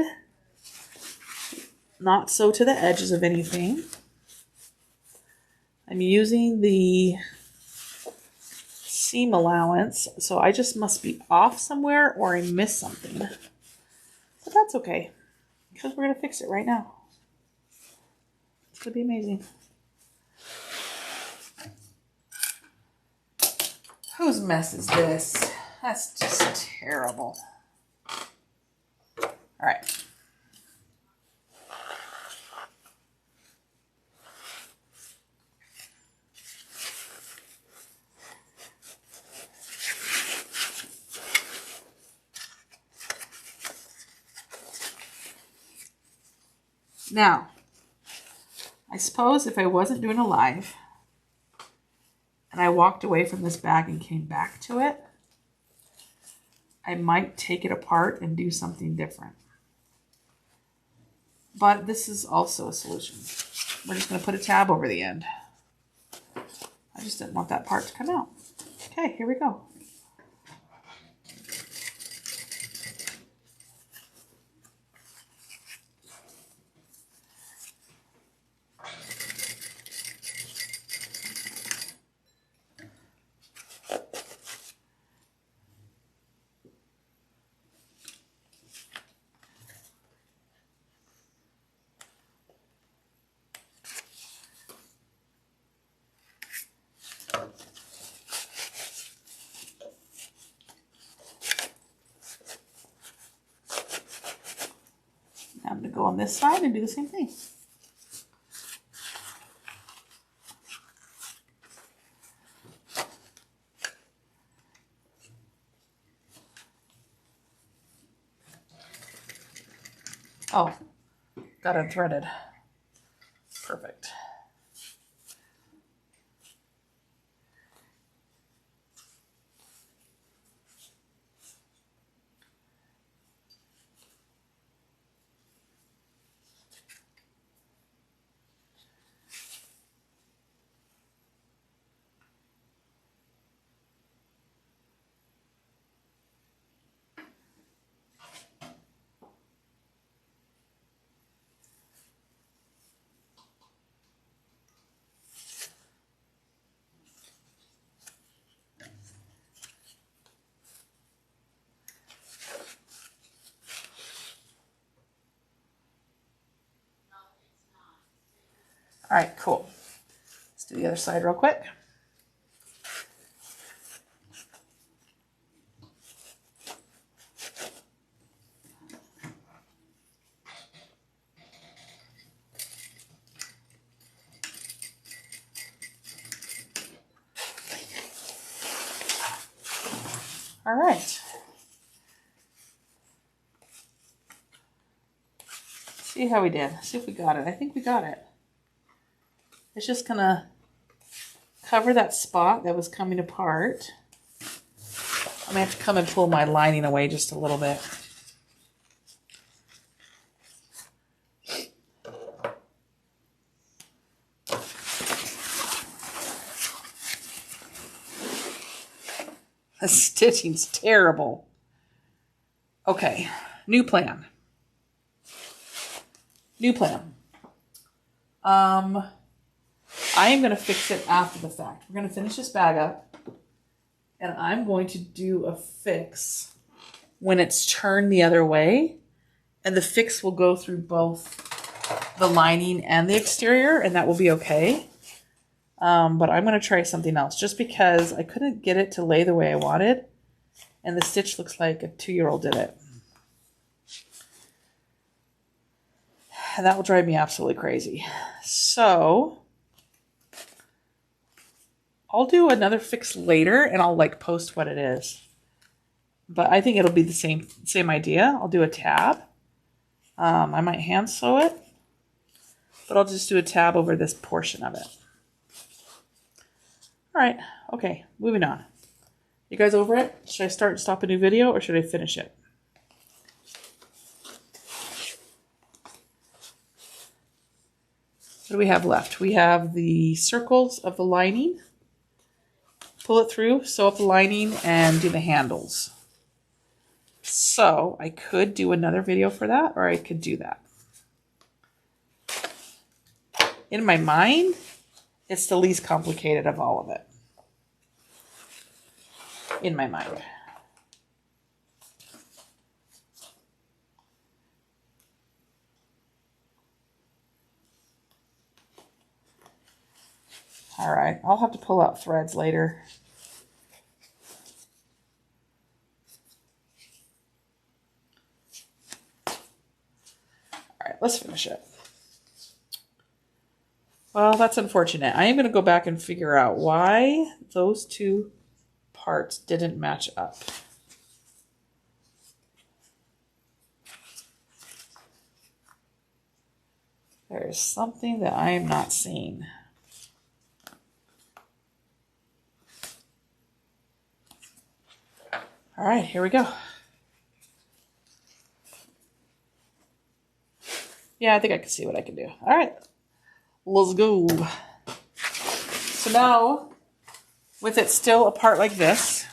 not sew to the edges of anything. I'm using the seam allowance, so I just must be off somewhere or I missed something. But that's okay, because we're going to fix it right now. It's going to be amazing. Whose mess is this? That's just terrible. All right. Now, I suppose if I wasn't doing a live and I walked away from this bag and came back to it, I might take it apart and do something different. But this is also a solution. We're just going to put a tab over the end. I just didn't want that part to come out. Okay, here we go. I'm going to go on this side and do the same thing. Oh, got unthreaded. Perfect. All right, cool. Let's do the other side real quick. All right. See how we did. See if we got it. I think we got it. It's just gonna cover that spot that was coming apart. I'm gonna have to come and pull my lining away just a little bit. The stitching's terrible. Okay, new plan. New plan. I am going to fix it after the fact. We're going to finish this bag up, and I'm going to do a fix when it's turned the other way, and the fix will go through both the lining and the exterior, and that will be okay. But I'm going to try something else just because I couldn't get it to lay the way I wanted, and the stitch looks like a 2-year-old did it. And that will drive me absolutely crazy. So I'll do another fix later, and I'll like post what it is. But I think it'll be the same idea. I'll do a tab. I might hand sew it, but I'll just do a tab over this portion of it. All right. Okay. Moving on. You guys over it? Should I stop a new video, or should I finish it? What do we have left? We have the circles of the lining. Pull it through, sew up the lining, and do the handles. So I could do another video for that, or I could do that. In my mind, it's the least complicated of all of it. In my mind. All right, I'll have to pull out threads later. All right, let's finish it. Well, that's unfortunate. I am going to go back and figure out why those two parts didn't match up. There's something that I am not seeing. All right, here we go. Yeah, I think I can see what I can do. All right, let's go. So now, with it still apart like this,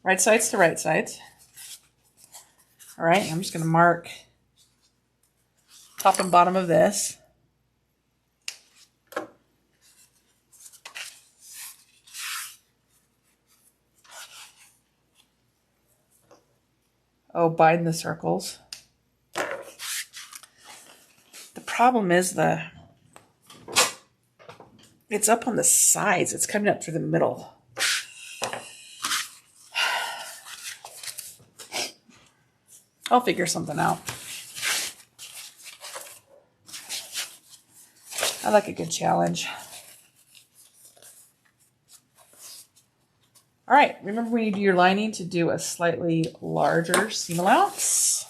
right sides to right sides. All right, I'm just going to mark top and bottom of this. Oh, bind the circles. The problem is it's up on the sides. It's coming up through the middle. I'll figure something out. I like a good challenge. All right, remember when you do your lining to do a slightly larger seam allowance.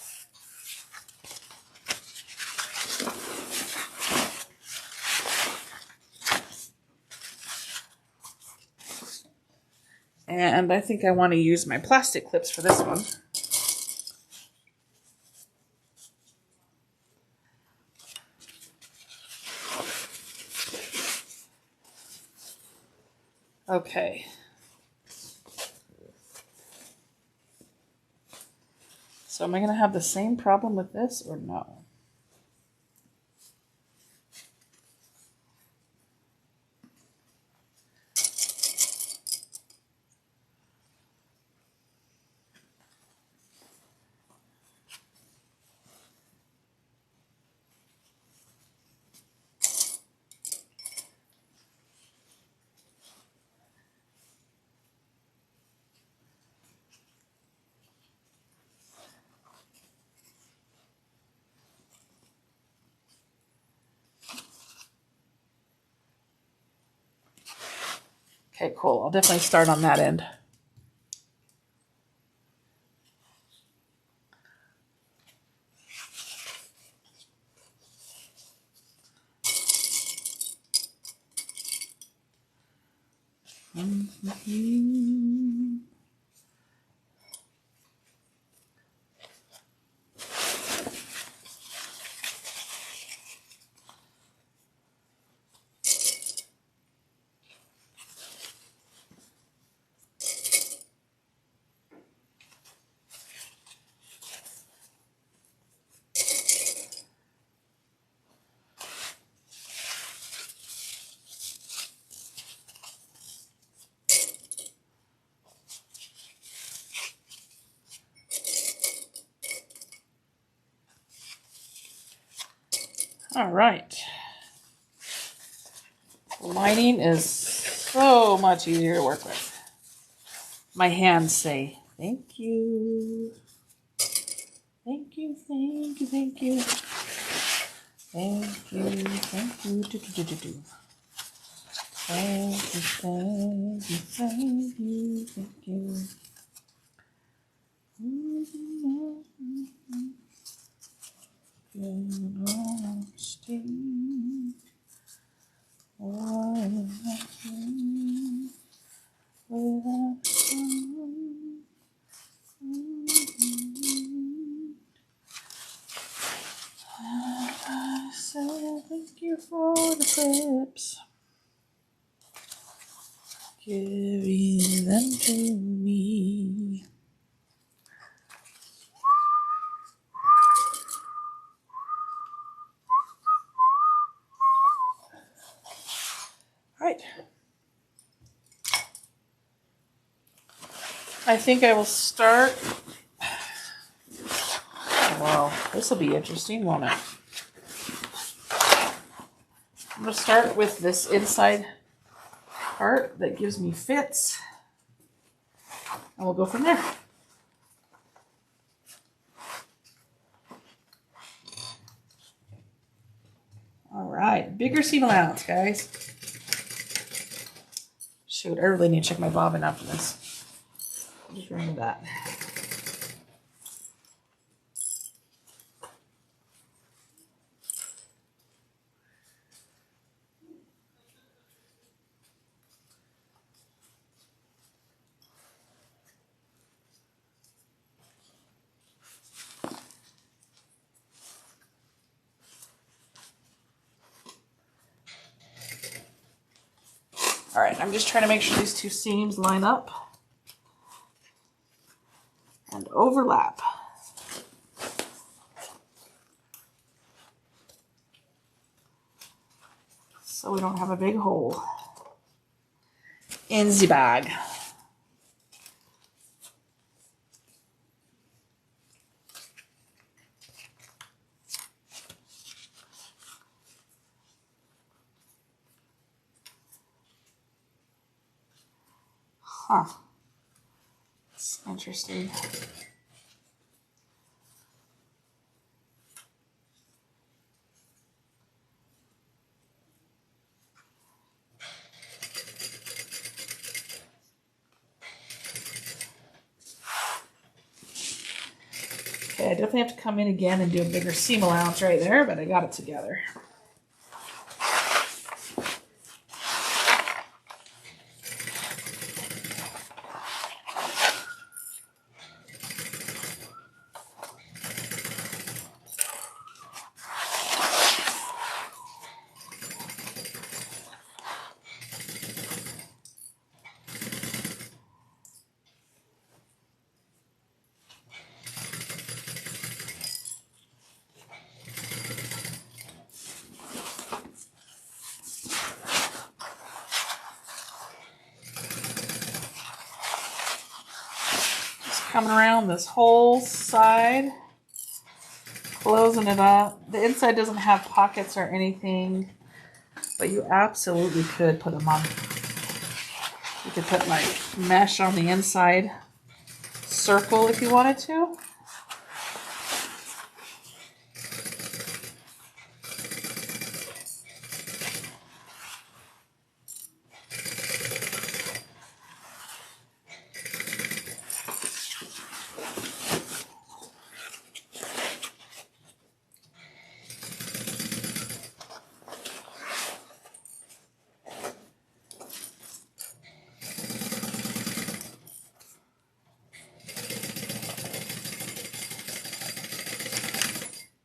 And I think I want to use my plastic clips for this one. Okay. So am I going to have the same problem with this or no? Okay, cool. I'll definitely start on that end. All right. Lining is so much easier to work with. My hands say, thank you. Thank you, thank you, thank you. Thank you, thank you. Do, do, do, do, do. Thank you, thank you, thank you, thank you. Thank you for the clips. Giving them to me. All right. I think I will start. Oh, wow, this will be interesting, won't it? I'm going to start with this inside part that gives me fits, and we'll go from there. All right, bigger seam allowance, guys. Shoot, I really need to check my bobbin after this. Just remember that. All right, I'm just trying to make sure these two seams line up and overlap. So we don't have a big hole in the bag. Huh. It's interesting. Okay, I definitely have to come in again and do a bigger seam allowance right there, but I got it together. Coming around this whole side, closing it up. The inside doesn't have pockets or anything, but you absolutely could put them on. You could put like mesh on the inside circle if you wanted to.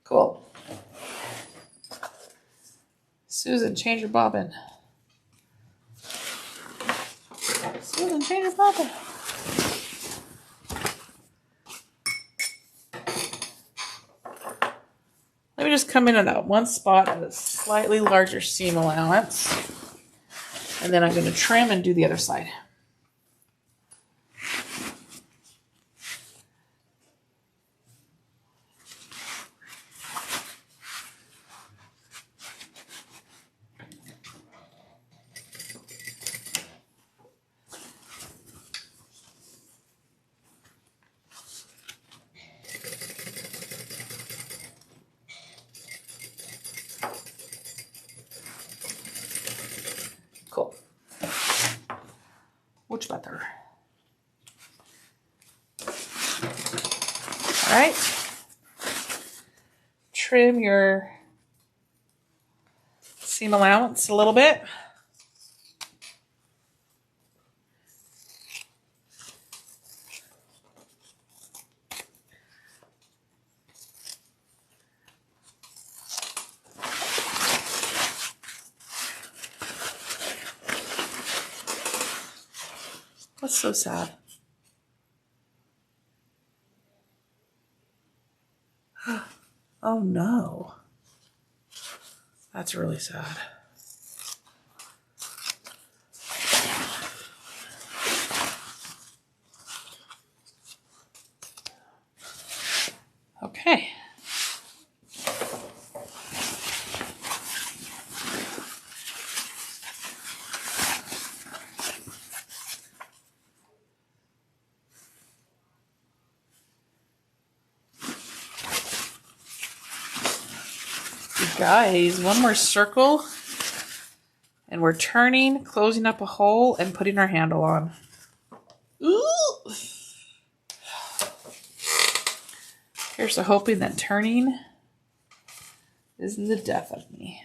Cool. Susan, change your bobbin. Susan, change your bobbin. Let me just come in at that one spot at a slightly larger seam allowance. And then I'm going to trim and do the other side. Much better. All right. Trim your seam allowance a little bit. That's so sad. Oh no. That's really sad. Okay. Guys, one more circle and we're turning, closing up a hole and putting our handle on. Ooh. Here's to hoping that turning isn't the death of me.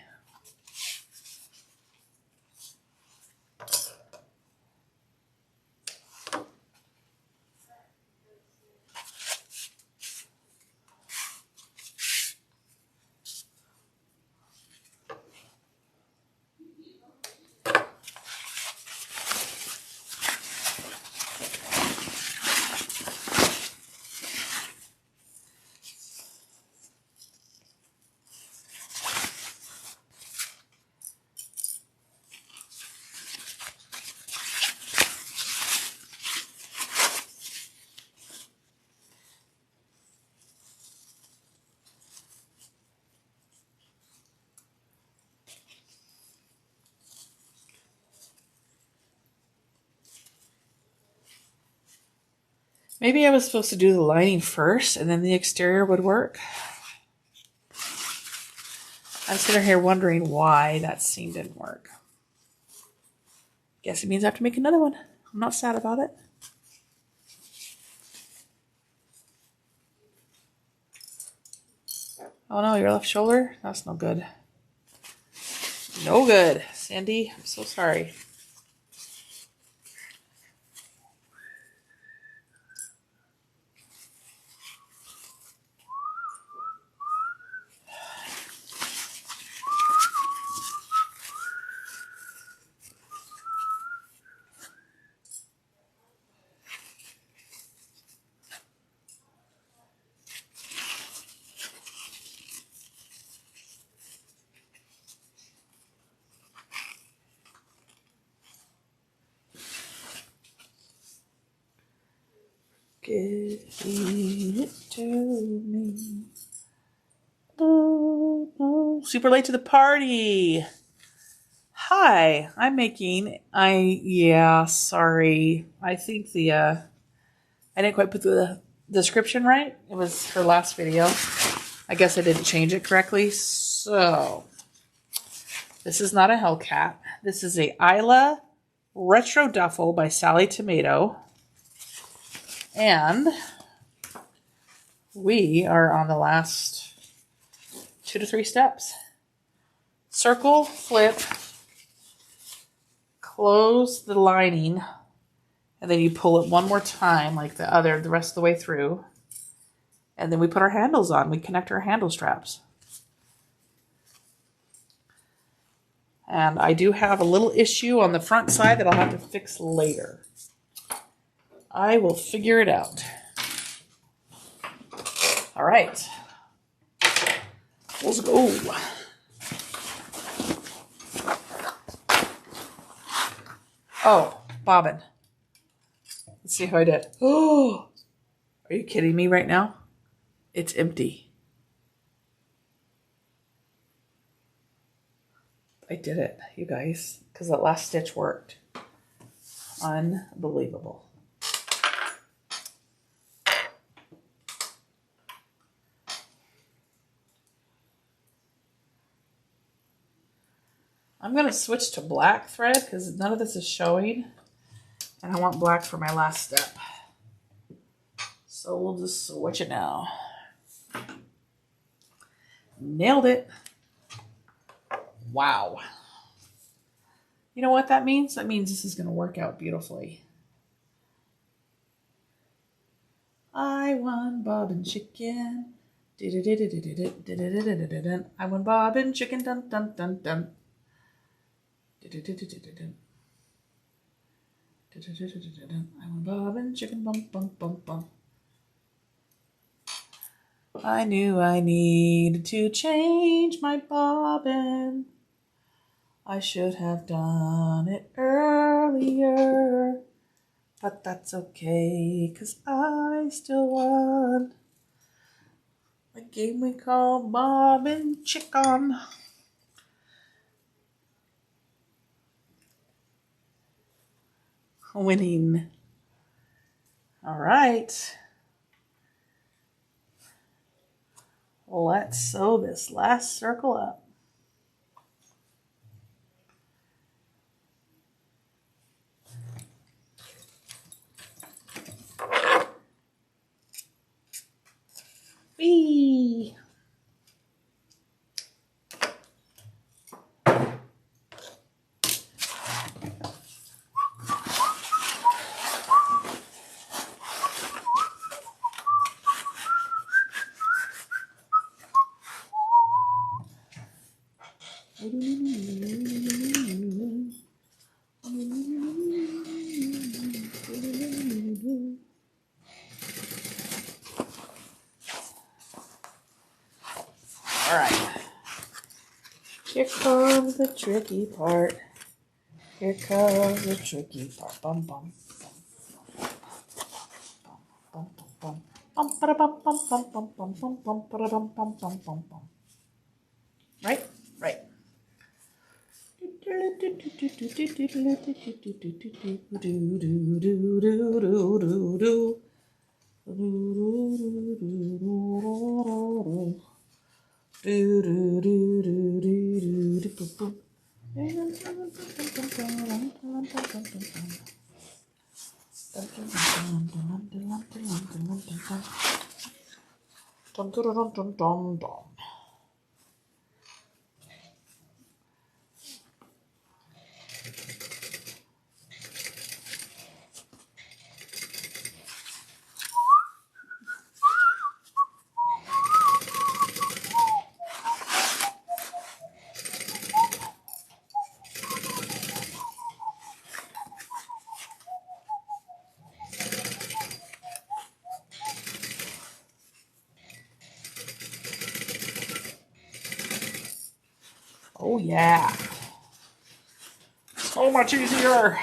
Maybe I was supposed to do the lining first and then the exterior would work. I'm sitting here wondering why that seam didn't work. Guess it means I have to make another one. I'm not sad about it. Oh no, your left shoulder? That's no good. No good. Sandy, I'm so sorry. Give it to me. Oh, no. Super late to the party. Hi, I'm making, sorry. I think I didn't quite put the description right. It was her last video. I guess I didn't change it correctly. So, this is not a Hellcat. This is a Isla Retro Duffle by Sallie Tomato. And we are on the last 2 to 3 steps. Circle, flip, close the lining, and then you pull it one more time like the rest of the way through. And then we put our handles on. We connect our handle straps. And I do have a little issue on the front side that I'll have to fix later. I will figure it out. All right. Let's go. Oh, bobbin. Let's see how I did. Oh, are you kidding me right now? It's empty. I did it, you guys, because that last stitch worked. Unbelievable. I'm going to switch to black thread because none of this is showing. And I want black for my last step. So we'll just switch it now. Nailed it. Wow. You know what that means? That means this is going to work out beautifully. I won bobbin chicken. I won bobbin chicken. Dun dun dun dun. I won bobbin chicken. Bum bum bum bum. I knew I needed to change my bobbin. I should have done it earlier. But that's okay, 'cause I still won a game we call Bobbin Chicken. Winning. All right. Let's sew this last circle up. Whee! All right. Here comes the tricky part. Here comes the tricky part. Bum bum. Bum bum bum. Bum bum bum bum bum bum bum bum bum bum bum bum bum. Right? Right. Oh yeah. So much easier.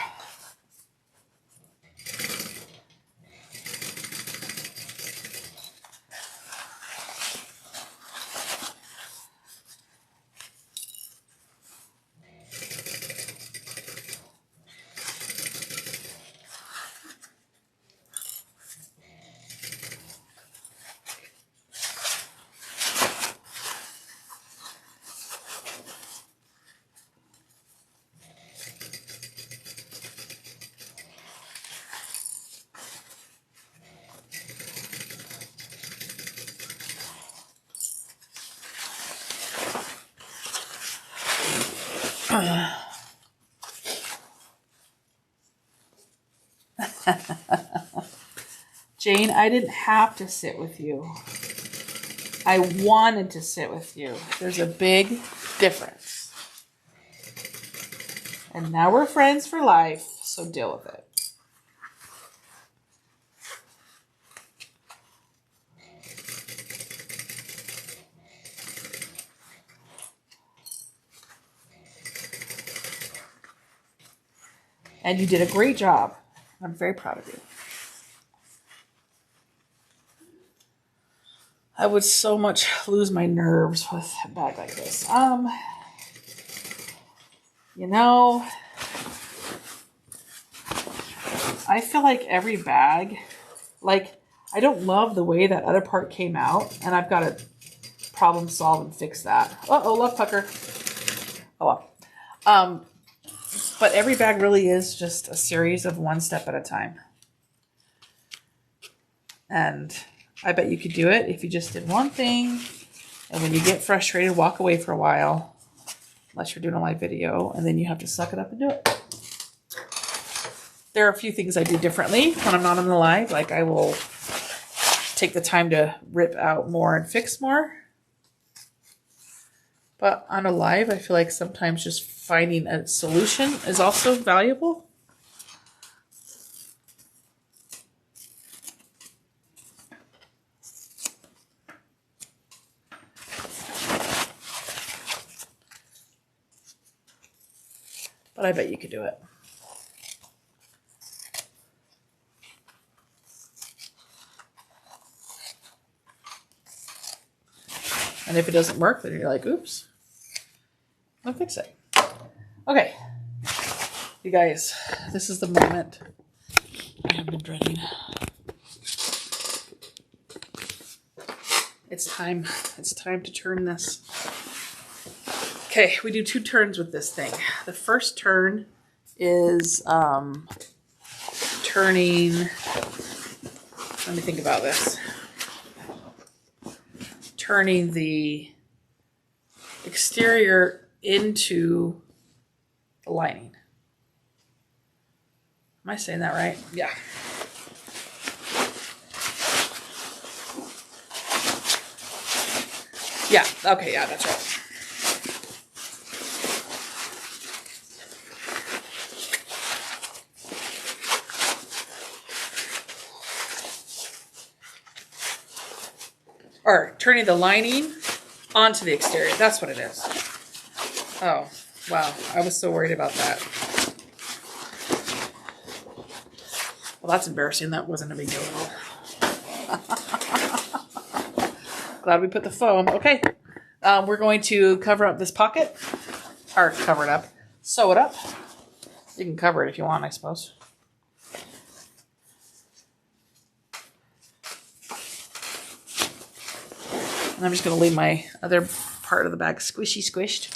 Jane, I didn't have to sit with you. I wanted to sit with you. There's a big difference. And now we're friends for life, so deal with it. And you did a great job. I'm very proud of you. I would so much lose my nerves with a bag like this. You know, I feel like every bag, like, I don't love the way that other part came out, and I've got to problem solve and fix that. Uh-oh, love pucker. Oh, well. But every bag really is just a series of one step at a time. And I bet you could do it if you just did one thing. And when you get frustrated, walk away for a while. Unless you're doing a live video. And then you have to suck it up and do it. There are a few things I do differently when I'm not on the live. Like I will take the time to rip out more and fix more. But on a live, I feel like sometimes just finding a solution is also valuable. But I bet you could do it. And if it doesn't work, then you're like, oops, I'll fix it. Okay. You guys, this is the moment I have been dreading. It's time. It's time to turn this. Okay, we do 2 turns with this thing. The first turn is turning, let me think about this. Turning the exterior into the lining. Am I saying that right? Yeah. Yeah, okay, yeah, that's right. Or turning the lining onto the exterior. That's what it is. Oh, wow. I was so worried about that. Well, that's embarrassing. That wasn't a big deal at all. Glad we put the foam. Okay. We're going to cover up this pocket. Or cover it up. Sew it up. You can cover it if you want, I suppose. And I'm just going to leave my other part of the bag squished.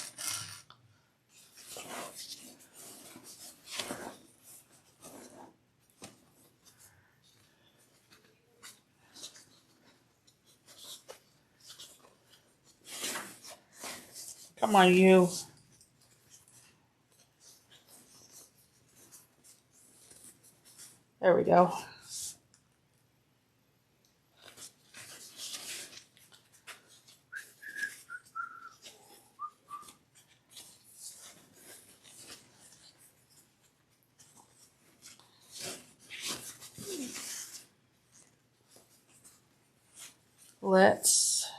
Come on, you. There we go. Let's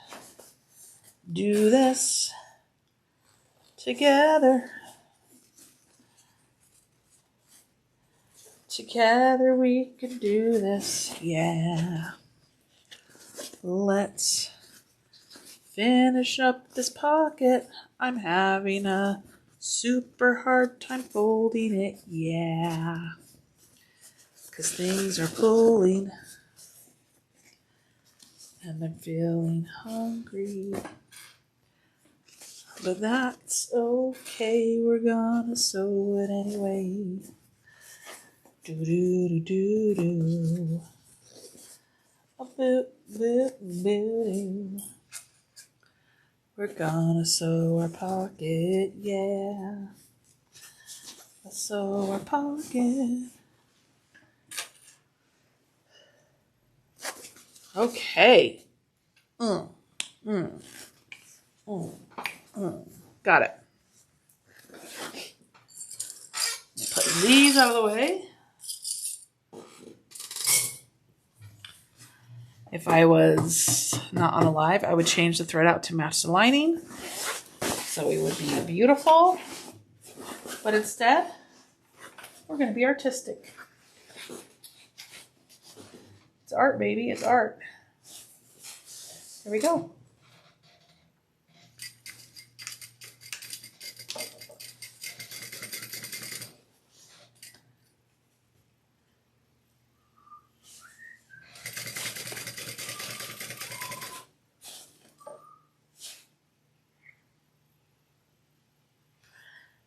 do this together. Together we can do this. Yeah. Let's finish up this pocket. I'm having a super hard time folding it. Yeah. 'Cause things are pulling. And I'm feeling hungry. But that's okay. We're gonna sew it anyway. Do do do do do. A boop boop boop. We're gonna sew our pocket, yeah. Let's sew our pocket. Okay. Got it. Put these out of the way. If I was not on a live, I would change the thread out to match the lining. So it would be beautiful. But instead, we're going to be artistic. It's art, baby. It's art. Here we go.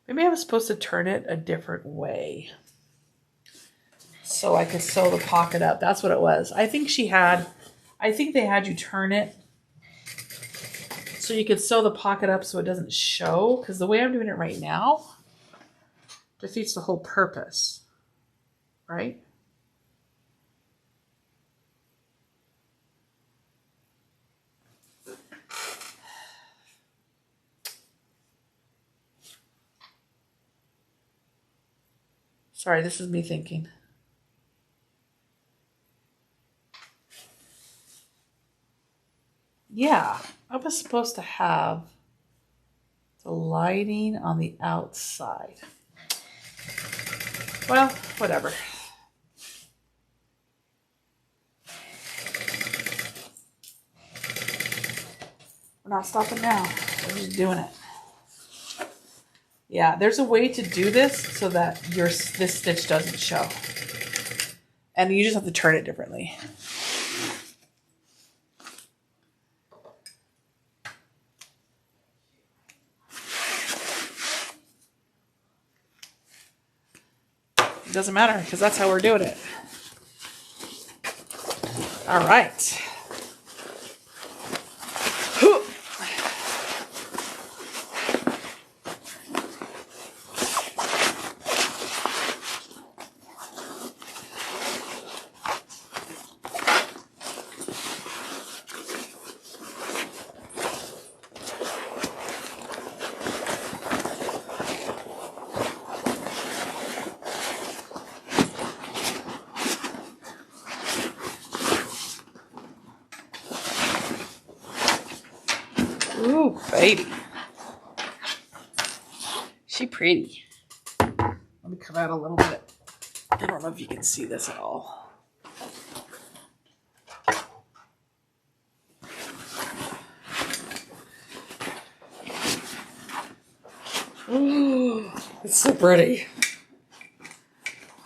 Maybe I was supposed to turn it a different way so I could sew the pocket up. That's what it was. I think they had you turn it so you could sew the pocket up so it doesn't show, because the way I'm doing it right now defeats the whole purpose, right? Sorry, this is me thinking. Yeah, I was supposed to have the lining on the outside. Well, whatever. We're not stopping now. We're just doing it. Yeah, there's a way to do this so that this stitch doesn't show. And you just have to turn it differently. It doesn't matter because that's how we're doing it. All right. Ooh, baby. She pretty. Let me come out a little bit. I don't know if you can see this at all. Ooh, it's so pretty.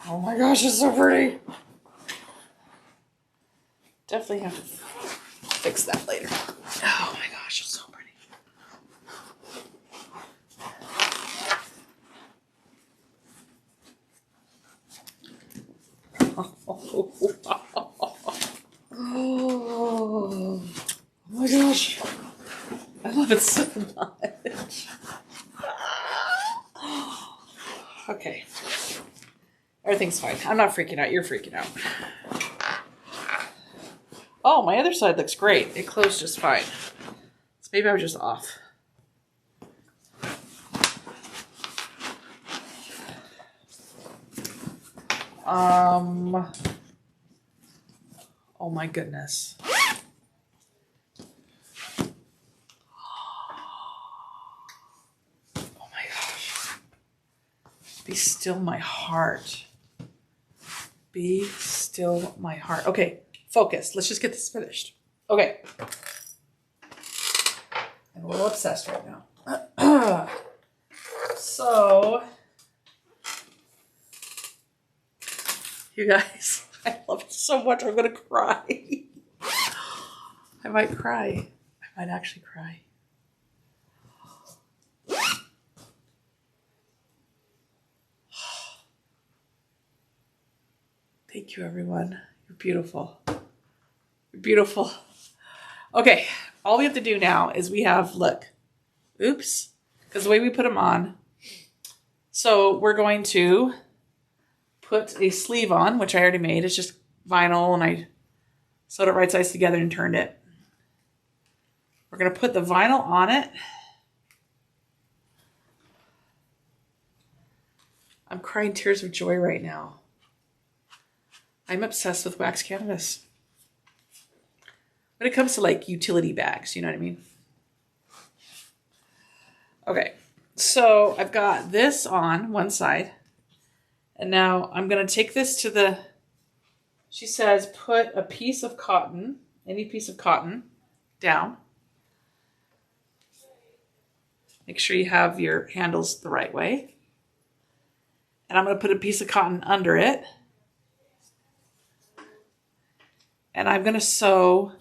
Oh my gosh, it's so pretty. Definitely have to fix that later. Oh my gosh, it's so pretty. Oh my gosh. I love it so much. Okay. Everything's fine. I'm not freaking out. You're freaking out. Oh, my other side looks great. It closed just fine. So maybe I was just off. Oh my goodness. Oh my gosh. Be still my heart. Be still my heart. Okay, focus. Let's just get this finished. Okay. I'm a little obsessed right now. So, you guys, I love it so much. I'm going to cry. I might cry. I might actually cry. Thank you, everyone. You're beautiful. You're beautiful. Okay, all we have to do now is we have, look, oops, because the way we put them on. So we're going to put a sleeve on, which I already made. It's just vinyl, and I sewed it right sides together and turned it. We're going to put the vinyl on it. I'm crying tears of joy right now. I'm obsessed with wax canvas. When it comes to like utility bags, you know what I mean? Okay, so I've got this on one side. And now I'm going to take this to the, she says, put a piece of cotton, any piece of cotton, down. Make sure you have your handles the right way. And I'm going to put a piece of cotton under it. And I'm going to sew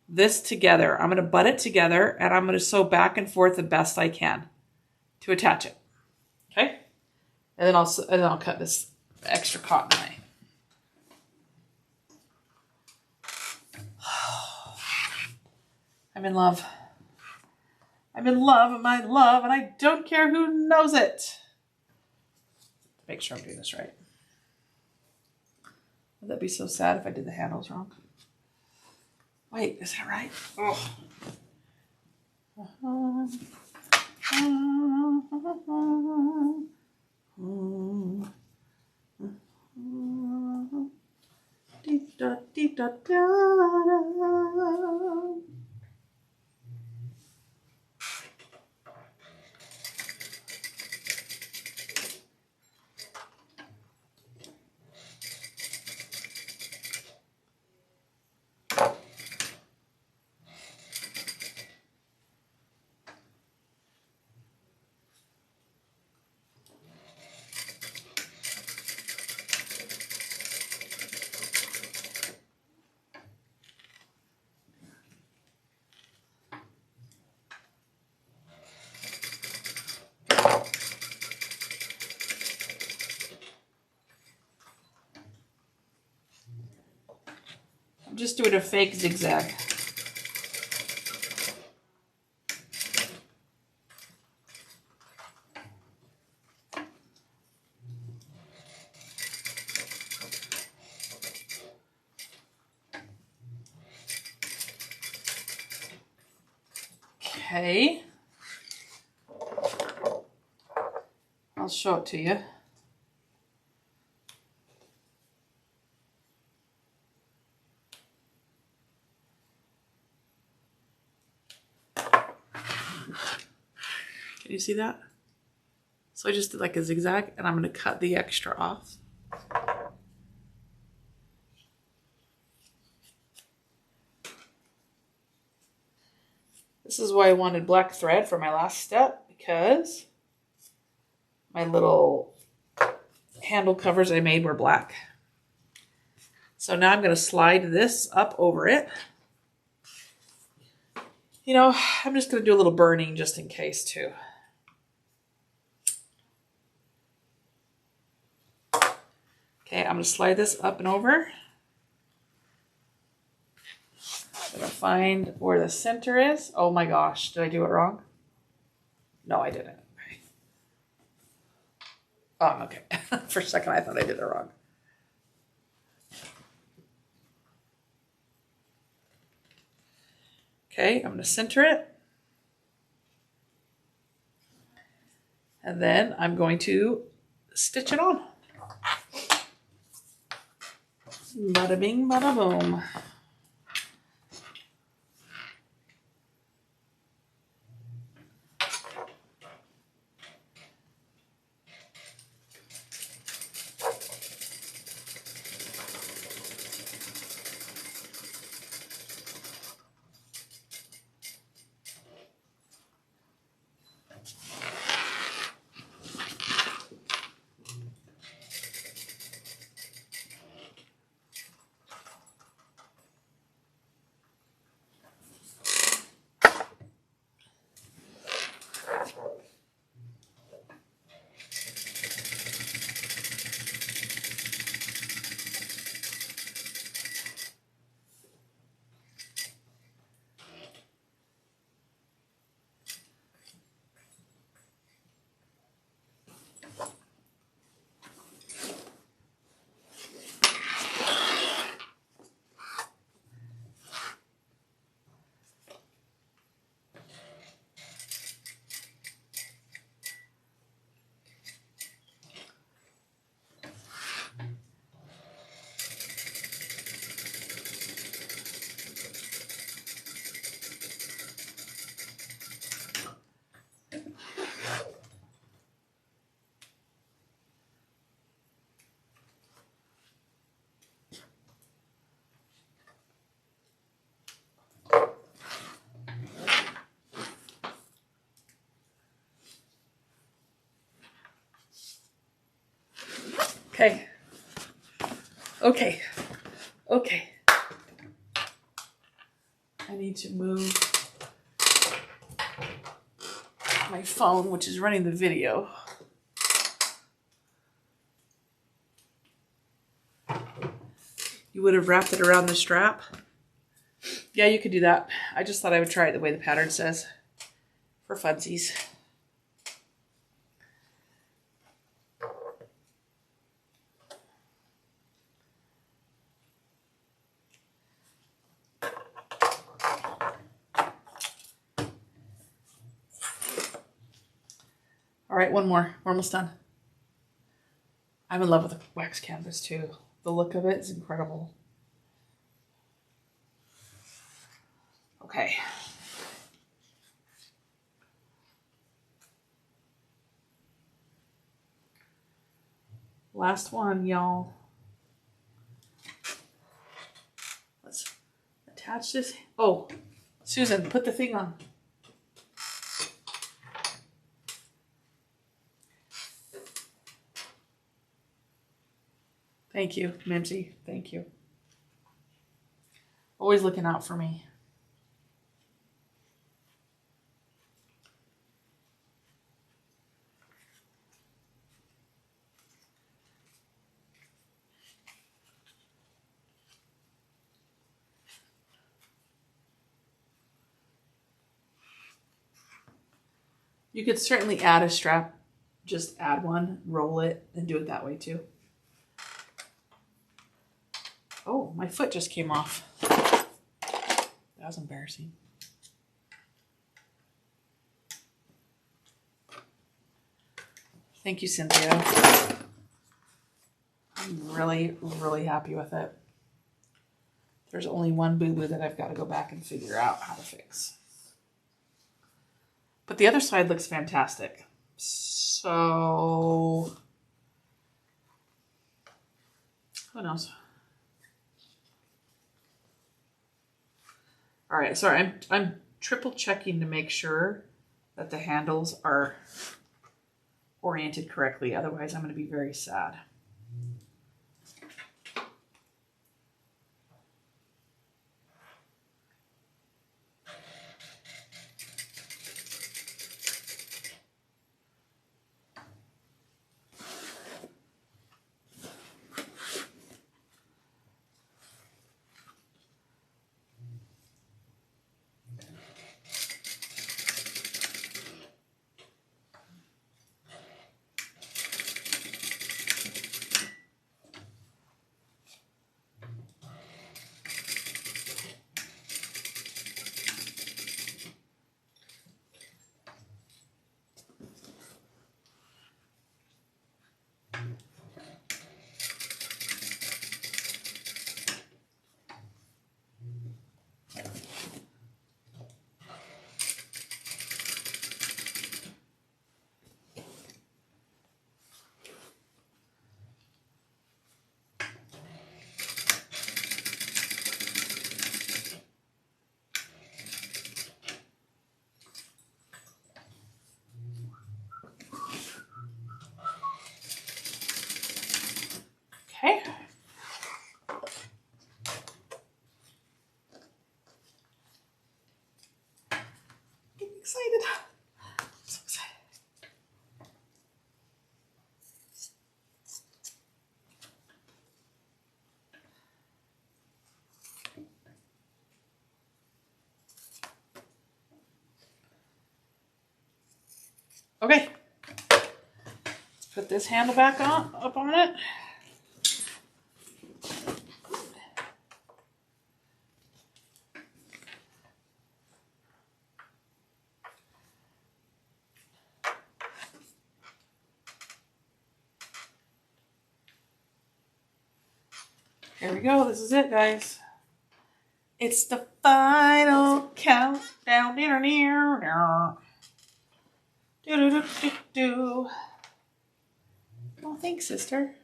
this together. I'm going to butt it together, and I'm going to sew back and forth the best I can to attach it. And then I'll cut this extra cotton away. I'm in love. I'm in love of my love, and I don't care who knows it. Make sure I'm doing this right. Would that be so sad if I did the handles wrong? Wait, is that right? Oh. I'm just doing a fake zigzag. Okay. I'll show it to you. Can you see that? So I just did like a zigzag, and I'm going to cut the extra off. This is why I wanted black thread for my last step, because my little handle covers I made were black. So now I'm going to slide this up over it. You know, I'm just going to do a little burning just in case too. Okay, I'm going to slide this up and over. I'm going to find where the center is. Oh my gosh, did I do it wrong? No, I didn't. Oh, okay. For a second, I thought I did it wrong. Okay, I'm going to center it. And then I'm going to stitch it on. Bada bing, bada boom. Okay. Okay. Okay. I need to move my phone, which is running the video. You would have wrapped it around the strap. Yeah, you could do that. I just thought I would try it the way the pattern says for funsies. All right, one more. We're almost done. I'm in love with the wax canvas too. The look of it is incredible. Okay. Last one, y'all. Let's attach this. Oh, Susan, put the thing on. Thank you, Mimsy. Thank you. Always looking out for me. You could certainly add a strap. Just add one, roll it, and do it that way too. Oh, my foot just came off. That was embarrassing. Thank you, Cynthia. I'm really, really happy with it. There's only one boo-boo that I've got to go back and figure out how to fix. But the other side looks fantastic. So, who knows? All right, sorry, I'm triple checking to make sure that the handles are oriented correctly. Otherwise, I'm going to be very sad. Okay. Getting excited. So excited. Okay. Let's put this handle back on up on it. Here we go. This is it, guys. It's the final countdown. Do. Oh, thanks, sister.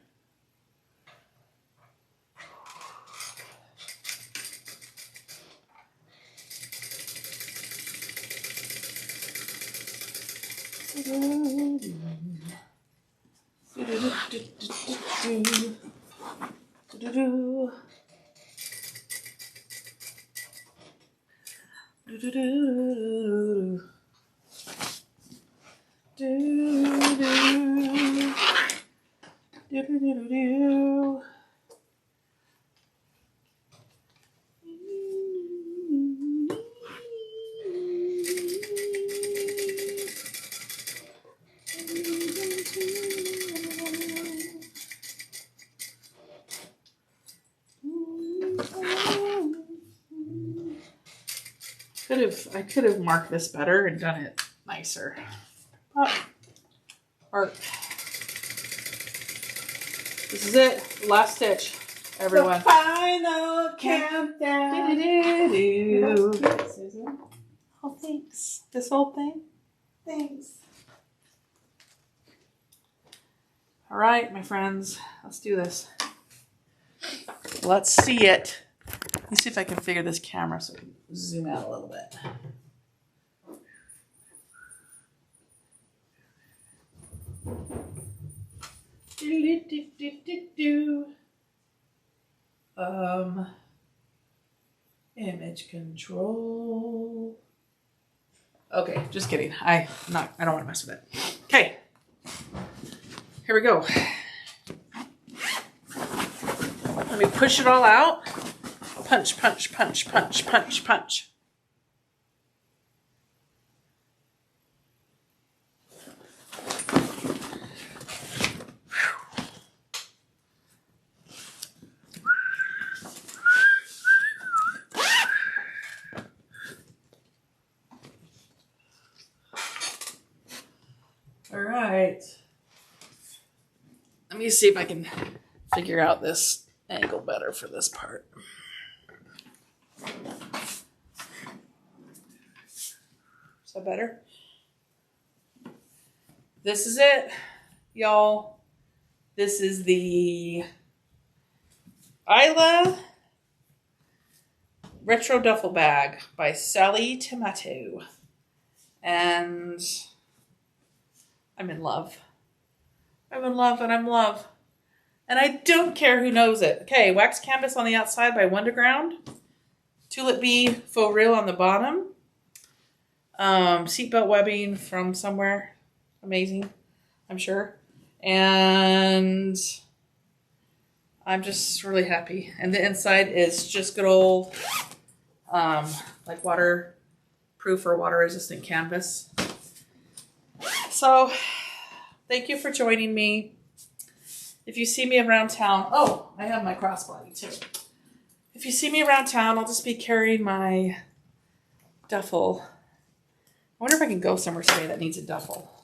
I could have marked this better and done it nicer. But art. This is it. Last stitch, everyone. The final countdown. Oh, thanks. This whole thing? Thanks. All right, my friends. Let's do this. Let's see it. Let me see if I can figure this camera so I can zoom out a little bit. Image control. Okay, just kidding. I don't want to mess with it. Okay. Here we go. Let me push it all out. Punch, punch, punch, punch, punch, punch. All right. Let me see if I can figure out this angle better for this part. Is that better? This is it, y'all. This is the Isla Retro Duffel Bag by Sallie Tomato. And I'm in love. I'm in love and I'm in love. And I don't care who knows it. Okay, wax canvas on the outside by Wonderground. Tulip Bee faux real on the bottom. Seatbelt webbing from somewhere. Amazing, I'm sure. And I'm just really happy. And the inside is just good old, like waterproof or water resistant canvas. So, thank you for joining me. If you see me around town, oh, I have my crossbody too. If you see me around town, I'll just be carrying my duffel. I wonder if I can go somewhere today that needs a duffel.